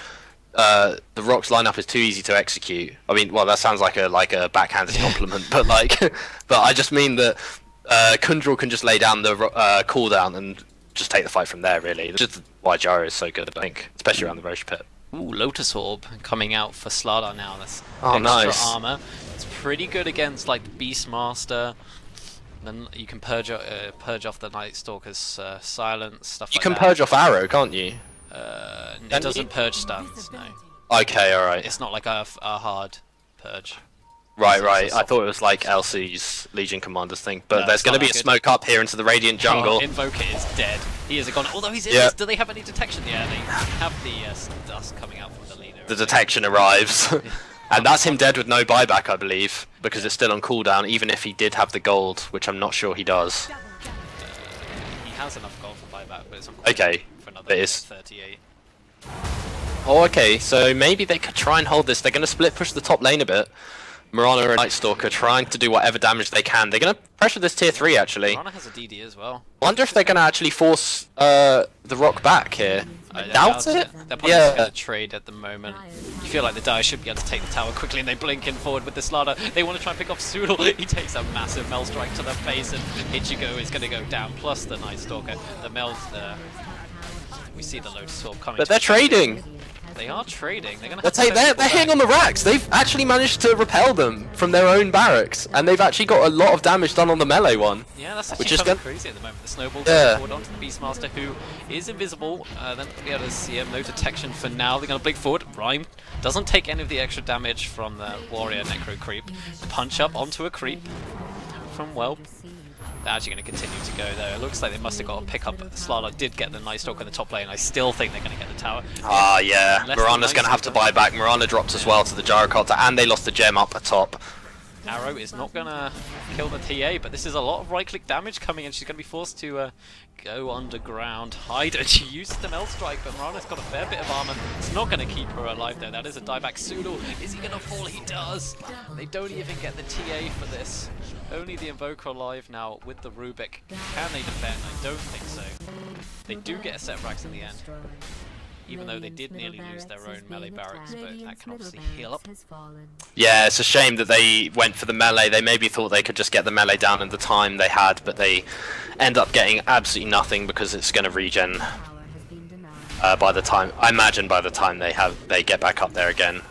the Rock's lineup is too easy to execute. I mean, well, that sounds like a backhanded compliment, but but I just mean that Kundral can just lay down the cooldown and just take the fight from there. Really, that's just why Gyro is so good, I think, especially around the Roche pit. Ooh, Lotus Orb coming out for Slardar now. That's extra nice armor. It's pretty good against like the Beastmaster. Then you can purge off the Night Stalker's silence, stuff like that. You can purge off Arrow, can't you? It doesn't purge stuns, no. Okay, alright. It's not like a hard purge. Right. I thought it was like LC's Legion Commander's thing, but No, there's going to be a smoke up here into the Radiant jungle. Invoker is dead. He is gone. Although he's in this, do they have any detection? Yeah, they have the dust coming out from the leader. The detection arrives. And that's him dead with no buyback, I believe, because it's still on cooldown, even if he did have the gold, which I'm not sure he does. He has enough gold for buyback, but it's on cooldown for another 38. Oh, okay, so maybe they could try and hold this. They're going to split push the top lane a bit. Mirana and Night Stalker trying to do whatever damage they can. They're going to pressure this tier 3, actually. Mirana has a DD as well. I wonder if they're going to actually force the Rock back here. I doubt it. They're probably just going to trade at the moment. You feel like the Dire should be able to take the tower quickly, and they blink in forward with the Slardar. They want to try and pick off Soodle. He takes a massive Mel Strike to the face, and Ichigo is going to go down, plus the Night Stalker. The Mel's there. We see the Lotus Orb coming. But they're trading. They are trading. They're going to they're hitting on the racks. They've actually managed to repel them from their own barracks, and they've actually got a lot of damage done on the melee one. Yeah, that's actually kind of crazy at the moment. The snowball forward onto the Beastmaster, who is invisible. Then we'll be able to see him. No detection for now. They're going to blink forward. Rhyme doesn't take any of the extra damage from the Warrior Necro creep. Punch up onto a creep from Whelp. They're actually going to continue to go though. It looks like they must have got a pick up. Slardar did get the Night Stalker in the top lane. I still think they're going to get the tower. Ah, yeah. Mirana's going to have to buy back. Mirana drops as well to the Gyrocopter, and they lost the gem up atop. Arrow is not going to kill the TA, but this is a lot of right-click damage coming, and she's going to be forced to go underground, hide, and she used the Mel Strike, but Mirana's got a fair bit of armor. It's not going to keep her alive, though. That is a dieback. Soodle, is he going to fall? He does! They don't even get the TA for this. Only the Invoker alive now with the Rubik. Can they defend? I don't think so. They do get a set Rax in the end. Even though they did nearly lose their own melee barracks, but that can obviously heal up. Yeah, it's a shame that they went for the melee. They maybe thought they could just get the melee down in the time they had, but they end up getting absolutely nothing because it's going to regen by the time, I imagine by the time they get back up there again.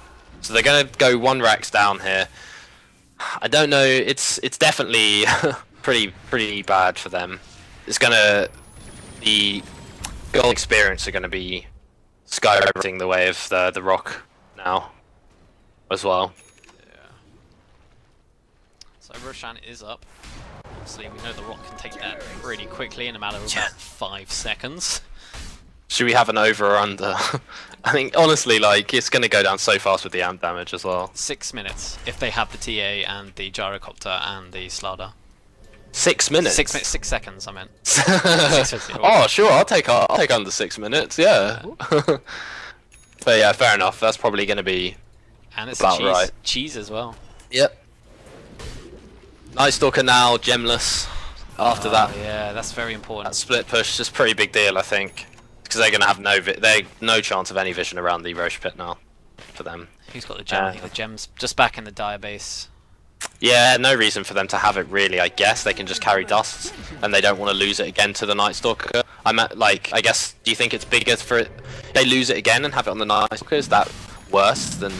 So they're going to go 1 Rax down here. I don't know, it's definitely pretty bad for them. It's going to, the goal experience are going to be skyrocketing the way of the Rock now as well. Yeah. So Roshan is up. Obviously we know the Rock can take that really quickly in a matter of about 5 seconds. Should we have an over or under? I think honestly, like, it's going to go down so fast with the amp damage as well. 6 minutes if they have the TA and the Gyrocopter and the Slardar. 6 minutes? 6 minutes, 6 seconds I meant. Oh sure, I'll take under 6 minutes, yeah. But yeah, fair enough, that's probably going to be and it's about cheese. right. Cheese as well. Yep. Night Stalker now, gemless after that. Yeah, that's very important. That split push is a pretty big deal, I think. Because they're going to have no chance of any vision around the Roche pit now for them. Who's got the gem? I think the gem's just back in the Dire base. Yeah, no reason for them to have it really, I guess. They can just carry dust, and they don't want to lose it again to the Night Stalker. I guess, do you think it's bigger for it? They lose it again and have it on the Night Stalker? Is that worse than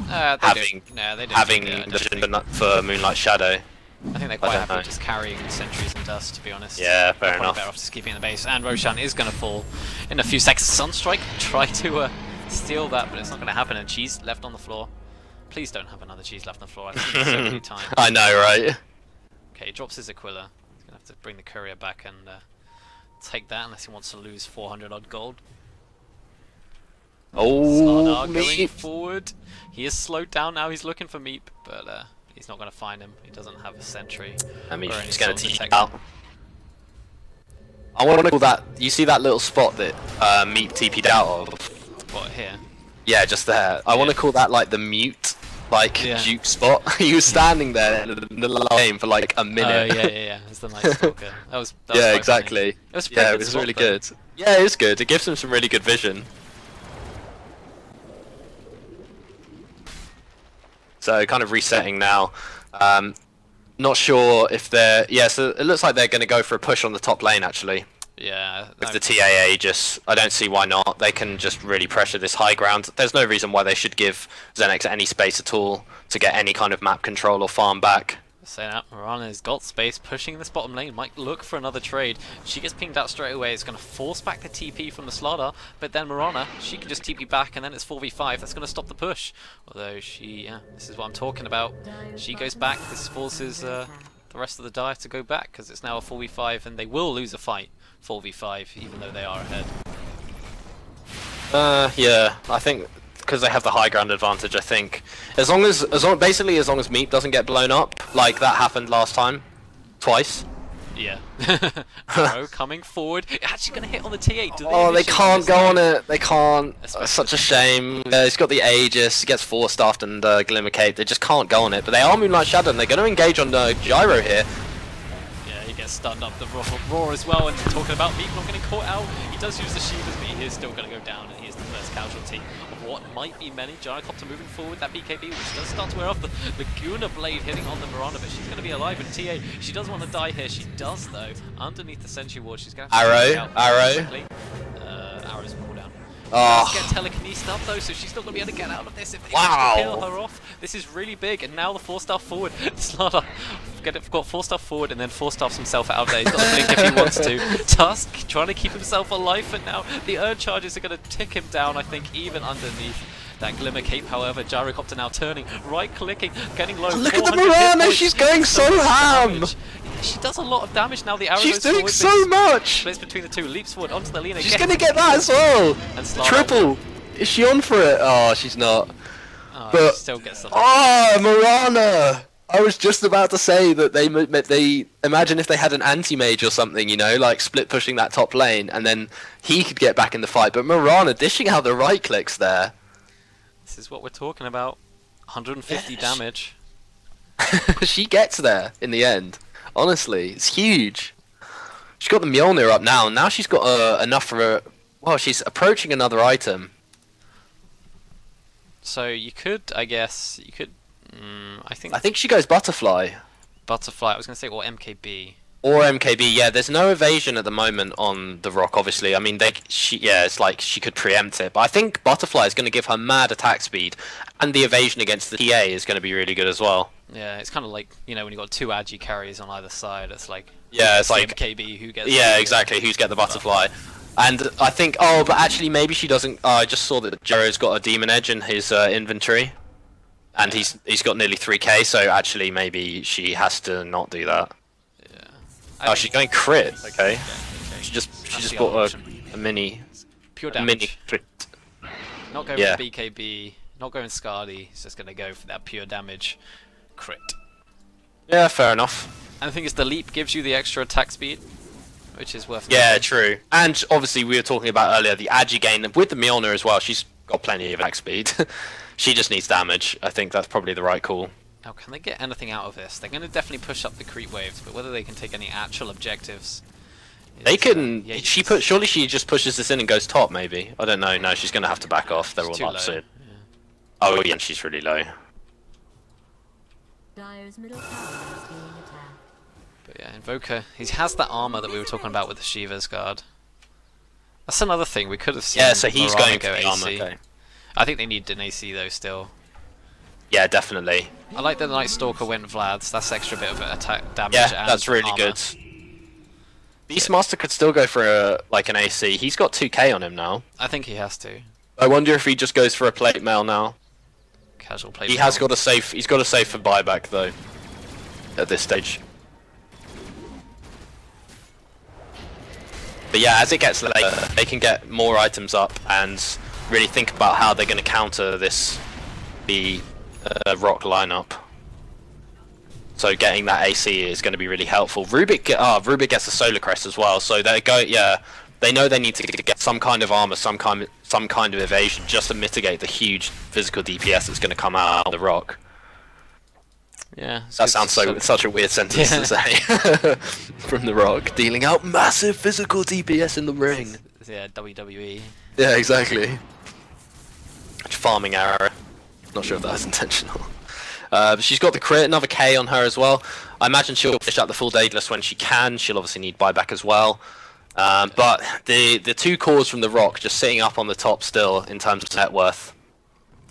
having vision for Moonlight Shadow? I think they're quite happy just carrying sentries and dust, to be honest. Yeah, fair enough. Better off just keeping the base. And Roshan is going to fall in a few seconds. Sunstrike try to steal that, but it's not going to happen. And she's left on the floor. Please don't have another cheese left on the floor. I've seen it so many times. I know, right? Okay, he drops his Aquila. He's gonna have to bring the courier back and take that unless he wants to lose 400 odd gold. Oh, Slardar going Meep. forward. He is slowed down now. He's looking for Meep, but he's not going to find him. He doesn't have a sentry. I mean, or any he's going sort to of TP protection. out. I want to call that. You see that little spot that Meep TP'd out of? What, here? Yeah, just there. I want to call that like the mute, like juke spot. He was standing there in the lane for like a minute. Oh, yeah. It's the Night Stalker. That was Yeah, quite exactly. funny. It was a pretty Yeah, it good was spot, really though. good. Yeah, it is good. It gives him some really good vision. So kind of resetting now. Not sure if they're... Yeah, so it looks like they're going to go for a push on the top lane, actually. Yeah. With the TAA, I don't see why not. They can just really pressure this high ground. There's no reason why they should give XENEX any space at all to get any kind of map control or farm back. So that Morana's got space, pushing this bottom lane, might look for another trade. She gets pinged out straight away, it's going to force back the TP from the Slardar, but then Morana, she can just TP back and then it's 4v5, that's going to stop the push. Although this is what I'm talking about. She goes back, this forces the rest of the dive to go back, because it's now a 4v5 and they will lose a fight 4v5, even though they are ahead. Yeah, I think... because they have the high ground advantage, I think. Basically as long as Meep doesn't get blown up, like that happened last time, twice. Yeah. Arrow coming forward, actually going to hit on the T8. Oh, they can't go on it. They can't. It's such a shame. He's got the Aegis, he gets 4-staffed and Glimmer Cape. They just can't go on it. But they are Moonlight Shadow and they're going to engage on Gyro here. Yeah, he gets stunned up the roar as well. And talking about Meep not getting caught out, he does use the Shivas, but he is still going to go down and he is the first casualty of what might be many. Gyrocopter moving forward, that BKB, which does start to wear off. The Laguna Blade hitting on the Miranda, but she's going to be alive. And TA, she does want to die here. She does, though. Underneath the Sentry Ward, she's going to have to Arrow. Arrow's cooldown. Oh. Get telekinesis up though, so she's not going to be able to get out of this if they Wow. kill her off. This is really big, and now the 4-star forward. Slardar got 4-star forward and then 4-stars himself out there. He's got to blink if he wants to. Tusk trying to keep himself alive for now. The Urn charges are going to tick him down, I think, even underneath that Glimmer Cape. However, Gyrocopter now turning, right-clicking, getting low. Look at the Miranda, she's going so ham! Yeah, she does a lot of damage now. The arrow She's goes doing forward, so much! splits between the two, leaps forward onto the Lina. She's gonna get that as well! And Slardar Triple! Is she on for it? Oh, she's not. But, she still gets the oh, Mirana! I was just about to say that they imagine if they had an anti-mage or something, you know, like split pushing that top lane, and then he could get back in the fight. But Mirana dishing out the right clicks there. This is what we're talking about. 150 damage. She gets there in the end. Honestly, it's huge. She's got the Mjolnir up now. Now she's got enough for well, she's approaching another item. So you could, I guess, I think she goes Butterfly. Butterfly, I was going to say, or MKB. Or MKB, yeah. There's no evasion at the moment on the Rock, obviously. I mean, it's like she could preempt it. But I think Butterfly is going to give her mad attack speed, and the evasion against the TA is going to be really good as well. Yeah, it's kind of like, you know, when you've got two Agi carries on either side, it's like... Yeah, it's like... MKB, who gets... Yeah, exactly, who's get the Butterfly. And I think, oh, but actually maybe she doesn't... I just saw that Jero's got a Demon Edge in his inventory. And he's got nearly 3k, so actually maybe she has to not do that. Oh, she's going crit. Okay. She just bought a mini. Pure a damage. mini crit. Not going for BKB. Not going Scardy. He's just going to go for that pure damage crit. Yeah, fair enough. And I think it's the leap gives you the extra attack speed, which is worth. Yeah, noting. true. And obviously we were talking about earlier the Agi gain with the Mjolnir as well. She's got plenty of attack speed. She just needs damage. I think that's probably the right call. Now, can they get anything out of this? They're going to definitely push up the creep waves, but whether they can take any actual objectives... They can... surely she just pushes this in and goes top, maybe? I don't know. No, she's going to have to back off. They're all up soon. Yeah. Oh, yeah, she's really low. Dire's middle tower is being attacked. But yeah, Invoker, he has that armor that we were talking about with the Shiva's guard. That's another thing we could have seen. Yeah, so he's Morana going go for the armor. AC. Okay. I think they need an AC though still. Yeah, definitely. I like that the Night Stalker went Vlad's. That's extra bit of attack damage. Yeah, and that's really armor. good. Beastmaster could still go for like an AC. He's got 2k on him now. I think he has to. I wonder if he just goes for a plate mail now. Casual play. He has got a safe. He's got a safe for buyback though. At this stage. But yeah, as it gets later, they can get more items up and really think about how they're going to counter the Rock lineup. So getting that AC is going to be really helpful. Rubik gets a Solar Crest as well, so they go. Yeah, they know they need to get some kind of armor, some kind of evasion, just to mitigate the huge physical DPS that's going to come out of the Rock. Yeah, that sounds such a weird sentence to say. From the Rock, dealing out massive physical DPS in the ring. Yeah, WWE. Yeah, exactly. Farming arrow. Not sure if that was intentional. But she's got the crit, another K on her as well. I imagine she'll finish out the full Daedalus when she can. She'll obviously need buyback as well. But the two cores from the Rock just sitting up on the top still in terms of net worth.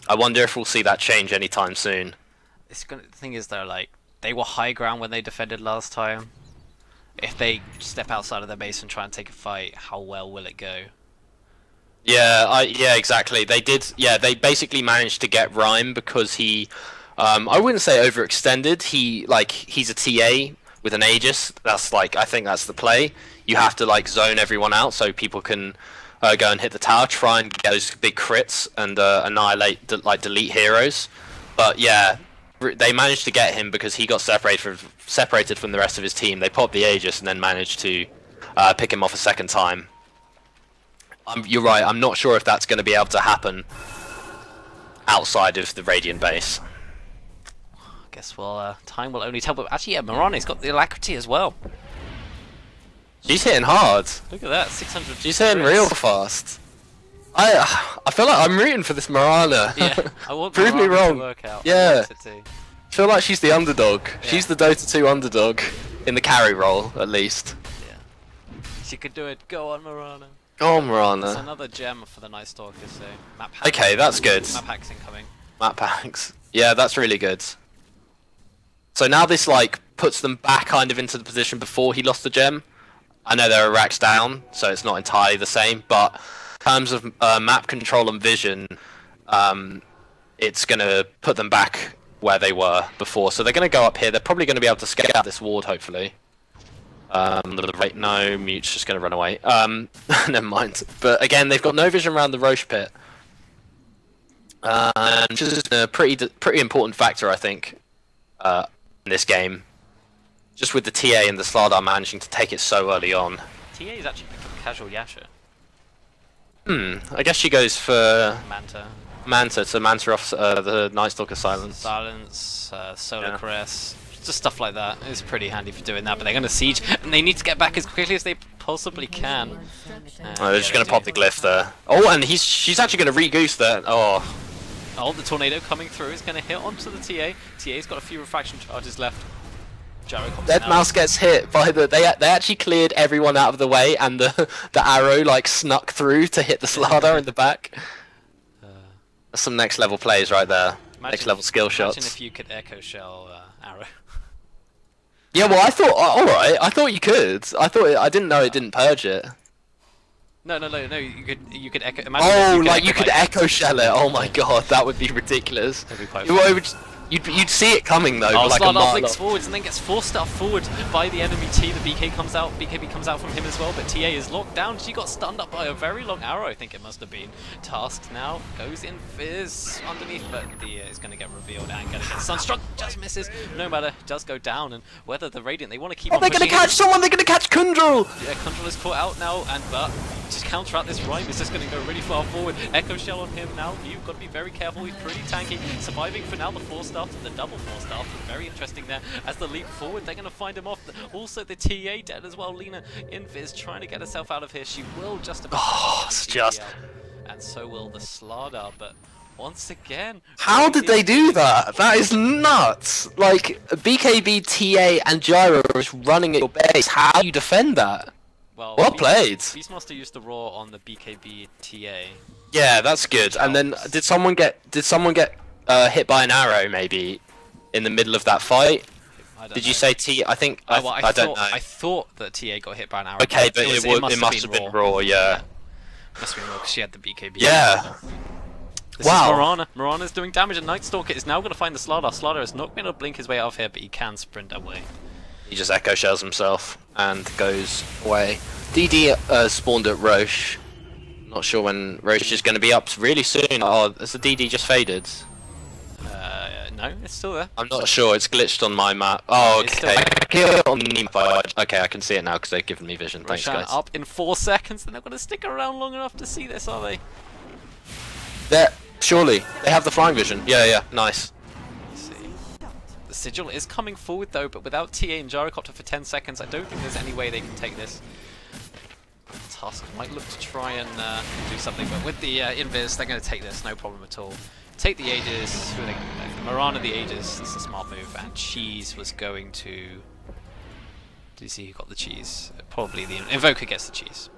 I wonder if we'll see that change anytime soon. The thing is though, like, they were high ground when they defended last time. If they step outside of their base and try and take a fight, how well will it go? Yeah, yeah, exactly. They did. Yeah, they basically managed to get Rhyme because he, I wouldn't say overextended. He's a TA with an Aegis. That's like, I think that's the play. You have to like zone everyone out so people can go and hit the tower, try and get those big crits and annihilate, delete heroes. But yeah. They managed to get him because he got separated from the rest of his team. They popped the Aegis and then managed to pick him off a second time. You're right, I'm not sure if that's going to be able to happen outside of the Radiant base. I guess, well, time will only tell. But actually, yeah, Moroni's got the alacrity as well. She's hitting hard. Look at that, 600. She's hitting real fast. I feel like I'm rooting for this Marana. Yeah, I want Prove me wrong. To work out. Yeah. I feel like she's the underdog. Yeah. She's the Dota 2 underdog in the carry role, at least. Yeah. She could do it. Go on, Marana. Go on, Marana. That's another gem for the Night Stalker, so map hacks. Okay, that's good. Map hacks incoming. Map hacks. Yeah, that's really good. So now this like puts them back kind of into the position before he lost the gem. I know there are racks down, so it's not entirely the same, but in terms of map control and vision, it's going to put them back where they were before. So they're going to go up here. They're probably going to be able to scale out this ward, hopefully. No, Mute's just going to run away. Never mind. But again, they've got no vision around the Roche pit. Which is a pretty important factor, I think, in this game. Just with the TA and the Slardar managing to take it so early on. TA is actually picked up casual Yasha. I guess she goes for Manta, so Manta off the Night Stalker Silence. Solar Crest, just stuff like that. It's pretty handy for doing that, but they're going to siege, and they need to get back as quickly as they possibly can. They're just going to pop the glyph there. Oh, and she's actually going to re-goose there. Oh, the tornado coming through is going to hit onto the TA. TA's got a few refraction charges left. Deadmau5 gets hit by they actually cleared everyone out of the way, and the arrow like snuck through to hit the Slardar in the back. That's some next level plays right there. Next level skill shots. Imagine if you could echo shell arrow. Yeah, well, I thought, all right, I thought you could. I didn't know it didn't purge it. No. You could echo. Imagine you could echo shell it. Oh my god, that would be ridiculous. That'd be quite funny. You'd see it coming though. Like Slardar blinks forwards and then gets forced out forward by the enemy T. The BKB comes out from him as well, but TA is locked down. She got stunned up by a very long arrow, I think it must have been. Tasked now, goes in Fizz underneath, but is going to get revealed and going to get sunstruck. Just misses. No matter, does go down, and whether the Radiant, they want to keep on they're going to catch someone, they're going to catch Kundral! Yeah, Kundral is caught out now, but to counter out this Rhyme is just going to go really far forward. Echo Shell on him now. You've got to be very careful. He's pretty tanky. Surviving for now the 4-star to the double 4-star. Very interesting there. As the leap forward, they're going to find him off. Also the TA dead as well. Lina Invis trying to get herself out of here. She will just about. Oh, it's just. And so will the Slardar, but once again. How did they do that? That is nuts. Like BKB, TA, and Gyro is running at your base. How do you defend that? Well played. Beastmaster used the raw on the BKB TA. Yeah, that's good. And then did someone get hit by an arrow maybe in the middle of that fight? Did you say T? I think I don't know. I thought that TA got hit by an arrow. Okay, but it must have been raw. Yeah. Must have been raw because she had the BKB. Yeah. This is Morana. Morana's doing damage, and Night Stalker is now going to find the Slardar. Slardar is not going to blink his way out of here, but he can sprint away. He just echo shells himself and goes away. DD spawned at Roche. Not sure when Roche is going to be up really soon. Oh, has the DD just faded? No, it's still there. I'm not sure. It's glitched on my map. Oh, okay. Okay, I can see it now because they've given me vision. Thanks, Roshan guys. up in 4 seconds. They're not going to stick around long enough to see this, are they? There, surely they have the flying vision. Yeah, nice. Let's see. The Sigil is coming forward though, but without TA and Gyrocopter for 10 seconds, I don't think there's any way they can take this. Tusk might look to try and do something, but with the Invis, they're going to take this, no problem at all. Take the Aegis, who are they going to go? Marana the Aegis, that's a smart move, and Cheese was going to... Did you see who got the Cheese? Probably the Invoker gets the Cheese.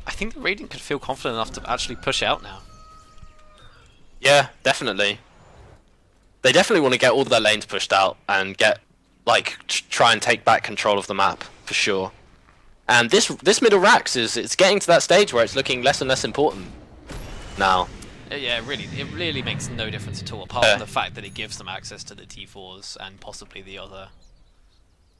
I think the Radiant could feel confident enough to actually push out now. Yeah, definitely. They definitely want to get all their lanes pushed out and get, like, try and take back control of the map, for sure. And this middle Rax it's getting to that stage where it's looking less and less important now. Yeah, it really makes no difference at all, apart from the fact that it gives them access to the T4s and possibly the other.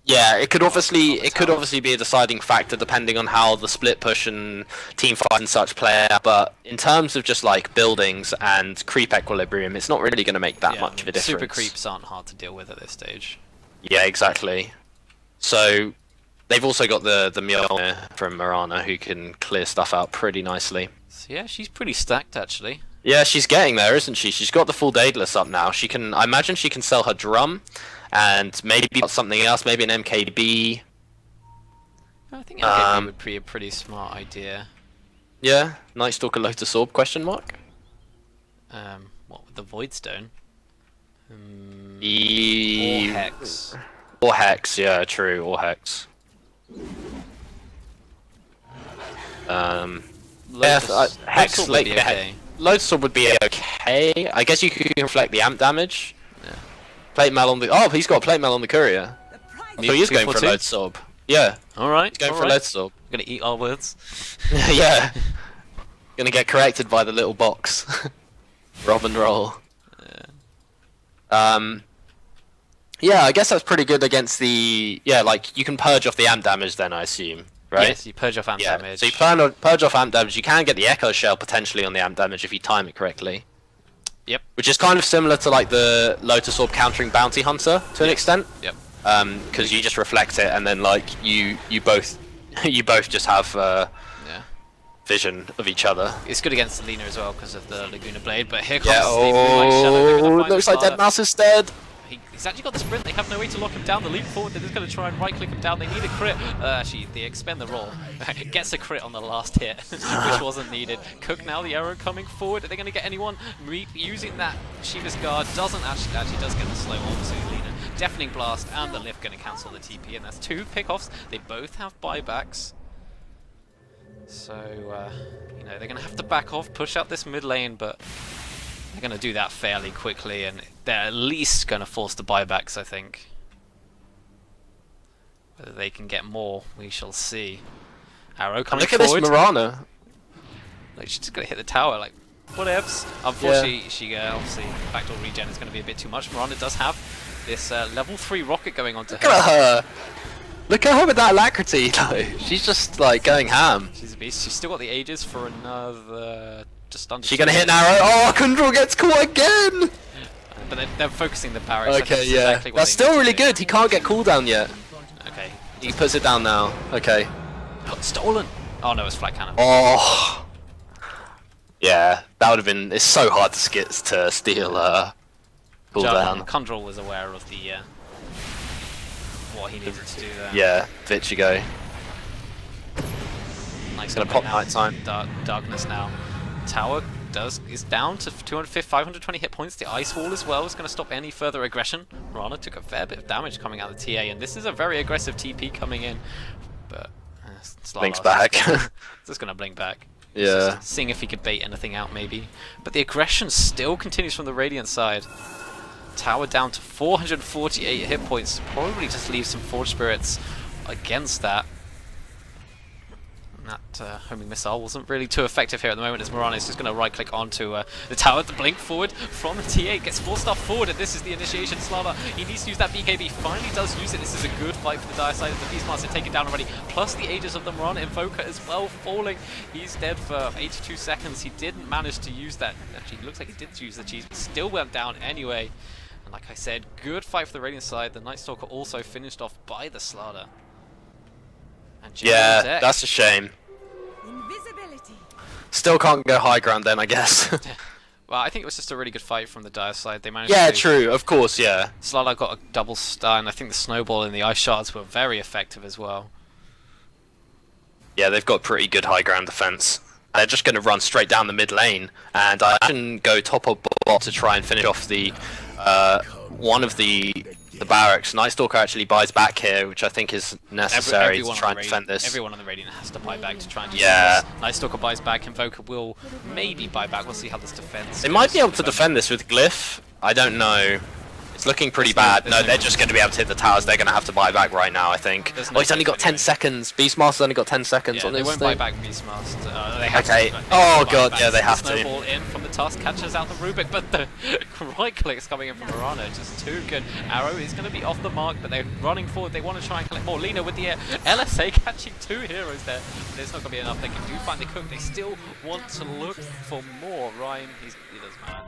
Yeah, it could obviously be a deciding factor depending on how the split push and team fight and such play out. But in terms of just like buildings and creep equilibrium, it's not really going to make that much of a difference. Super creeps aren't hard to deal with at this stage. Yeah, exactly. So they've also got the Mjolnir from Marana who can clear stuff out pretty nicely. So yeah, she's pretty stacked actually. Yeah, she's getting there, isn't she? She's got the full Daedalus up now. She can, I imagine she can sell her drum and maybe something else, maybe an MKB. I think MKB would be a pretty smart idea. Yeah, Night Stalker Lotus Orb, question mark? What, with the Void Stone? Or Hex. Or Hex, yeah, true, or Hex. Hex, would be okay. Lotus Orb would be okay. I guess you could reflect the amp damage. Yeah. Plate mail on the... Oh, he's got a plate mail on the courier. So he is going for a Lotus Orb. Yeah. Alright. He's going for a Lotus Orb. Gonna eat our words. Yeah. Gonna get corrected by the little box. Rob and roll. Yeah, I guess that's pretty good against the... Yeah, like, you can purge off the amp damage then, I assume. Right? Yes, you purge off amp damage. So you purge off amp damage. You can get the Echo Shell potentially on the amp damage if you time it correctly. Yep. Which is kind of similar to like the Lotus Orb countering Bounty Hunter to an extent. Yep. Because you just reflect it and then like you both just have vision of each other. It's good against Selena as well because of the Laguna Blade. But here comes looks like Dead Mouse is dead. He's actually got the sprint, they have no way to lock him down, the leap forward, they're just going to try and right click him down, they need a crit. Actually, they expend the roll. Gets a crit on the last hit, which wasn't needed. Cook now, the arrow coming forward, are they going to get anyone? Reap using that Shiva's Guard, doesn't actually does get the slow on Selena. Deafening Blast and the lift going to cancel the TP, and that's 2 pickoffs. They both have buybacks. So, you know, they're going to have to back off, push out this mid lane, but they're going to do that fairly quickly, and they're at least going to force the buybacks, I think. Whether they can get more, we shall see. Arrow coming forward. Look at this Marana. Like, she's just going to hit the tower, like, whatevs. Unfortunately, she obviously, backdoor regen is going to be a bit too much. Marana does have this level 3 rocket going on to her. Look at her! Look at her with that alacrity, though. She's just, like, going ham. She's a beast. She's still got the Aegis for another... just under. She gonna hit an arrow? Oh, Kundral gets caught again! But they're focusing the barracks. Okay, yeah. Exactly that's still really good. He can't get cooldown yet. Okay. He puts it down now. Okay. Oh, stolen! Oh no, it's flat cannon. Oh. Yeah, that would have been... It's so hard to steal cooldown. Kundral was aware of the... what he needed to do there. Yeah, Vichigo. Nice. Gonna pop nighttime. Darkness now. Tower is down to 520 hit points. The ice wall as well is going to stop any further aggression. Rana took a fair bit of damage coming out of the TA, and this is a very aggressive TP coming in. But Blink's back. Just going to blink back. Yeah. Just seeing if he could bait anything out maybe. But the aggression still continues from the Radiant side. Tower down to 448 hit points. Probably just leave some Forge Spirits against that. that homing missile wasn't really too effective here at the moment, as Morons is just going to right-click onto the tower. The blink forward from the T8 gets forced off forward, and this is the initiation. Slava, he needs to use that BKB, finally does use it. This is a good fight for the dire side of the Beastmaster, taken down already, plus the Aegis of the Moron Invoker as well, falling. He's dead for 82 seconds. He didn't manage to use that. Actually, it looks like he did use the cheese, but still went down anyway. And like I said, good fight for the Radiant side. The Night Stalker also finished off by the Slaughter. And Yeah, that's a shame. Invisibility. Still can't go high ground then, I guess. Well, I think it was just a really good fight from the Dire side. They managed Yeah, to... true, of course, yeah. Slaughter got a double stun. I think the snowball and the ice shards were very effective as well. Yeah, they've got pretty good high ground defense. They're just going to run straight down the mid lane, and I can go top or bot to try and finish off the one of the barracks. Night Stalker actually buys back here, which I think is necessary to try and defend this. Everyone on the Radiant has to buy back to try and Yeah. defend this. Night Stalker buys back, Invoker will maybe buy back. We'll see how this defends. They might be able to defend this with Glyph. I don't know. It's looking pretty bad. No, they're just going to be able to hit the towers. They're going to have to buy back right now, I think. Oh, he's only got 10 seconds. Beastmaster's only got 10 seconds on this. They won't buy back Beastmaster. They have okay. to, Oh god, yeah, they have to. Snowball in from the Tusk, catches out the Rubik, but the right clicks coming in from Murano, just too good. Arrow is going to be off the mark, but they're running forward. They want to try and collect more. Lina with the LSA catching 2 heroes there, but it's not going to be enough. They can do find the cook. They still want to look for more. Rhyme, he doesn't matter.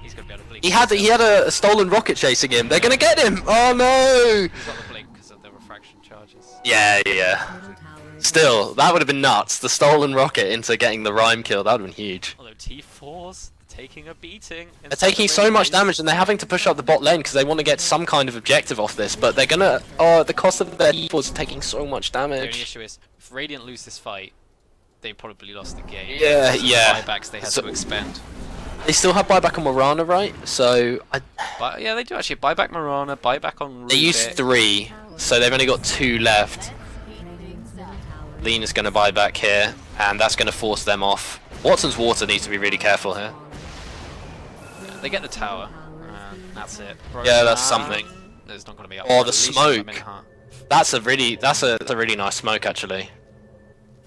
He's gonna be able to blink. He had a stolen rocket chasing him. They're gonna get him. Oh no! He's got the blink because of the refraction charges. Yeah. Still, that would have been nuts. The stolen rocket into getting the Rhyme kill. That would have been huge. Although T4's taking a beating. They're taking so much damage, and they're having to push up the bot lane because they want to get some kind of objective off this. But they're gonna. Oh, the cost of their T4 is taking so much The only damage. issue is, if Radiant lose this fight, they probably lost the game. Yeah, Because of yeah. the buybacks they had So- to expend. They still have buyback on Morana, right? So But yeah, they do actually buy back Marana, buy back on Rubik. they used 3, so they've only got 2 left. Lena's going to buy back here, and that's going to force them off. Watson's Water needs to be really careful here. They get the tower, and that's it. Yeah, that's something. There's not going to be up Oh, for the at least smoke. a minute and a half That's a really nice smoke actually.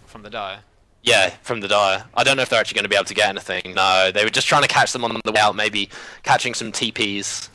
from the Dire. Yeah, from the Dire. I don't know if they're actually going to be able to get anything. No, they were just trying to catch them on the way out, maybe catching some TPs.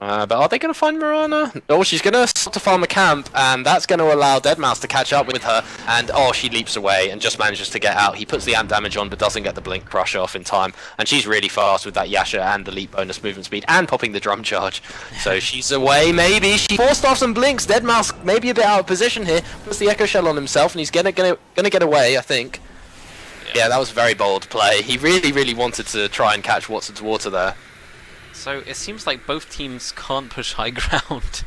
But are they going to find Marana? Oh, she's going to start to farm a camp, and that's going to allow Deadmau5 to catch up with her. And oh, she leaps away and just manages to get out. He puts the amp damage on, but doesn't get the blink crush off in time. And she's really fast with that Yasha and the leap bonus movement speed, and popping the drum charge. So she's away. Maybe she forced off some blinks. Deadmau5 maybe a bit out of position here. Puts the echo shell on himself, and he's gonna get away, I think. Yeah, that was a very bold play. He really wanted to try and catch Watson's Water there. So it seems like both teams can't push high ground.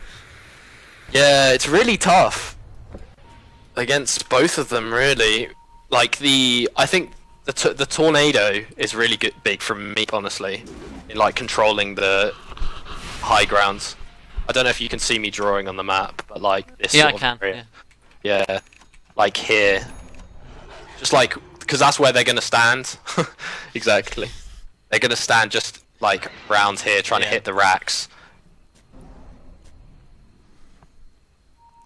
Yeah, it's really tough against both of them, really. Like I think the tornado is really big from me, honestly, in like controlling the high grounds. I don't know if you can see me drawing on the map, but like this. Yeah, sort I of can. area. Yeah, like here, just like because that's where they're gonna stand. Exactly, they're gonna stand just like round here, trying to hit the racks.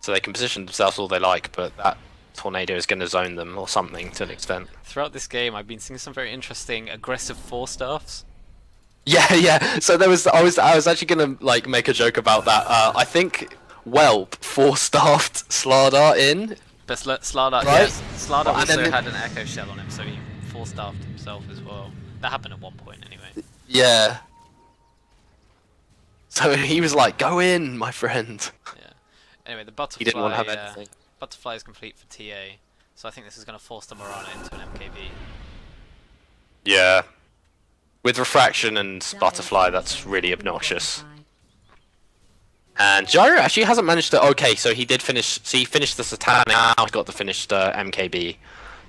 So they can position themselves all they like, but that tornado is going to zone them or something to an extent. Throughout this game, I've been seeing some very interesting aggressive 4-staffs. Yeah. So I was actually going to like make a joke about that. I think Whelp 4-staffed Slardar in. But Slardar, Right? yes, Slardar Well, and also then had an echo shell on him, so he 4-staffed himself as well. That happened at one point, anyway. Yeah. So he was like, "Go in, my friend." Yeah. Anyway, the butterfly. He didn't want to have anything. Butterfly is complete for TA, so I think this is going to force the Morana into an MKB. Yeah. With refraction and butterfly, that's really obnoxious. And Gyro actually hasn't managed to. Okay, so he did finish. So he finished the Satanic. Now he got the finished MKB.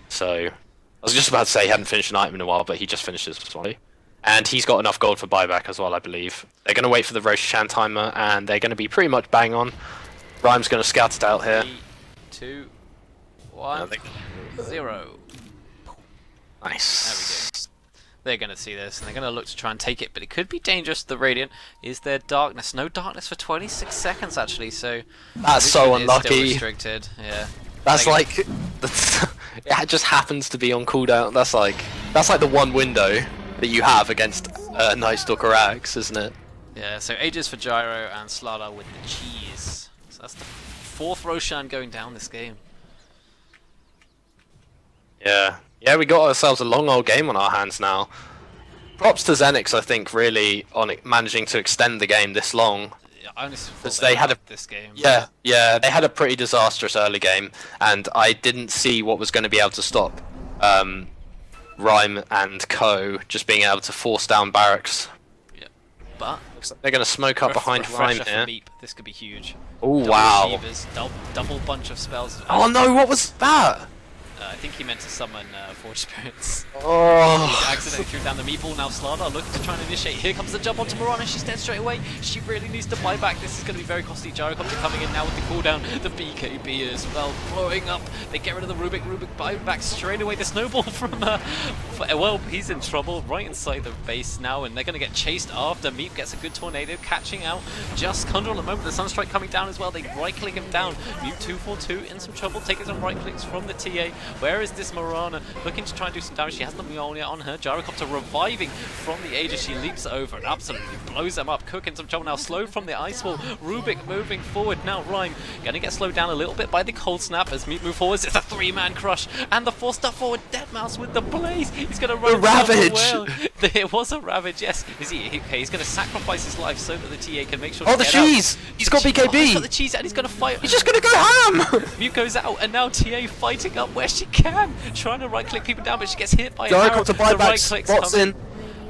So I was just about to say he hadn't finished an item in a while, but he just finished this one. And he's got enough gold for buyback as well, I believe. They're going to wait for the Roshan timer, and they're going to be pretty much bang on. Rhyme's going to scout it out here. 3, 2, 1, 0. Nice. There we go. They're going to see this, and they're going to look to try and take it, but it could be dangerous. The Radiant is their darkness. No darkness for 26 seconds, actually, so... That's so Is still unlucky. restricted, yeah. That's like... it just happens to be on cooldown. That's like the one window that you have against Night Stalker Axe, isn't it? Yeah, so Aegis for Gyro and Slardar with the cheese. So that's the 4th Roshan going down this game. Yeah. Yeah, we got ourselves a long old game on our hands now. Props to XENEX, I think, really on it, managing to extend the game this long. Yeah, I honestly thought They had this game. Yeah, yeah, they had a pretty disastrous early game, and I didn't see what was going to be able to stop Rhyme and Co. just being able to force down barracks. Yeah, but Looks like they're going to smoke up behind Rhyme refresher here. for Meep. This could be huge. Oh Double wow! Shivers, double bunch of spells. Oh no! What was that? I think he meant to summon Forge Spirits. Oh! He accidentally threw down the meatball. Now Slardar looking to try and initiate. Here comes the jump onto Morons. She's dead straight away. She really needs to buy back. This is going to be very costly. Gyrocopter coming in now with the cooldown. The BKB as well blowing up. They get rid of the Rubik. Rubik buying back straight away. The snowball from well, he's in trouble right inside the base now, and they're going to get chased after. Meep gets a good tornado catching out just Condor at the moment. The Sunstrike coming down as well. They right click him down. Meep 242 in some trouble, taking some right clicks from the TA. Where is this Morana? Looking to try and do some damage. She has the Mjolnir on her. Gyrocopter reviving from the Aegis. She leaps over and absolutely blows them up. Cook in some trouble now. Slowed from the Ice Wall. Rubik moving forward. Now Rhyme going to get slowed down a little bit by the Cold Snap as Meep move forwards. It's a 3-man crush. And the 4-star forward. Deadmau5 with the Blaze. He's going to run himself Ravage! well. It was a Ravage, yes. Is he? Okay, he's going to sacrifice his life so that the TA can make sure Oh, to the get out. cheese! He's got BKB! Oh, he's got the cheese and he's going to fight. He's just gonna go ham! Mew goes out, and now TA fighting up where she can, trying to right-click people down, but she gets hit by an arrow. Gyrocopter The buyback, right-clicks Rockson.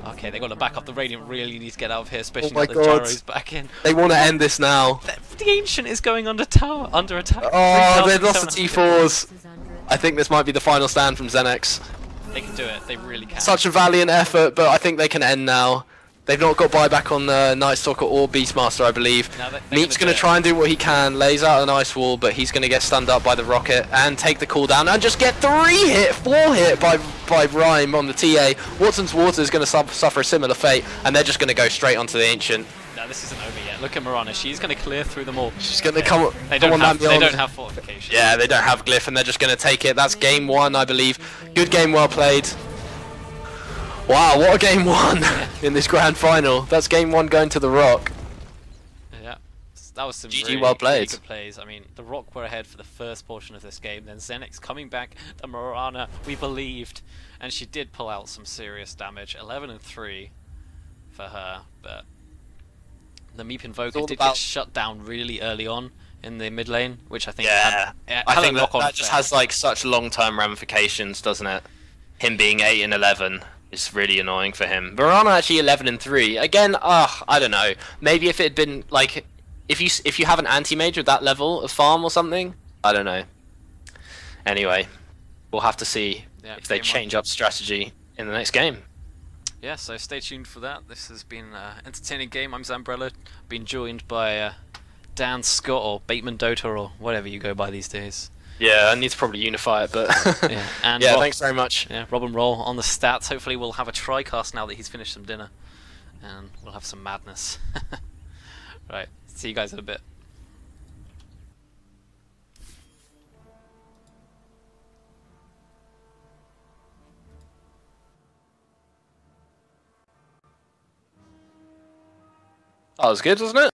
Okay, they got to back up. The Radiant really needs to get out of here, especially Oh my now the God. Gyro's back in. They want to end this now. The Ancient is going under attack. Oh, they've lost the 3,700. T4s. Is under I think this might be the final stand from XENEX. They can do it. They really can. Such a valiant effort, but I think they can end now. They've not got buyback on Night Stalker or Beastmaster, I believe. No, they're Meep's gonna going do to it. try and do what he can, lays out an ice wall, but he's going to get stunned up by the rocket and take the cooldown and just get 4 hit by Rhyme on the TA. Watson's Water is going to suffer a similar fate, and they're just going to go straight onto the Ancient. No, this isn't over yet. Look at Morana. She's going to clear through them all. She's going to come They come don't on have. that They beyond. don't have fortification. Yeah, they don't have Glyph, and they're just going to take it. That's game 1, I believe. Good game, well played. Wow, what a game 1 in this grand final. That's game 1 going to the Rock. Yeah, that was some GG, really, well played. really good plays. I mean, the Rock were ahead for the first portion of this game. Then XENEX coming back. The Morana, we believed, and she did pull out some serious damage. 11 and 3 for her, but the Meep Invoker all did about- get shut down really early on in the mid lane, which I think Yeah, had I a think knock-on that just effect. has like such long-term ramifications, doesn't it? Him being 8 and 11 is really annoying for him. Verona actually 11 and 3. Again, I don't know. Maybe if it had been like, if you have an anti-mage at that level of farm or something, I don't know. Anyway, we'll have to see Yeah, if they game change up strategy in the next game. Yeah, so stay tuned for that. This has been an entertaining game. I'm Zambrella, been joined by Dan Scott or Bateman Dota or whatever you go by these days. Yeah, I need to probably unify it, but Yeah, and yeah, Rob, thanks very much. Yeah, Rob and Roll on the stats. Hopefully we'll have a tricast now that he's finished some dinner, and we'll have some madness. Right, see you guys in a bit. That was good, wasn't it?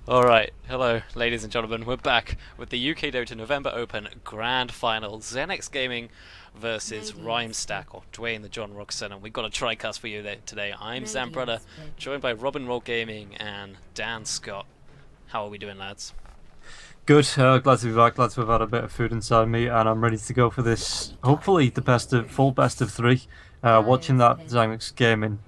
Alright, hello ladies and gentlemen, we're back with the UKDOTA November Open Grand Final. XENEX Gaming versus Rhymestack, or Dwayne the John Rockson, and we've got a tricast for you today. I'm Zambrella, joined by Robin Roll Gaming and Dan Scott. How are we doing, lads? Good, glad to be back, glad to have had a bit of food inside me, and I'm ready to go for this, hopefully the full best of three. Watching that XENEX Gaming,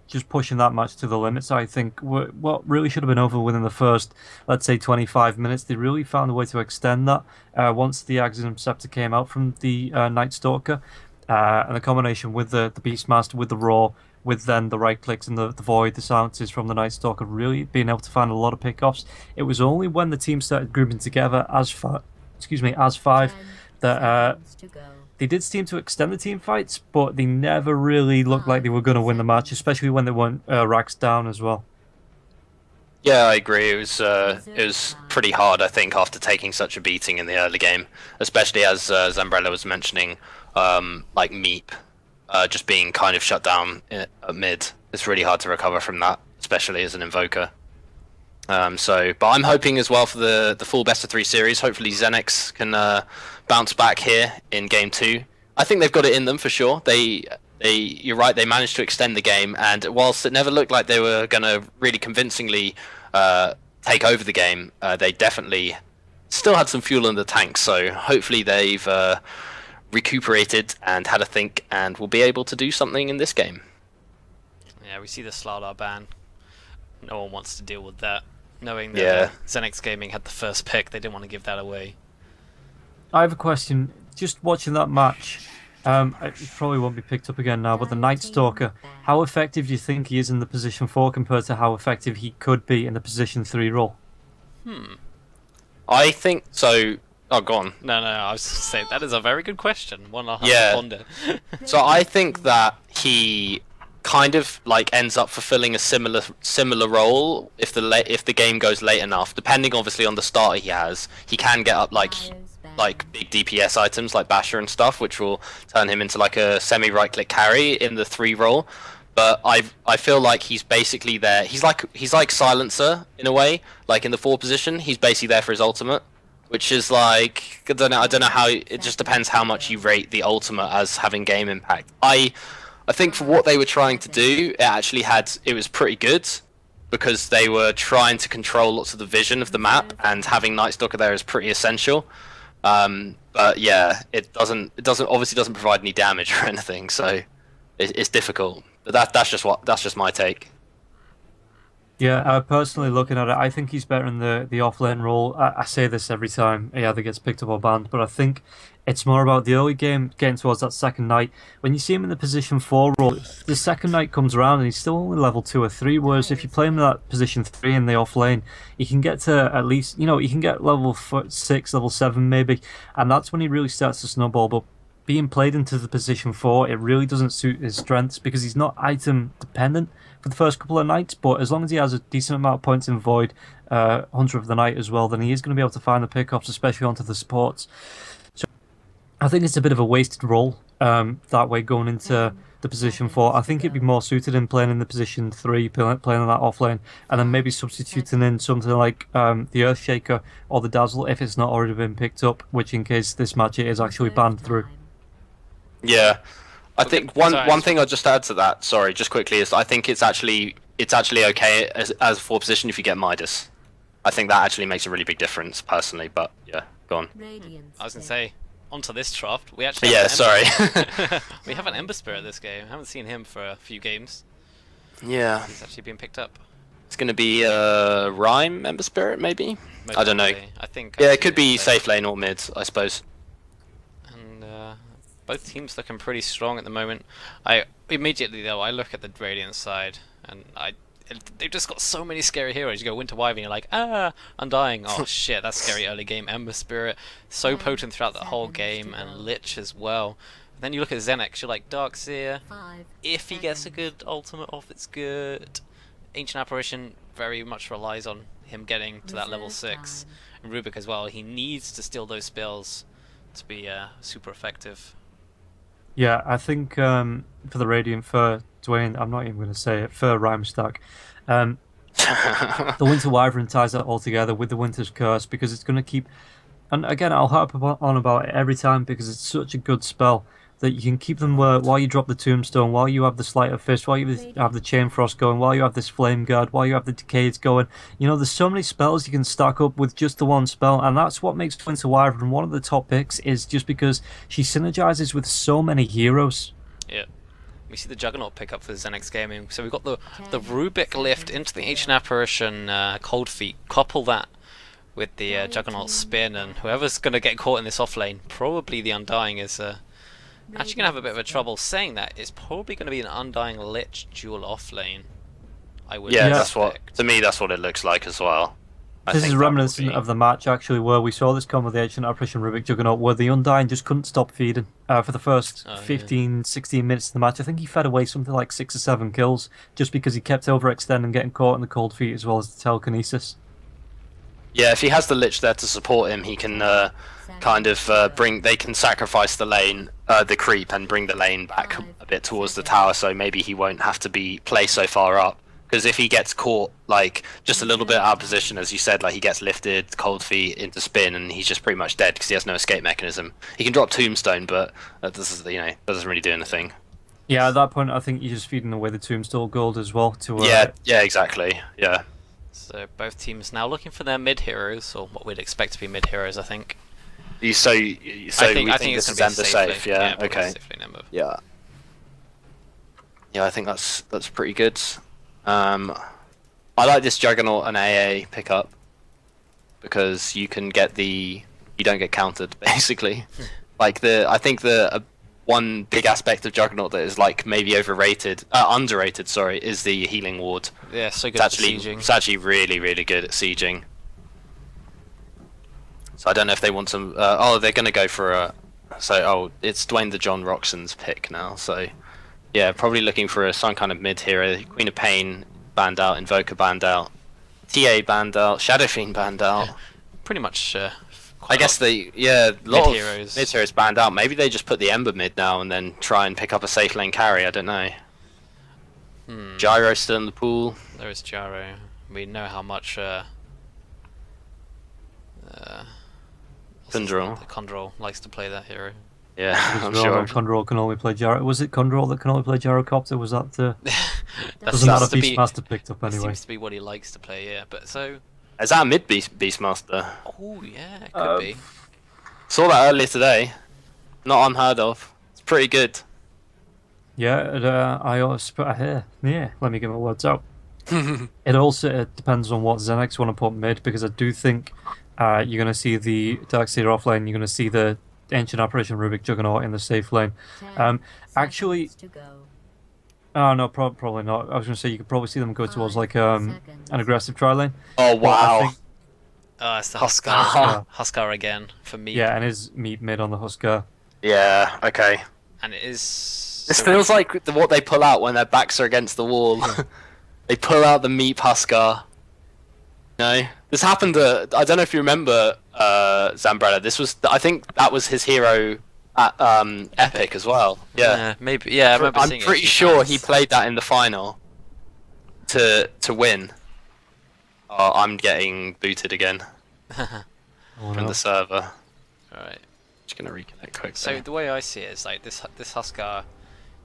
just pushing that match to the limits, I think what really should have been over within the first, let's say, 25 minutes, they really found a way to extend that once the Axiom Scepter came out from the Night Stalker, and the combination with the Beastmaster, with the Raw, with then the right clicks and the Void, the silences from the Night Stalker, really being able to find a lot of pickoffs. It was only when the team started grouping together as five that they did seem to extend the team fights, but they never really looked like they were going to win the match, especially when they went racks down as well. Yeah, I agree. It was pretty hard, I think, after taking such a beating in the early game, especially as Zambrella was mentioning, like Meep just being kind of shut down at mid. It's really hard to recover from that, especially as an invoker. But I'm hoping as well for the full best of 3 series. Hopefully XENEX can bounce back here in game 2. I think they've got it in them for sure. You're right, they managed to extend the game, and whilst it never looked like they were going to really convincingly take over the game, they definitely still had some fuel in the tank. So hopefully they've recuperated and had a think, and will be able to do something in this game. Yeah, we see the Slardar ban. No one wants to deal with that. Knowing that XENEX Gaming had the first pick, they didn't want to give that away. I have a question. Just watching that match, it probably won't be picked up again now, but the Night Stalker, how effective do you think he is in the position 4 compared to how effective he could be in the position 3 role? I think so. Oh, go on. No, I was just saying, that is a very good question. One I'll have to ponder. So I think that he kind of like ends up fulfilling a similar role if the game goes late enough. Depending obviously on the starter he has, he can get up like big DPS items like Basher and stuff, which will turn him into like a semi right click carry in the 3 role. But I feel like he's basically there. He's like Silencer in a way. Like in the 4 position, he's basically there for his ultimate, which is like I don't know how. It just depends how much you rate the ultimate as having game impact. I think for what they were trying to do, it was pretty good, because they were trying to control lots of the vision of the map, and having Night Stalker there is pretty essential. But yeah, it obviously doesn't provide any damage or anything, so it's difficult. But that's just my take. Yeah, personally looking at it, I think he's better in the off-lane role. I say this every time he either gets picked up or banned, but I think it's more about the early game, getting towards that second night. When you see him in the position 4 role, the second night comes around and he's still only level 2 or 3, whereas if you play him in that position 3 in the off-lane, he can get to at least, he can get level 6, level 7 maybe, and that's when he really starts to snowball. But being played into the position 4, it really doesn't suit his strengths, because he's not item dependent for the first couple of nights, but as long as he has a decent amount of points in Void, Hunter of the Night as well, then he is going to be able to find the pickups, especially onto the supports. So I think it's a bit of a wasted role that way going into the position 4. I think it'd be more suited in playing in the position 3, playing on that offlane, and then maybe substituting in something like the Earthshaker or the Dazzle if it's not already been picked up, which in case this match it is actually banned through. Yeah. I think one thing I'll just add to that, sorry, just quickly, is I think it's actually okay as a 4 position if you get Midas. I think that actually makes a really big difference personally, but yeah, go on. I was gonna say, onto this draft, we actually sorry. we have an Ember Spirit this game. I haven't seen him for a few games. Yeah. He's actually been picked up. It's gonna be Rhyme Ember Spirit maybe? Most I don't know. probably. I think yeah, it could be safe lane or mid, I suppose. And both teams looking pretty strong at the moment. Immediately though, I look at the Radiant side, and they've just got so many scary heroes. You go Winter Wyvern, and you're like, Undying. Oh shit, that's scary early game. Ember Spirit, so potent throughout the whole game, and Lich as well. And then you look at XENEX, you're like, Darkseer, if he gets a good ultimate off, it's good. Ancient Apparition very much relies on him getting to that level 6. And Rubik as well, he needs to steal those spells to be super effective. Yeah, I think for the Radiant, for Dwayne, I'm not even going to say it, for Rhymestack, The Winter Wyvern ties that all together with the Winter's Curse because it's going to keep. And again, I'll harp on about it every time because it's such a good spell that you can keep them while you drop the Tombstone, while you have the Sleight of Fist, while you have the Chain Frost going, while you have this Flame Guard, while you have the Decades going. You know, there's so many spells you can stack up with just the one spell, and that's what makes Winter Wyvern one of the top picks, is just because she synergizes with so many heroes. Yeah. We see the Juggernaut pick up for XENEX Gaming. So we've got the Rubik lift into the Ancient Apparition Cold Feet. Couple that with the Juggernaut spin, and whoever's going to get caught in this off lane, probably the Undying, is actually going to have a bit of a trouble. Saying that, it's probably going to be an Undying Lich dual off lane. I would that's what, to me, that's what it looks like as well. This is reminiscent of the match, actually, where we saw this come with the Ancient Apparition Rubik Juggernaut, where the Undying just couldn't stop feeding for the first 15, 16 minutes of the match. I think he fed away something like 6 or 7 kills just because he kept overextending, getting caught in the cold feet as well as the telekinesis. Yeah, if he has the Lich there to support him, he can kind of they can sacrifice the lane, the creep, and bring the lane back a bit towards the tower, so maybe he won't have to be placed so far up. Because if he gets caught, like, just a little bit out of position, as you said, like, he gets lifted, cold feet, into spin, and he's just pretty much dead because he has no escape mechanism. He can drop Tombstone, but that doesn't really do anything. Yeah, at that point, I think you're just feeding away the Tombstone gold as well. Yeah, exactly, yeah. So both teams now looking for their mid-heroes, or what we'd expect to be mid-heroes, I think. So I think this is Ender safe, yeah, okay. Yeah. Yeah, I think that's pretty good. I like this Juggernaut and AA pickup because you can get you don't get countered basically. Like I think the one big aspect of Juggernaut that is like maybe underrated, sorry, is the healing ward. Yeah, so good at sieging. It's actually really, really good at sieging. So I don't know if they want some. They're going to go for it's Dwayne the John Rockson's pick now. So yeah, probably looking for some kind of mid hero. Queen of Pain banned out, Invoker banned out, TA banned out, Shadow Fiend banned out. Yeah, pretty much. I guess lot of mid heroes banned out. Maybe they just put the Ember mid now and then try and pick up a safe lane carry. I don't know. Gyro still in the pool. There is Gyro. We know how much. Condrol likes to play that hero. Yeah, I'm sure. Condrol can only play Gyro. Was it Condrol that can only play Gyrocopter? Was that the... Doesn't matter, Beastmaster picked up anyway. Seems to be what he likes to play, yeah. But so... Is that a mid Beastmaster? Oh, yeah, it could be. Saw that earlier today. Not unheard of. It's pretty good. Yeah, let me get my words out. It also depends on what XENEX want to put mid, because I do think you're going to see the Darkseer offlane, you're going to see the Ancient Apparition Rubik Juggernaut in the safe lane. Actually, oh no, probably not. I was going to say you could probably see them go towards like an aggressive tri lane. Oh wow! It's the Huskar. Huskar again for me. Yeah, and his meat mid on the Huskar. Yeah. Okay. And it is. This feels like what they pull out when their backs are against the wall. They pull out the meat Huskar. No, this happened. I don't know if you remember Zambrella. I think that was his hero at Epic as well. Yeah, maybe. Yeah, I'm pretty sure he played that in the final to win. Oh, I'm getting booted again from the server. Alright. Just gonna reconnect quick. So the way I see it is like this Huskar,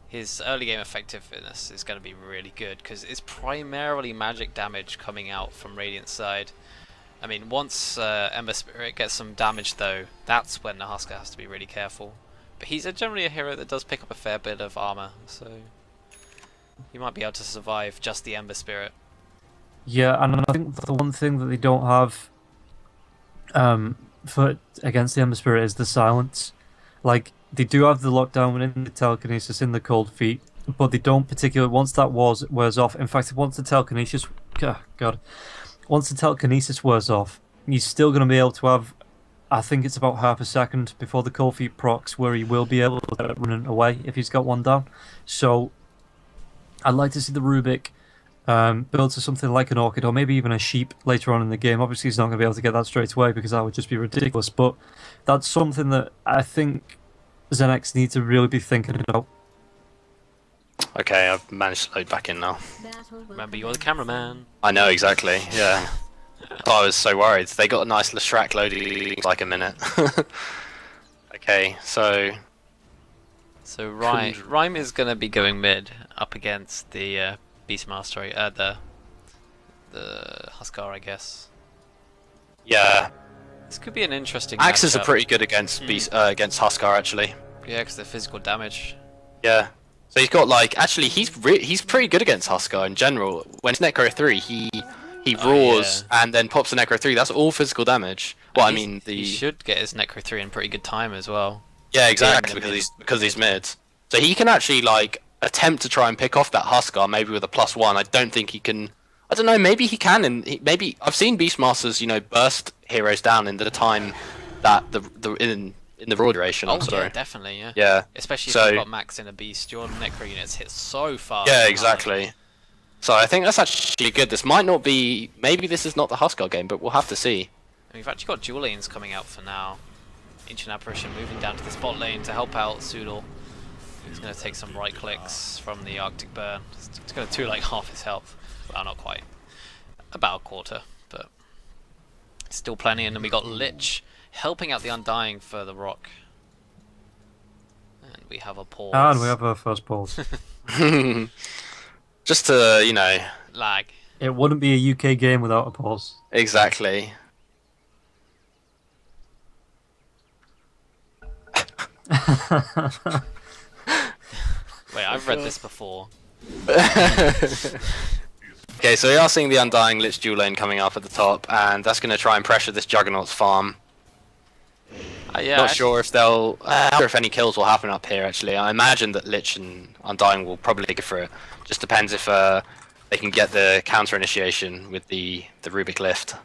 his early game effectiveness is going to be really good because it's primarily magic damage coming out from Radiant's side. I mean, once Ember Spirit gets some damage though, that's when the Huskar has to be really careful. But he's generally a hero that does pick up a fair bit of armor, so you might be able to survive just the Ember Spirit. Yeah, and I think the one thing that they don't have against the Ember Spirit is the silence. Like, they do have the lockdown in the telekinesis in the cold feet, but they don't particularly, once that wears off. In fact, once the telekinesis wears off, he's still going to be able to have, I think it's about half a second before the cold feet procs, where he will be able to get it running away if he's got one down. So I'd like to see the Rubik build to something like an Orchid or maybe even a Sheep later on in the game. Obviously he's not going to be able to get that straight away because that would just be ridiculous, but that's something that I think XENEX need to really be thinking about. Okay, I've managed to load back in now. Battle will Remember, you're the cameraman. I know, exactly, yeah. Oh, I was so worried. They got a nice Leshrac loading like a minute. Okay, so... So Rhyme is going to be going mid up against the Beastmaster, the Huskar, I guess. Yeah. This could be an interesting Axes are matchup. pretty good against against Huskar, actually. Yeah, because they're physical damage. Yeah. So he's got like actually he's pretty good against Huskar in general. When it's Necro 3, he roars and then pops a Necro 3. That's all physical damage. Well, I mean he should get his Necro 3 in pretty good time as well. Yeah, exactly, because he's mid. So he can actually like attempt to try and pick off that Huskar maybe with a +1. I don't think he can. I don't know. Maybe he can, and maybe I've seen Beastmasters, you know, burst heroes down in the time that in the raw duration. Oh sorry. yeah, definitely, yeah. Yeah. Especially if So- you've got Max in a Beast, your Necro units hit so fast. Yeah, exactly. So I think that's actually good. This might not be. Maybe this is not the Huskar game, but we'll have to see. And we've actually got dual lanes coming out for now. Ancient Apparition moving down to this bot lane to help out Sudal. He's going to take some right clicks from the Arctic Burn. It's going to do like half his health. Well, not quite. About a quarter, but still plenty. And then we got Lich helping out the Undying for the Rock. And we have a pause. And we have our first pause. Just to, you know, Lag. It wouldn't be a UK game without a pause. exactly. Wait, I've read this before. Okay, so we are seeing the Undying Lich dual lane coming up at the top, and that's going to try and pressure this Juggernaut's farm. Yeah, Not sure if they'll, not sure if any kills will happen up here. Actually, I imagine that Lich and Undying will probably go for it. Just depends if they can get the counter initiation with the Rubik lift.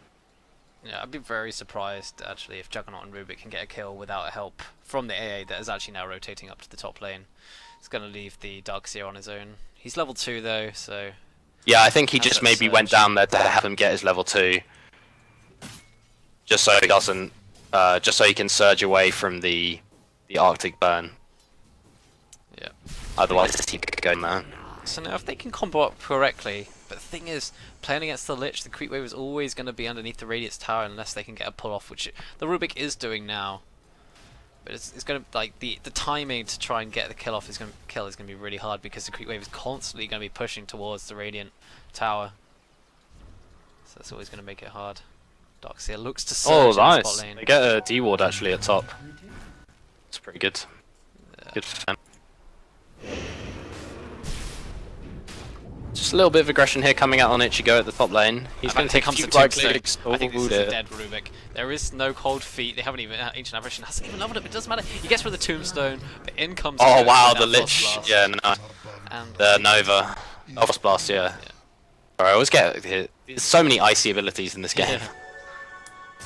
Yeah, I'd be very surprised actually if Juggernaut and Rubik can get a kill without help from the AA that is actually now rotating up to the top lane. It's going to leave the Darkseer on his own. He's level 2 though, so... Yeah, I think he Has just that maybe went surge. down there to help him get his level 2. Just so he doesn't, just so he can surge away from the Arctic Burn. Yeah. Otherwise, he could go there. So now if they can combo up correctly, but the thing is, playing against the Lich, the creep wave is always going to be underneath the Radiance Tower unless they can get a pull off, which the Rubik is doing now. But it's going to, like, the timing to try and get the kill off is going to be really hard because the creep wave is constantly going to be pushing towards the Radiant Tower. So that's always going to make it hard. Darkseer looks to surge Oh, in the nice. spot lane. They get a D-ward actually at top. It's pretty good. Good for them. Just a little bit of aggression here coming out on Ichigo at the top lane. He's going to take a few right clicks. I think this is Oh, a dead Rubik. There is no cold feet. They haven't even. Ancient Apparition hasn't even leveled up. It doesn't matter. He gets rid of the tombstone, but in comes. Oh Jones wow, with the that Lich. Frost Blast. Yeah, no. And The Nova. Oh, Frost Blast, yeah. Alright, I always get hit. There's so many icy abilities in this game. Yeah.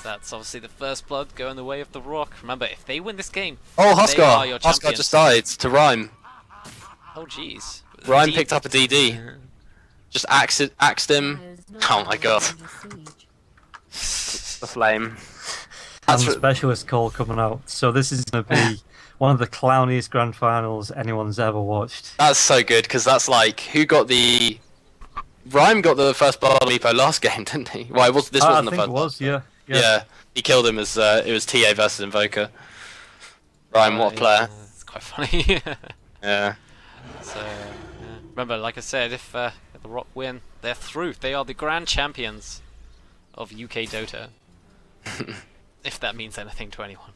That's obviously the first blood going the way of the Rock. Remember, if they win this game, Oh, they are your Huskar! Huskar champions. just died to Rhyme. Oh jeez. Rhyme picked up a DD. Just axed him. Oh my god. The flame. And That's the specialist call coming out. So this is going to be one of the clowniest grand finals anyone's ever watched. That's so good because that's like who got the. Rhyme got the first blood on Lipo last game, didn't he? Well, this wasn't I the think first. it was, yeah. Yeah, he killed him as it was TA versus Invoker. Rhyme, what a player. It's quite funny. Yeah. So, remember, like I said, if the Rock win, they're through. They are the grand champions of UKDOTA. If that means anything to anyone.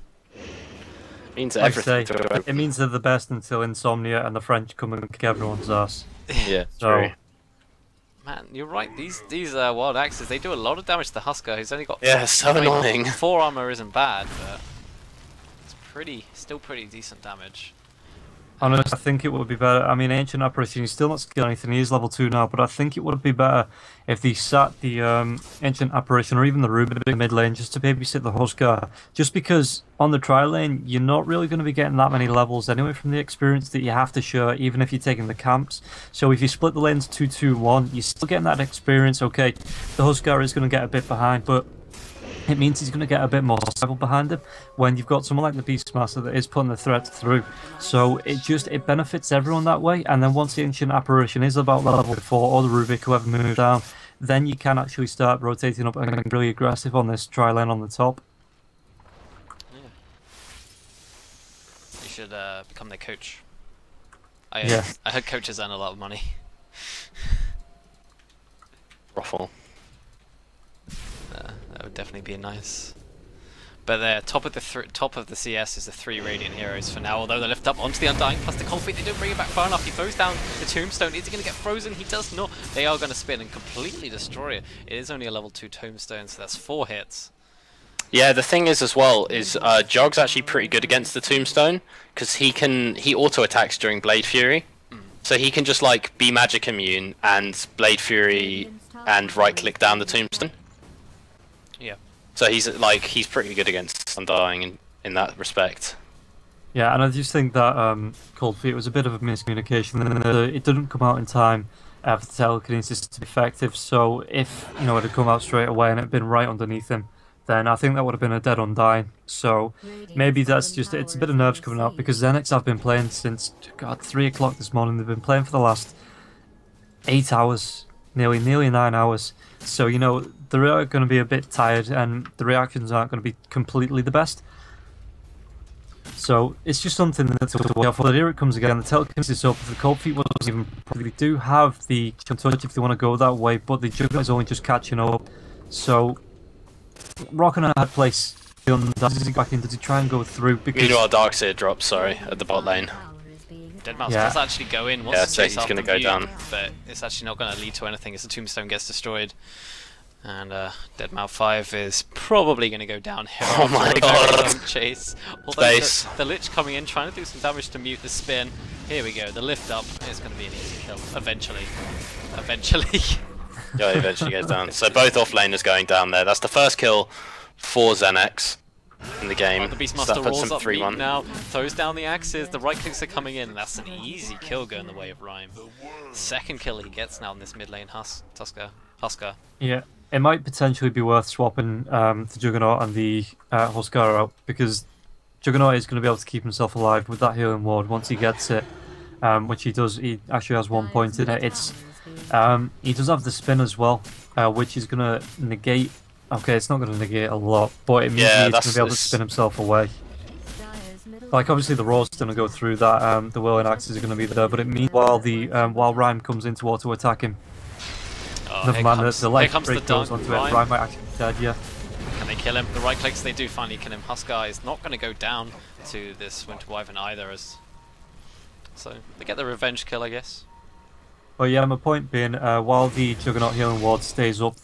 Means Like I say, everything to it means they're the best until Insomnia and the French come and kick everyone's ass. Yeah, So, true. Man, you're right. These wild axes, they do a lot of damage to the Huskar. He's only got Yeah, so I mean, annoying. 4 armor isn't bad, but it's still pretty decent damage. honestly, I think it would be better. I mean, Ancient Apparition, he's still not skilled anything. He is level 2 now, but I think it would be better if they sat the Ancient Apparition or even the Rubik in mid lane just to babysit the Huskar. Just because on the tri lane, you're not really going to be getting that many levels anyway from the experience that you have to show, even if you're taking the camps. So if you split the lanes 2-2-1, you're still getting that experience. Okay, the Huskar is going to get a bit behind, but it means he's going to get a bit more survival behind him when you've got someone like the Beastmaster that is putting the threat through. So it benefits everyone that way. And then once the Ancient Apparition is about level 4 or the Rubik, whoever moves down, then you can actually start rotating up and getting really aggressive on this tri-lane on the top. Yeah. You should become their coach. I heard coaches earn a lot of money. Ruffle. That would definitely be nice. But the top of the CS is the 3 Radiant heroes for now. Although they lift up onto the Undying plus the Cold Feet, they don't bring it back far enough. He throws down the Tombstone. Is he going to get frozen? He does not. They are going to spin and completely destroy it. It is only a level 2 Tombstone, so that's 4 hits. Yeah, the thing is as well is Jog's actually pretty good against the Tombstone because he auto attacks during Blade Fury, so he can just like be magic immune and Blade Fury and right click down the Tombstone. Yeah. So he's pretty good against Undying in that respect. Yeah, and I just think that Cold Feet was a bit of a miscommunication. It didn't come out in time for the telekinesis to be effective. So if it had come out straight away and it had been right underneath him, then I think that would have been a dead Undying. So maybe that's just it's a bit of nerves coming out because XENEX have been playing since 3 o'clock this morning. They've been playing for the last 8 hours, nearly 9 hours. So they're going to be a bit tired and the reactions aren't going to be completely the best. So it's just something that's to watch out for. Here it comes again. The telekinesis up. The Cold Feet wasn't even. They do have the touch if they want to go that way, but the Juggernaut is only just catching up. So Rockson had place. Does he back in? Does he try and go through? Because Darkseer drops. Sorry, at the bot lane. Deadmau5 does actually go in. Yeah, so he's going to go down. But it's actually not going to lead to anything as the Tombstone gets destroyed. And Deadmau5 is probably going to go down here. Oh my god! Chase. Although the Lich coming in, trying to do some damage to mute the spin. Here we go, the lift up is going to be an easy kill. Eventually. Yeah, he eventually goes down. So both offlaners going down there. That's the first kill for XENEX in the game. The Beastmaster rolls up mute now, throws down the axes, the right clicks are coming in, that's an easy kill going the way of Rhyme. Second kill he gets now in this mid lane, Husker. Yeah, it might potentially be worth swapping the Juggernaut and the Husker out because Juggernaut is going to be able to keep himself alive with that healing ward once he gets it, which he does. He actually has 1 point in it. He does have the spin as well, which is going to negate. Okay, it's not going to negate a lot, but it means he's going to be able to spin himself away. Like obviously the Raw's going to go through that. The Whirling Axes are going to be there, but it means while Rhyme comes in to auto attack him. Never mind, the leg break goes onto it. Rhyme might actually be dead. Yeah. Can they kill him? The right clicks, they do finally kill him. Husker is not going to go down to this Winter Wyvern either, so they get the revenge kill, I guess. Well, yeah, my point being, while the Juggernaut healing ward stays up,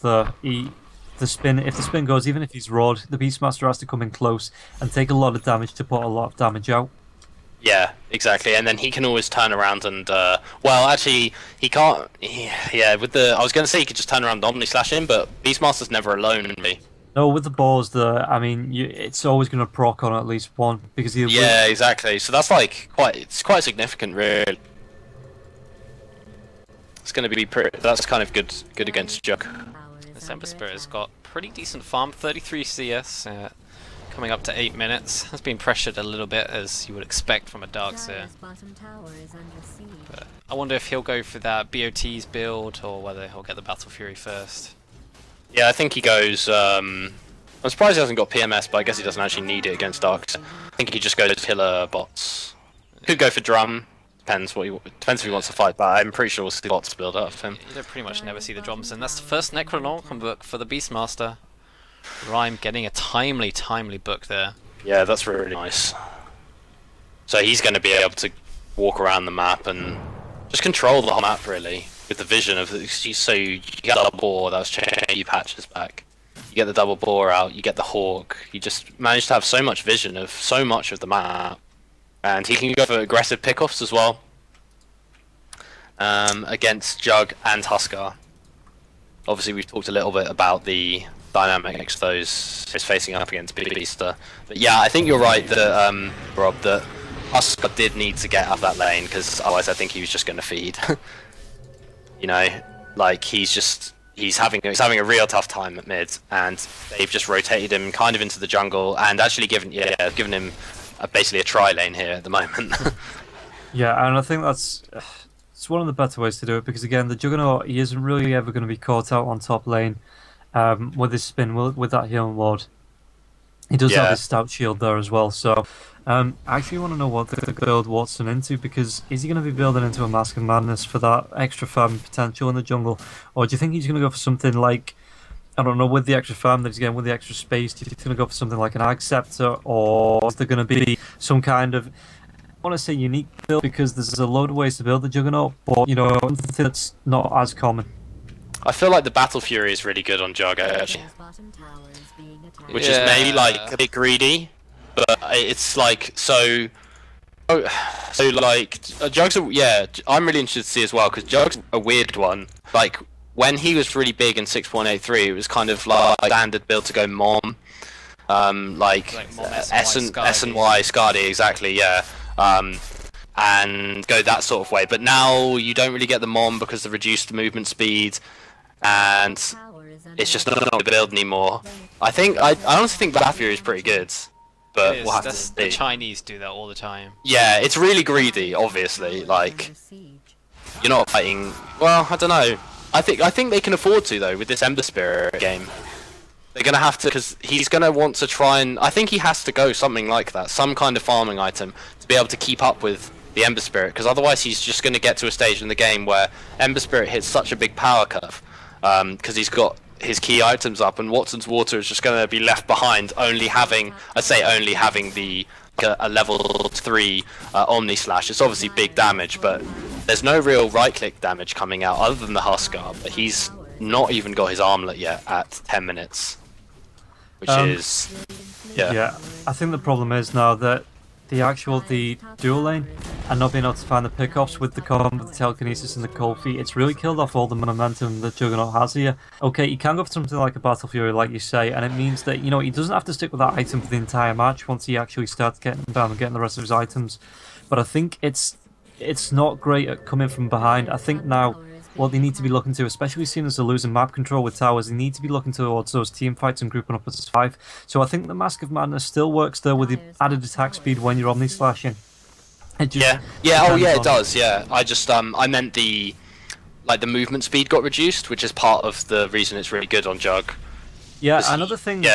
if the spin goes, even if he's rawed, the Beastmaster has to come in close and take a lot of damage to put a lot of damage out. Yeah, exactly, and then he can always turn around and, well, actually, he can't, I was going to say he could just turn around and Omni Slash in, but Beastmaster's never alone in me. No, with the balls, it's always going to proc on at least one, because he... Yeah, exactly, so that's quite significant, really. It's going to be that's kind of good against Jug. This Ember Spirit has got pretty decent farm, 33 CS, coming up to 8 minutes. Has been pressured a little bit, as you would expect from a Darkseer. But I wonder if he'll go for that BOT's build, or whether he'll get the Battle Fury first. Yeah, I think he goes... I'm surprised he hasn't got PMS, but I guess he doesn't actually need it against Darkseer. I think he just goes killer bots. Could go for Drum. Depends if he wants to fight, but I'm pretty sure we'll see bots build up of him. You don't pretty much never see the drums, and that's the first Necronomicon book for the Beastmaster. Rhyme getting a timely book there. Yeah, that's really nice. So he's going to be able to walk around the map and just control the whole map, really, with the vision of so you get the double boar, that was changing patches back. You get the double boar out, you get the hawk. You just manage to have so much vision of so much of the map. And he can go for aggressive pickoffs as well against Jug and Husker. Obviously, we've talked a little bit about the dynamics of those facing up against Beaster. But yeah, I think you're right that Rob, that Husker did need to get up that lane, because otherwise I think he was just going to feed. Like he's he's having a real tough time at mid, and they've just rotated him kind of into the jungle and actually given him basically a tri lane here at the moment. Yeah, and I think it's one of the better ways to do it, because again, the Juggernaut, he isn't really ever going to be caught out on top lane with his spin, with that healing ward. He does have his stout shield there as well, so I actually want to know what the build Watson into, because is he going to be building into a Mask of Madness for that extra farm potential in the jungle, or do you think he's going to go for something like, I don't know, with the extra farm that he's getting, with the extra space, do you think he's going to go for something like an Ag Scepter, or is there going to be some kind of, I want to say unique build, because there's a load of ways to build the Juggernaut, but, you know, something that's not as common. I feel like the Battle Fury is really good on Jug, actually. Bottom tower is being attacked. Which is maybe like a bit greedy, but it's like so like Jug's I'm really interested to see as well, because Jug's a weird one. Like when he was really big in 6.83, it was kind of like standard build to go Mom, like S and Y Scardy, exactly, yeah. And go that sort of way, but now you don't really get the Mom because of the reduced movement speed, and it's just not a build anymore. I honestly think Battle Fury is pretty good, but we'll have to see. The Chinese do that all the time. Yeah, it's really greedy, obviously. Like, you're not fighting. Well, I don't know. I think they can afford to, though, with this Ember Spirit game. They're gonna have to, because he's gonna want to try and. I think he has to go something like that, some kind of farming item, to be able to keep up with the Ember Spirit, because otherwise he's just going to get to a stage in the game where Ember Spirit hits such a big power curve, because he's got his key items up, and Watson's Water is just going to be left behind, only having the a level 3 Omni Slash. It's obviously big damage, but there's no real right click damage coming out other than the Huskar, but he's not even got his armlet yet at 10 minutes, which is yeah. I think the problem is now that the dual lane and not being able to find the pickoffs with the combo, the telekinesis and the cold feet, it's really killed off all the momentum that Juggernaut has here. Okay, he can go for something like a Battle Fury, like you say, and it means that, you know, he doesn't have to stick with that item for the entire match once he actually starts getting down and getting the rest of his items. But I think it's not great at coming from behind. I think now what they need to be looking to, especially seeing as they're losing map control with towers, they need to be looking towards those team fights and grouping up as 5. So I think the Mask of Madness still works there with the added attack speed when you're Omni Slashing. It does. Yeah, I just I meant the movement speed got reduced, which is part of the reason it's really good on Jug. Yeah, another thing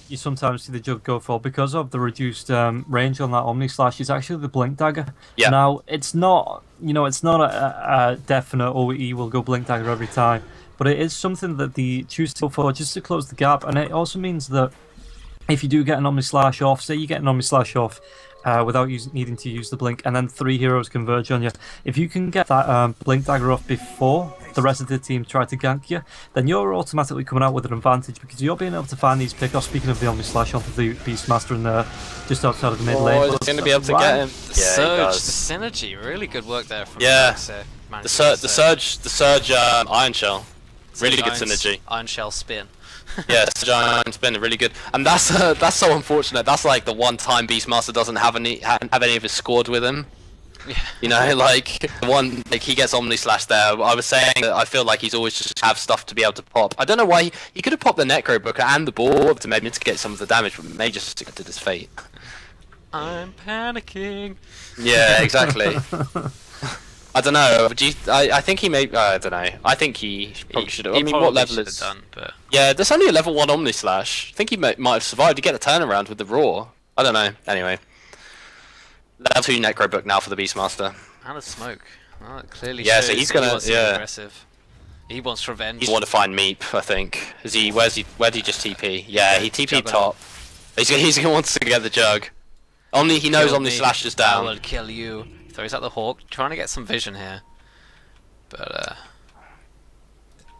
you sometimes see the Jug go for, because of the reduced range on that Omni Slash, is actually the Blink Dagger. Yeah. Now, it's not a definite, he will go Blink Dagger every time, but it is something that they choose to go for just to close the gap, and it also means that if you do get an Omni Slash off, say you get an Omni Slash off without needing to use the Blink, and then 3 heroes converge on you, if you can get that Blink Dagger off before the rest of the team try to gank you, then you're automatically coming out with an advantage, because you're being able to find these pickoffs. Speaking of the Omni Slash onto the Beastmaster and just outside of the mid lane. He's going to be able to get him. The Surge, the synergy, really good work there from the Surge Iron Shell, really good synergy. Iron Shell spin. Yeah, Giant Spin, really good, and that's so unfortunate. That's like the one time Beastmaster doesn't have any of his squad with him. Yeah. You know, like he gets Omni Slash there. I was saying that I feel like he's always just have stuff to be able to pop. I don't know why he could have popped the Necro Booker and the board to maybe to get some of the damage, but maybe just to his fate. I'm panicking. Yeah, exactly. I don't know. I think he may. I don't know. I think he probably should have. I mean, what level is? Done, but... Yeah, there's only a level 1 Omni Slash. I think he might have survived to get the turnaround with the Raw. I don't know. Anyway, level 2 Necro Book now for the Beastmaster. And a smoke. Well, clearly. Yeah, shows so he's gonna. He wants to be aggressive. He wants revenge. He want to find Meep, I think. Where did he just TP? Yeah, he TP'd top. He's gonna want to get the Jug. He knows Omni Slash is down. I will kill you. Throws out the Hawk, trying to get some vision here, but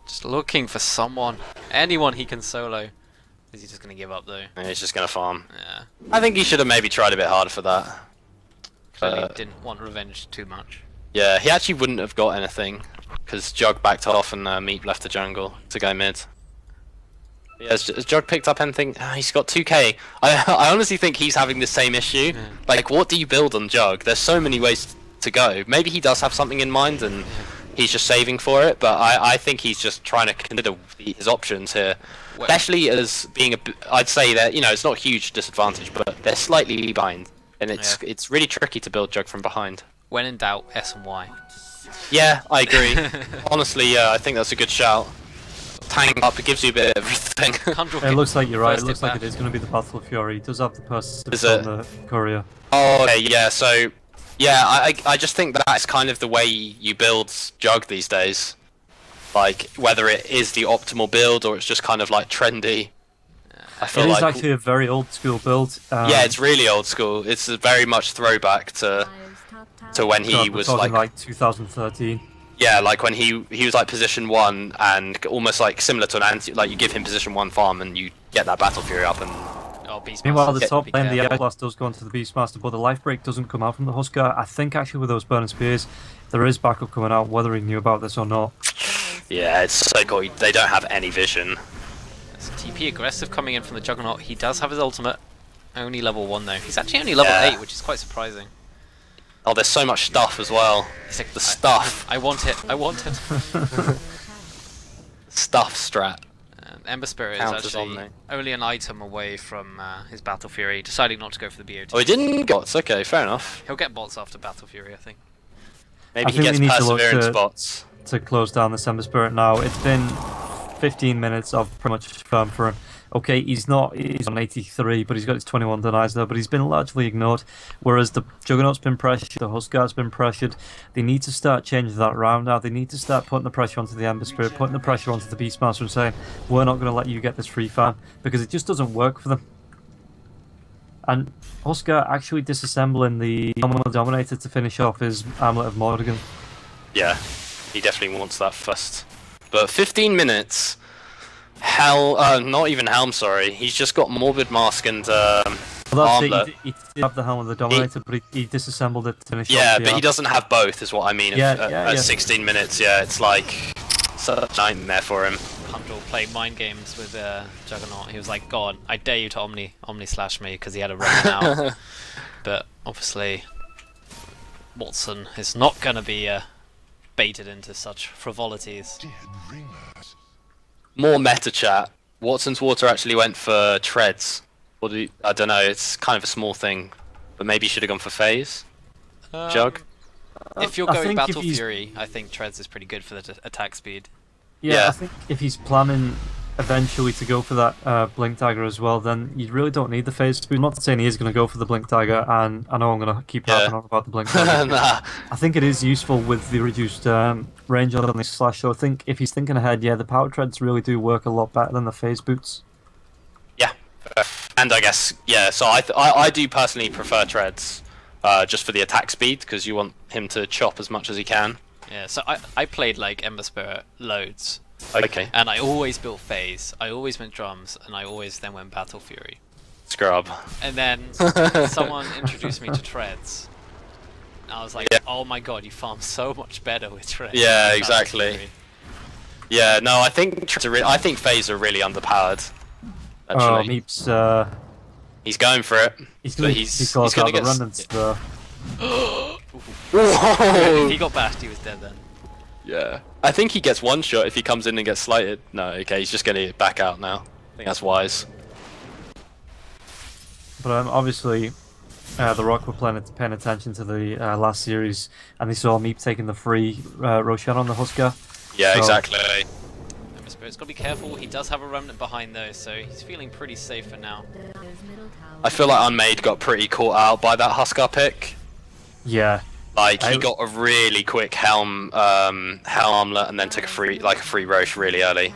just looking for anyone he can solo. Is he just gonna give up though? Yeah, he's just gonna farm. Yeah. I think he should have maybe tried a bit harder for that. Clearly didn't want revenge too much. Yeah, he actually wouldn't have got anything, because Jug backed off and Meep left the jungle to go mid. Yeah, has Jug picked up anything? He's got 2k. I honestly think he's having the same issue. Yeah. Like, what do you build on Jug? There's so many ways to go. Maybe he does have something in mind, and he's just saving for it. But I think he's just trying to consider his options here, especially as being I'd say that it's not a huge disadvantage, but they're slightly behind, and it's really tricky to build Jug from behind. When in doubt, S and Y. Yeah, I agree. Honestly, yeah, I think that's a good shout. Tank up, it gives you a bit of everything. It looks like you're right. It looks like it is going to be the Battle of Fury. He does have the person on the courier. Oh, okay, yeah. So, yeah, I just think that's kind of the way you build Jug these days. Like whether it is the optimal build or it's just kind of like trendy. I feel it like is actually a very old school build. Yeah, it's really old school. It's a very much throwback to when he was like 2013. Yeah, like when he was like position 1 and almost like similar to an anti, like you give him position 1 farm and you get that Battle Fury up and. Meanwhile, the top lane, the Hourglass does go into the Beastmaster, but the life break doesn't come out from the Husker. I think actually with those burning spears, there is backup coming out, whether he knew about this or not. Yeah, it's so cool. They don't have any vision. It's TP aggressive coming in from the Juggernaut. He does have his ultimate. Only level 1 though. He's actually only level 8, which is quite surprising. Oh, there's so much stuff as well. Like, the stuff. I want it. I want it. Stuff strat. Ember Spirit is actually only an item away from his Battle Fury, deciding not to go for the BOT. Oh, he didn't get bots. Okay, fair enough. He'll get bots after Battle Fury, I think. Maybe he gets perseverance bots. To close down the Ember Spirit now. It's been 15 minutes of pretty much firm for him. Okay, he's on 83, but he's got his 21 denies there, but he's been largely ignored. Whereas the Juggernaut's been pressured, the Huskar's been pressured. They need to start changing that around now. They need to start putting the pressure onto the Ember Spirit, putting the pressure onto the Beastmaster and saying, we're not going to let you get this free farm, because it just doesn't work for them. And Husker actually disassembling the Dominator to finish off his Amulet of Morgan. Yeah, he definitely wants that first. But 15 minutes... not even Helm, sorry. He's just got Morbid Mask and Armlet. He did have the Helm of the Dominator, but he disassembled it to finish off. Yeah, but he doesn't have both, is what I mean. At 16 minutes, yeah, it's like such a nightmare for him. Handel played mind games with Juggernaut. He was like, "God, I dare you to Omni slash me," because he had a run out. But obviously, Watson is not gonna be baited into such frivolities. More meta chat. Watson's Water actually went for treads. Or I don't know, it's kind of a small thing. But maybe he should have gone for phase. Jug? If you're going Battle Fury, I think treads is pretty good for the attack speed. Yeah, I think if he's planning eventually to go for that Blink Dagger as well, then you really don't need the phase speed. I'm not saying he is going to go for the Blink Dagger, and I know I'm going to keep harping on about the Blink Dagger. Nah. I think it is useful with the reduced range on the slash, so I think if he's thinking ahead, yeah, the power treads really do work a lot better than the phase boots. Yeah, and I guess, yeah, so I do personally prefer treads, just for the attack speed, because you want him to chop as much as he can. Yeah, so I played like Ember Spirit loads. Okay. And I always built phase, I always went drums, and I always then went Battle Fury. Scrub. And then someone introduced me to treads. And I was like, oh my god, you farm so much better with treads. Yeah, exactly. Yeah, no, I think phase are really underpowered. Actually. Oh, he's going for it. He's going to get remnants though. If he got bashed, he was dead then. Yeah. I think he gets one shot if he comes in and gets slighted. No, okay, he's just going to back out now. I think that's wise. But obviously, the Rock were paying attention to the last series, and they saw Meep taking the free Roshan on the Husker. Yeah, so, exactly. Ember Spirit's got to be careful. He does have a remnant behind though, so he's feeling pretty safe for now. I feel like Unmade got pretty caught out by that Husker pick. Yeah. Like he got a really quick Helm Armlet and then took a free Roche really early.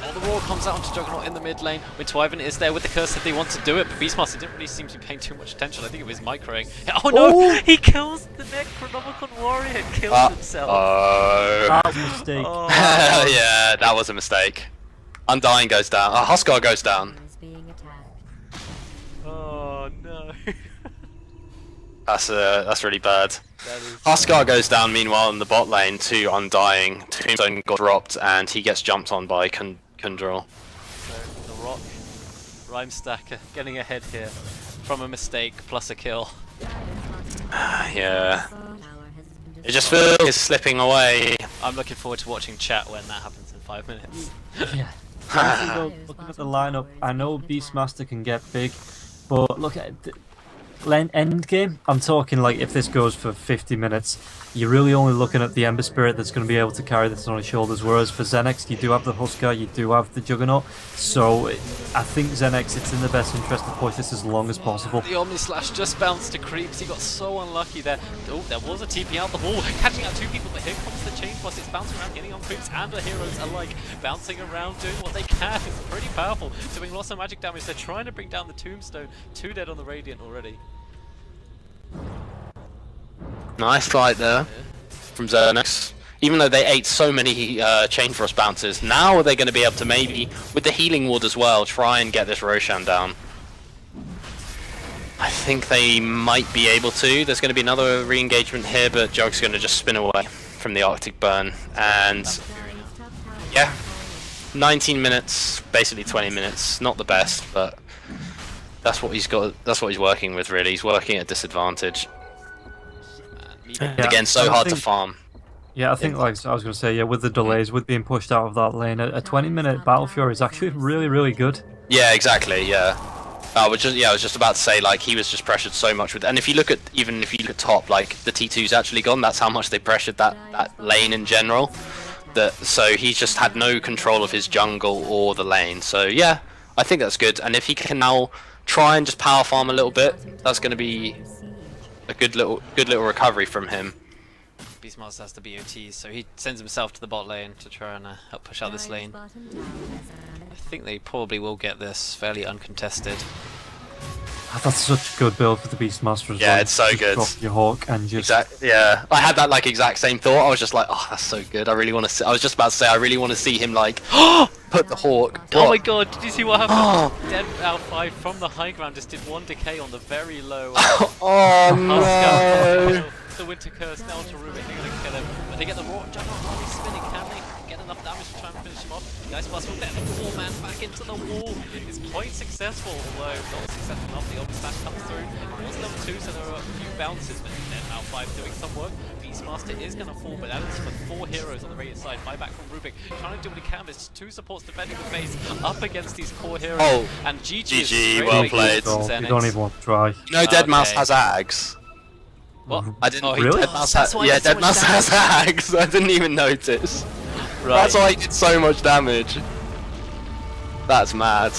Oh, the Roar comes out onto Juggernaut in the mid lane. Wyvern is there with the curse if they want to do it, but Beastmaster didn't really seem to be paying too much attention. I think it was microing. Oh no! Ooh. He kills the Necronomicon Warrior and kills himself. Oh. That was a mistake. Oh. Yeah, that was a mistake. Undying goes down. Huskar goes down. Oh no. That's really bad. Huskar goes down meanwhile in the bot lane to Undying. Tombstone got dropped and he gets jumped on by Kundrel. So the Rock, Rhyme Stacker, getting ahead here from a mistake plus a kill. Yeah. It just feels it's slipping away. I'm looking forward to watching chat when that happens in 5 minutes. Yeah. Honestly, though, looking at the lineup, I know Beastmaster can get big, but look at end game. I'm talking like if this goes for 50 minutes, you're really only looking at the Ember Spirit that's going to be able to carry this on his shoulders. Whereas for XENEX, you do have the Huskar, you do have the Juggernaut. So I think XENEX, it's in the best interest to push this as long as possible. The Omni Slash just bounced to creeps. He got so unlucky there. Oh, there was a TP out the wall, catching out 2 people. But here comes the Chain Plus. It's bouncing around, getting on creeps and the heroes alike, bouncing around, doing what they can. It's pretty powerful, doing lots of magic damage. They're trying to bring down the Tombstone. 2 dead on the Radiant already. Nice fight there from XENEX. Even though they ate so many Chain Frost bounces, now they're going to be able to maybe, with the Healing Ward as well, try and get this Roshan down. I think they might be able to. There's going to be another re-engagement here, but Jug's going to just spin away from the Arctic Burn. And yeah, 19 minutes, basically 20 minutes. Not the best, but that's what he's got. That's what he's working with, really. He's working at disadvantage. Yeah, Again, so hard to farm. Yeah, I think, like I was going to say, yeah, with the delays, with being pushed out of that lane, a 20-minute Battle Fury is actually really, really good. Yeah, exactly. Yeah, I was just about to say, like, he was just pressured so much with, and if you look at top, like the T2's actually gone. That's how much they pressured that lane in general. So he's just had no control of his jungle or the lane. So yeah, I think that's good. And if he can now try and just power farm a little bit, that's going to be a good little recovery from him. Beastmaster has the BOTs, so he sends himself to the bot lane to try and help push out this lane. I think they probably will get this fairly uncontested. That's such a good build for the Beastmaster as well. Yeah, it's so just good. Drop your Hawk and just... Yeah, I had that like exact same thought. I was just like, oh, that's so good. I really want to see... I was just about to say, I really want to see him like put the Hawk. Oh my god, did you see what happened? Dead out 5 from the high ground just did 1 decay on the very low. Oh no! The Winter Curse now to Rubik, they're going to kill him. But they get the Raw Juggernaut, are they spinning? Can they get enough damage to try and finish him off? The Ice Blast will let the 4-man back into the wall. It's quite successful, although not successful enough. The Omni Slash comes through. It was level 2, so there are a few bounces, but then now 5 doing some work. Beastmaster is going to fall, but that is for 4 heroes on the Radiant side. Buyback from Rubik, trying to do what he can. There's 2 supports defending the base up against these core heroes. Oh, and GG, well played. You don't even want to try. No, Deadmau5 has Ags. What? I didn't. Oh, really? Deadmau5 has Ags. I didn't even notice. Right. That's why he did so much damage. That's mad.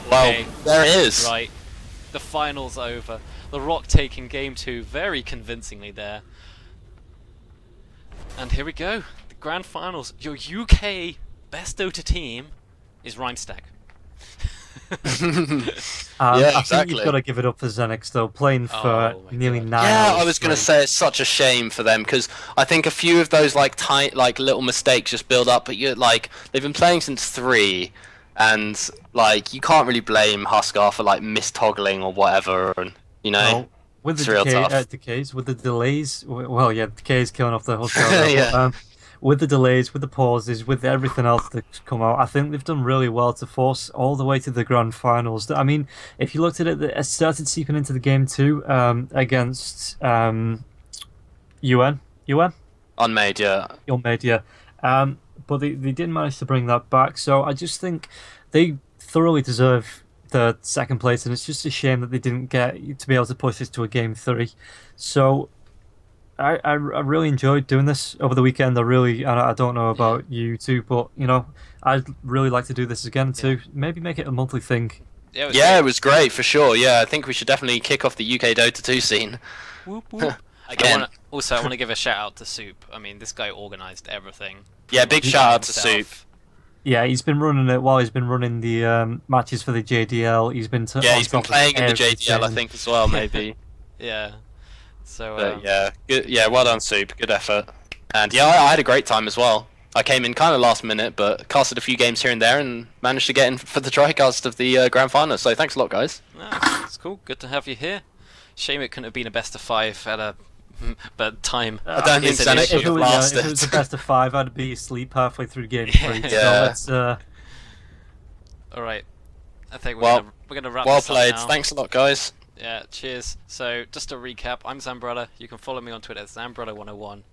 Well, Okay. there it is. Right. The final's over. The Rock taking game 2 very convincingly there. And here we go. The grand finals. Your UK best Dota team is Rhymestack. Yeah, I exactly. think you've got to give it up for XENEX though, playing for my nearly God. 9 Yeah, hours I was gonna straight. say it's such a shame for them because I think a few of those like little mistakes just build up. But you're like they've been playing since 3, and like you can't really blame Huskar for like mistoggling or whatever. And you know, No, with it's the real tough. decays, with the delays, well, yeah, decays killing off the Huskar. Yeah. With the delays, with the pauses, with everything else that's come out, I think they've done really well to force all the way to the grand finals. I mean, if you looked at it, it started seeping into the game too against UN. Unmade, yeah. Unmade, yeah. But they didn't manage to bring that back, so I just think they thoroughly deserve the second place, and it's just a shame that they didn't get to be able to push this to a game 3. So I really enjoyed doing this over the weekend. I don't know about you two, but you know, I'd really like to do this again too. Maybe make it a monthly thing. Yeah, it was great for sure. Yeah, I think we should definitely kick off the UKDOTA 2 scene. Whoop, whoop. Again. I want to give a shout out to Soup. I mean, this guy organised everything. Yeah, big shout out to Soup. Himself. Yeah, he's been running it while he's been running the matches for the JDL. He's been He's been playing in the JDL, I think, as well, maybe. Yeah. So But yeah, good. Yeah, well done, Soup. Good effort. And yeah, I had a great time as well. I came in kind of last minute, but casted a few games here and there, and managed to get in for the trycast of the grand final. So thanks a lot, guys. no, it's cool. Good to have you here. Shame it couldn't have been a best of 5 at a but time. I don't think is an XENEX issue. would have lasted. If it was the best of 5, I'd be asleep halfway through game 3. Yeah. So let's. All right. I think Well we're gonna wrap Well this up played. now. Thanks a lot, guys. Yeah, cheers. So, just to recap, I'm Zambrella. You can follow me on Twitter, Zambrella101.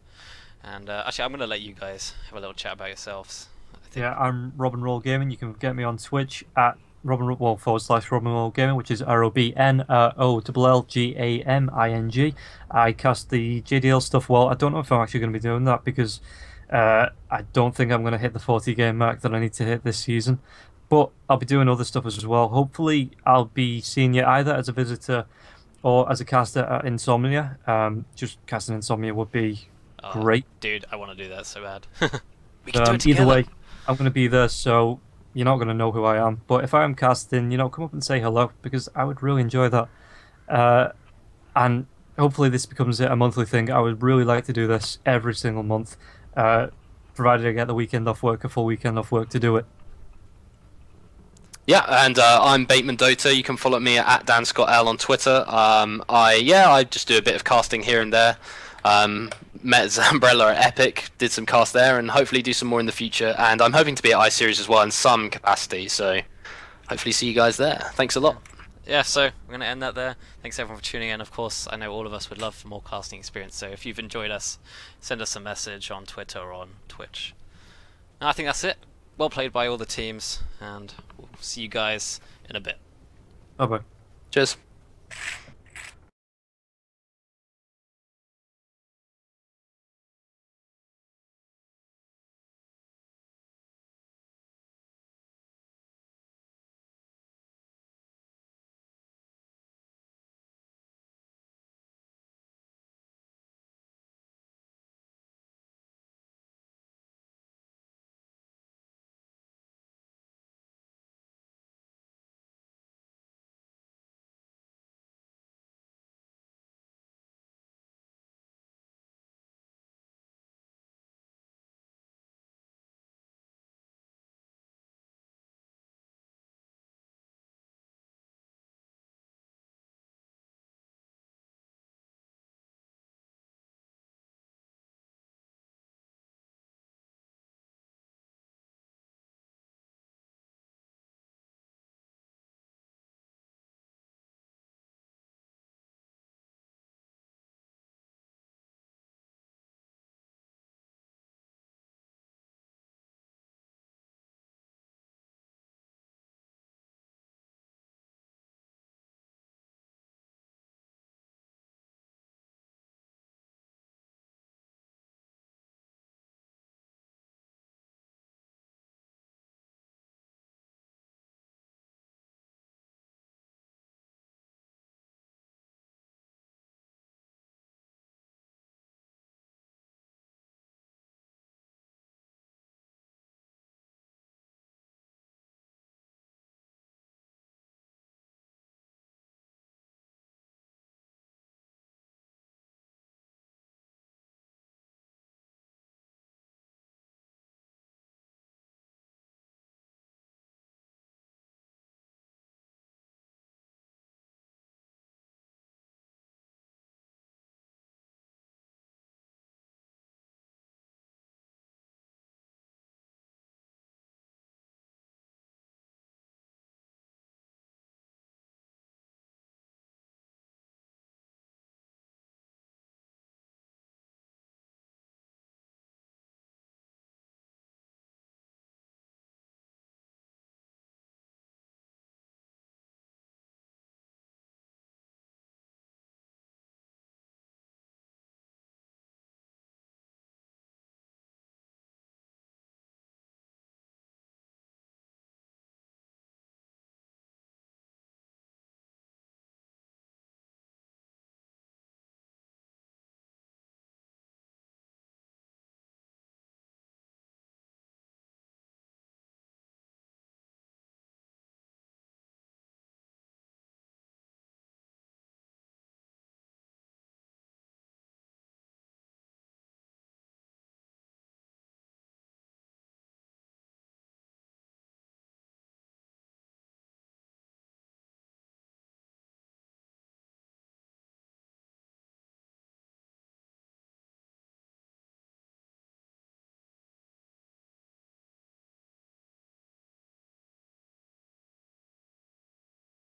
And actually, I'm going to let you guys have a little chat about yourselves. Yeah, I'm Robin Roll Gaming. You can get me on Twitch at /Robin Roll Gaming, which is ROBNROLLGAMING. I cast the JDL stuff. Well, I don't know if I'm actually going to be doing that because I don't think I'm going to hit the 40 game mark that I need to hit this season. But I'll be doing other stuff as well. Hopefully, I'll be seeing you either as a visitor or as a caster at Insomnia. Just casting Insomnia would be great. Dude, I want to do that so bad. We can do it either together. way, I'm going to be there, so you're not going to know who I am. But if I am casting, come up and say hello, because I would really enjoy that. And hopefully this becomes a monthly thing. I would really like to do this every single month, provided I get the weekend off work, a full weekend off work to do it. Yeah, and I'm Bateman Dota. You can follow me at DanScottL on Twitter. I just do a bit of casting here and there. Met Zambrella at Epic, did some cast there, and hopefully do some more in the future. And I'm hoping to be at iSeries as well in some capacity, so hopefully see you guys there. Thanks a lot. Yeah, so we're going to end that there. Thanks everyone for tuning in. Of course, I know all of us would love for more casting experience, so if you've enjoyed us, send us a message on Twitter or on Twitch. And I think that's it. Well played by all the teams, and we'll see you guys in a bit. Bye-bye. Cheers.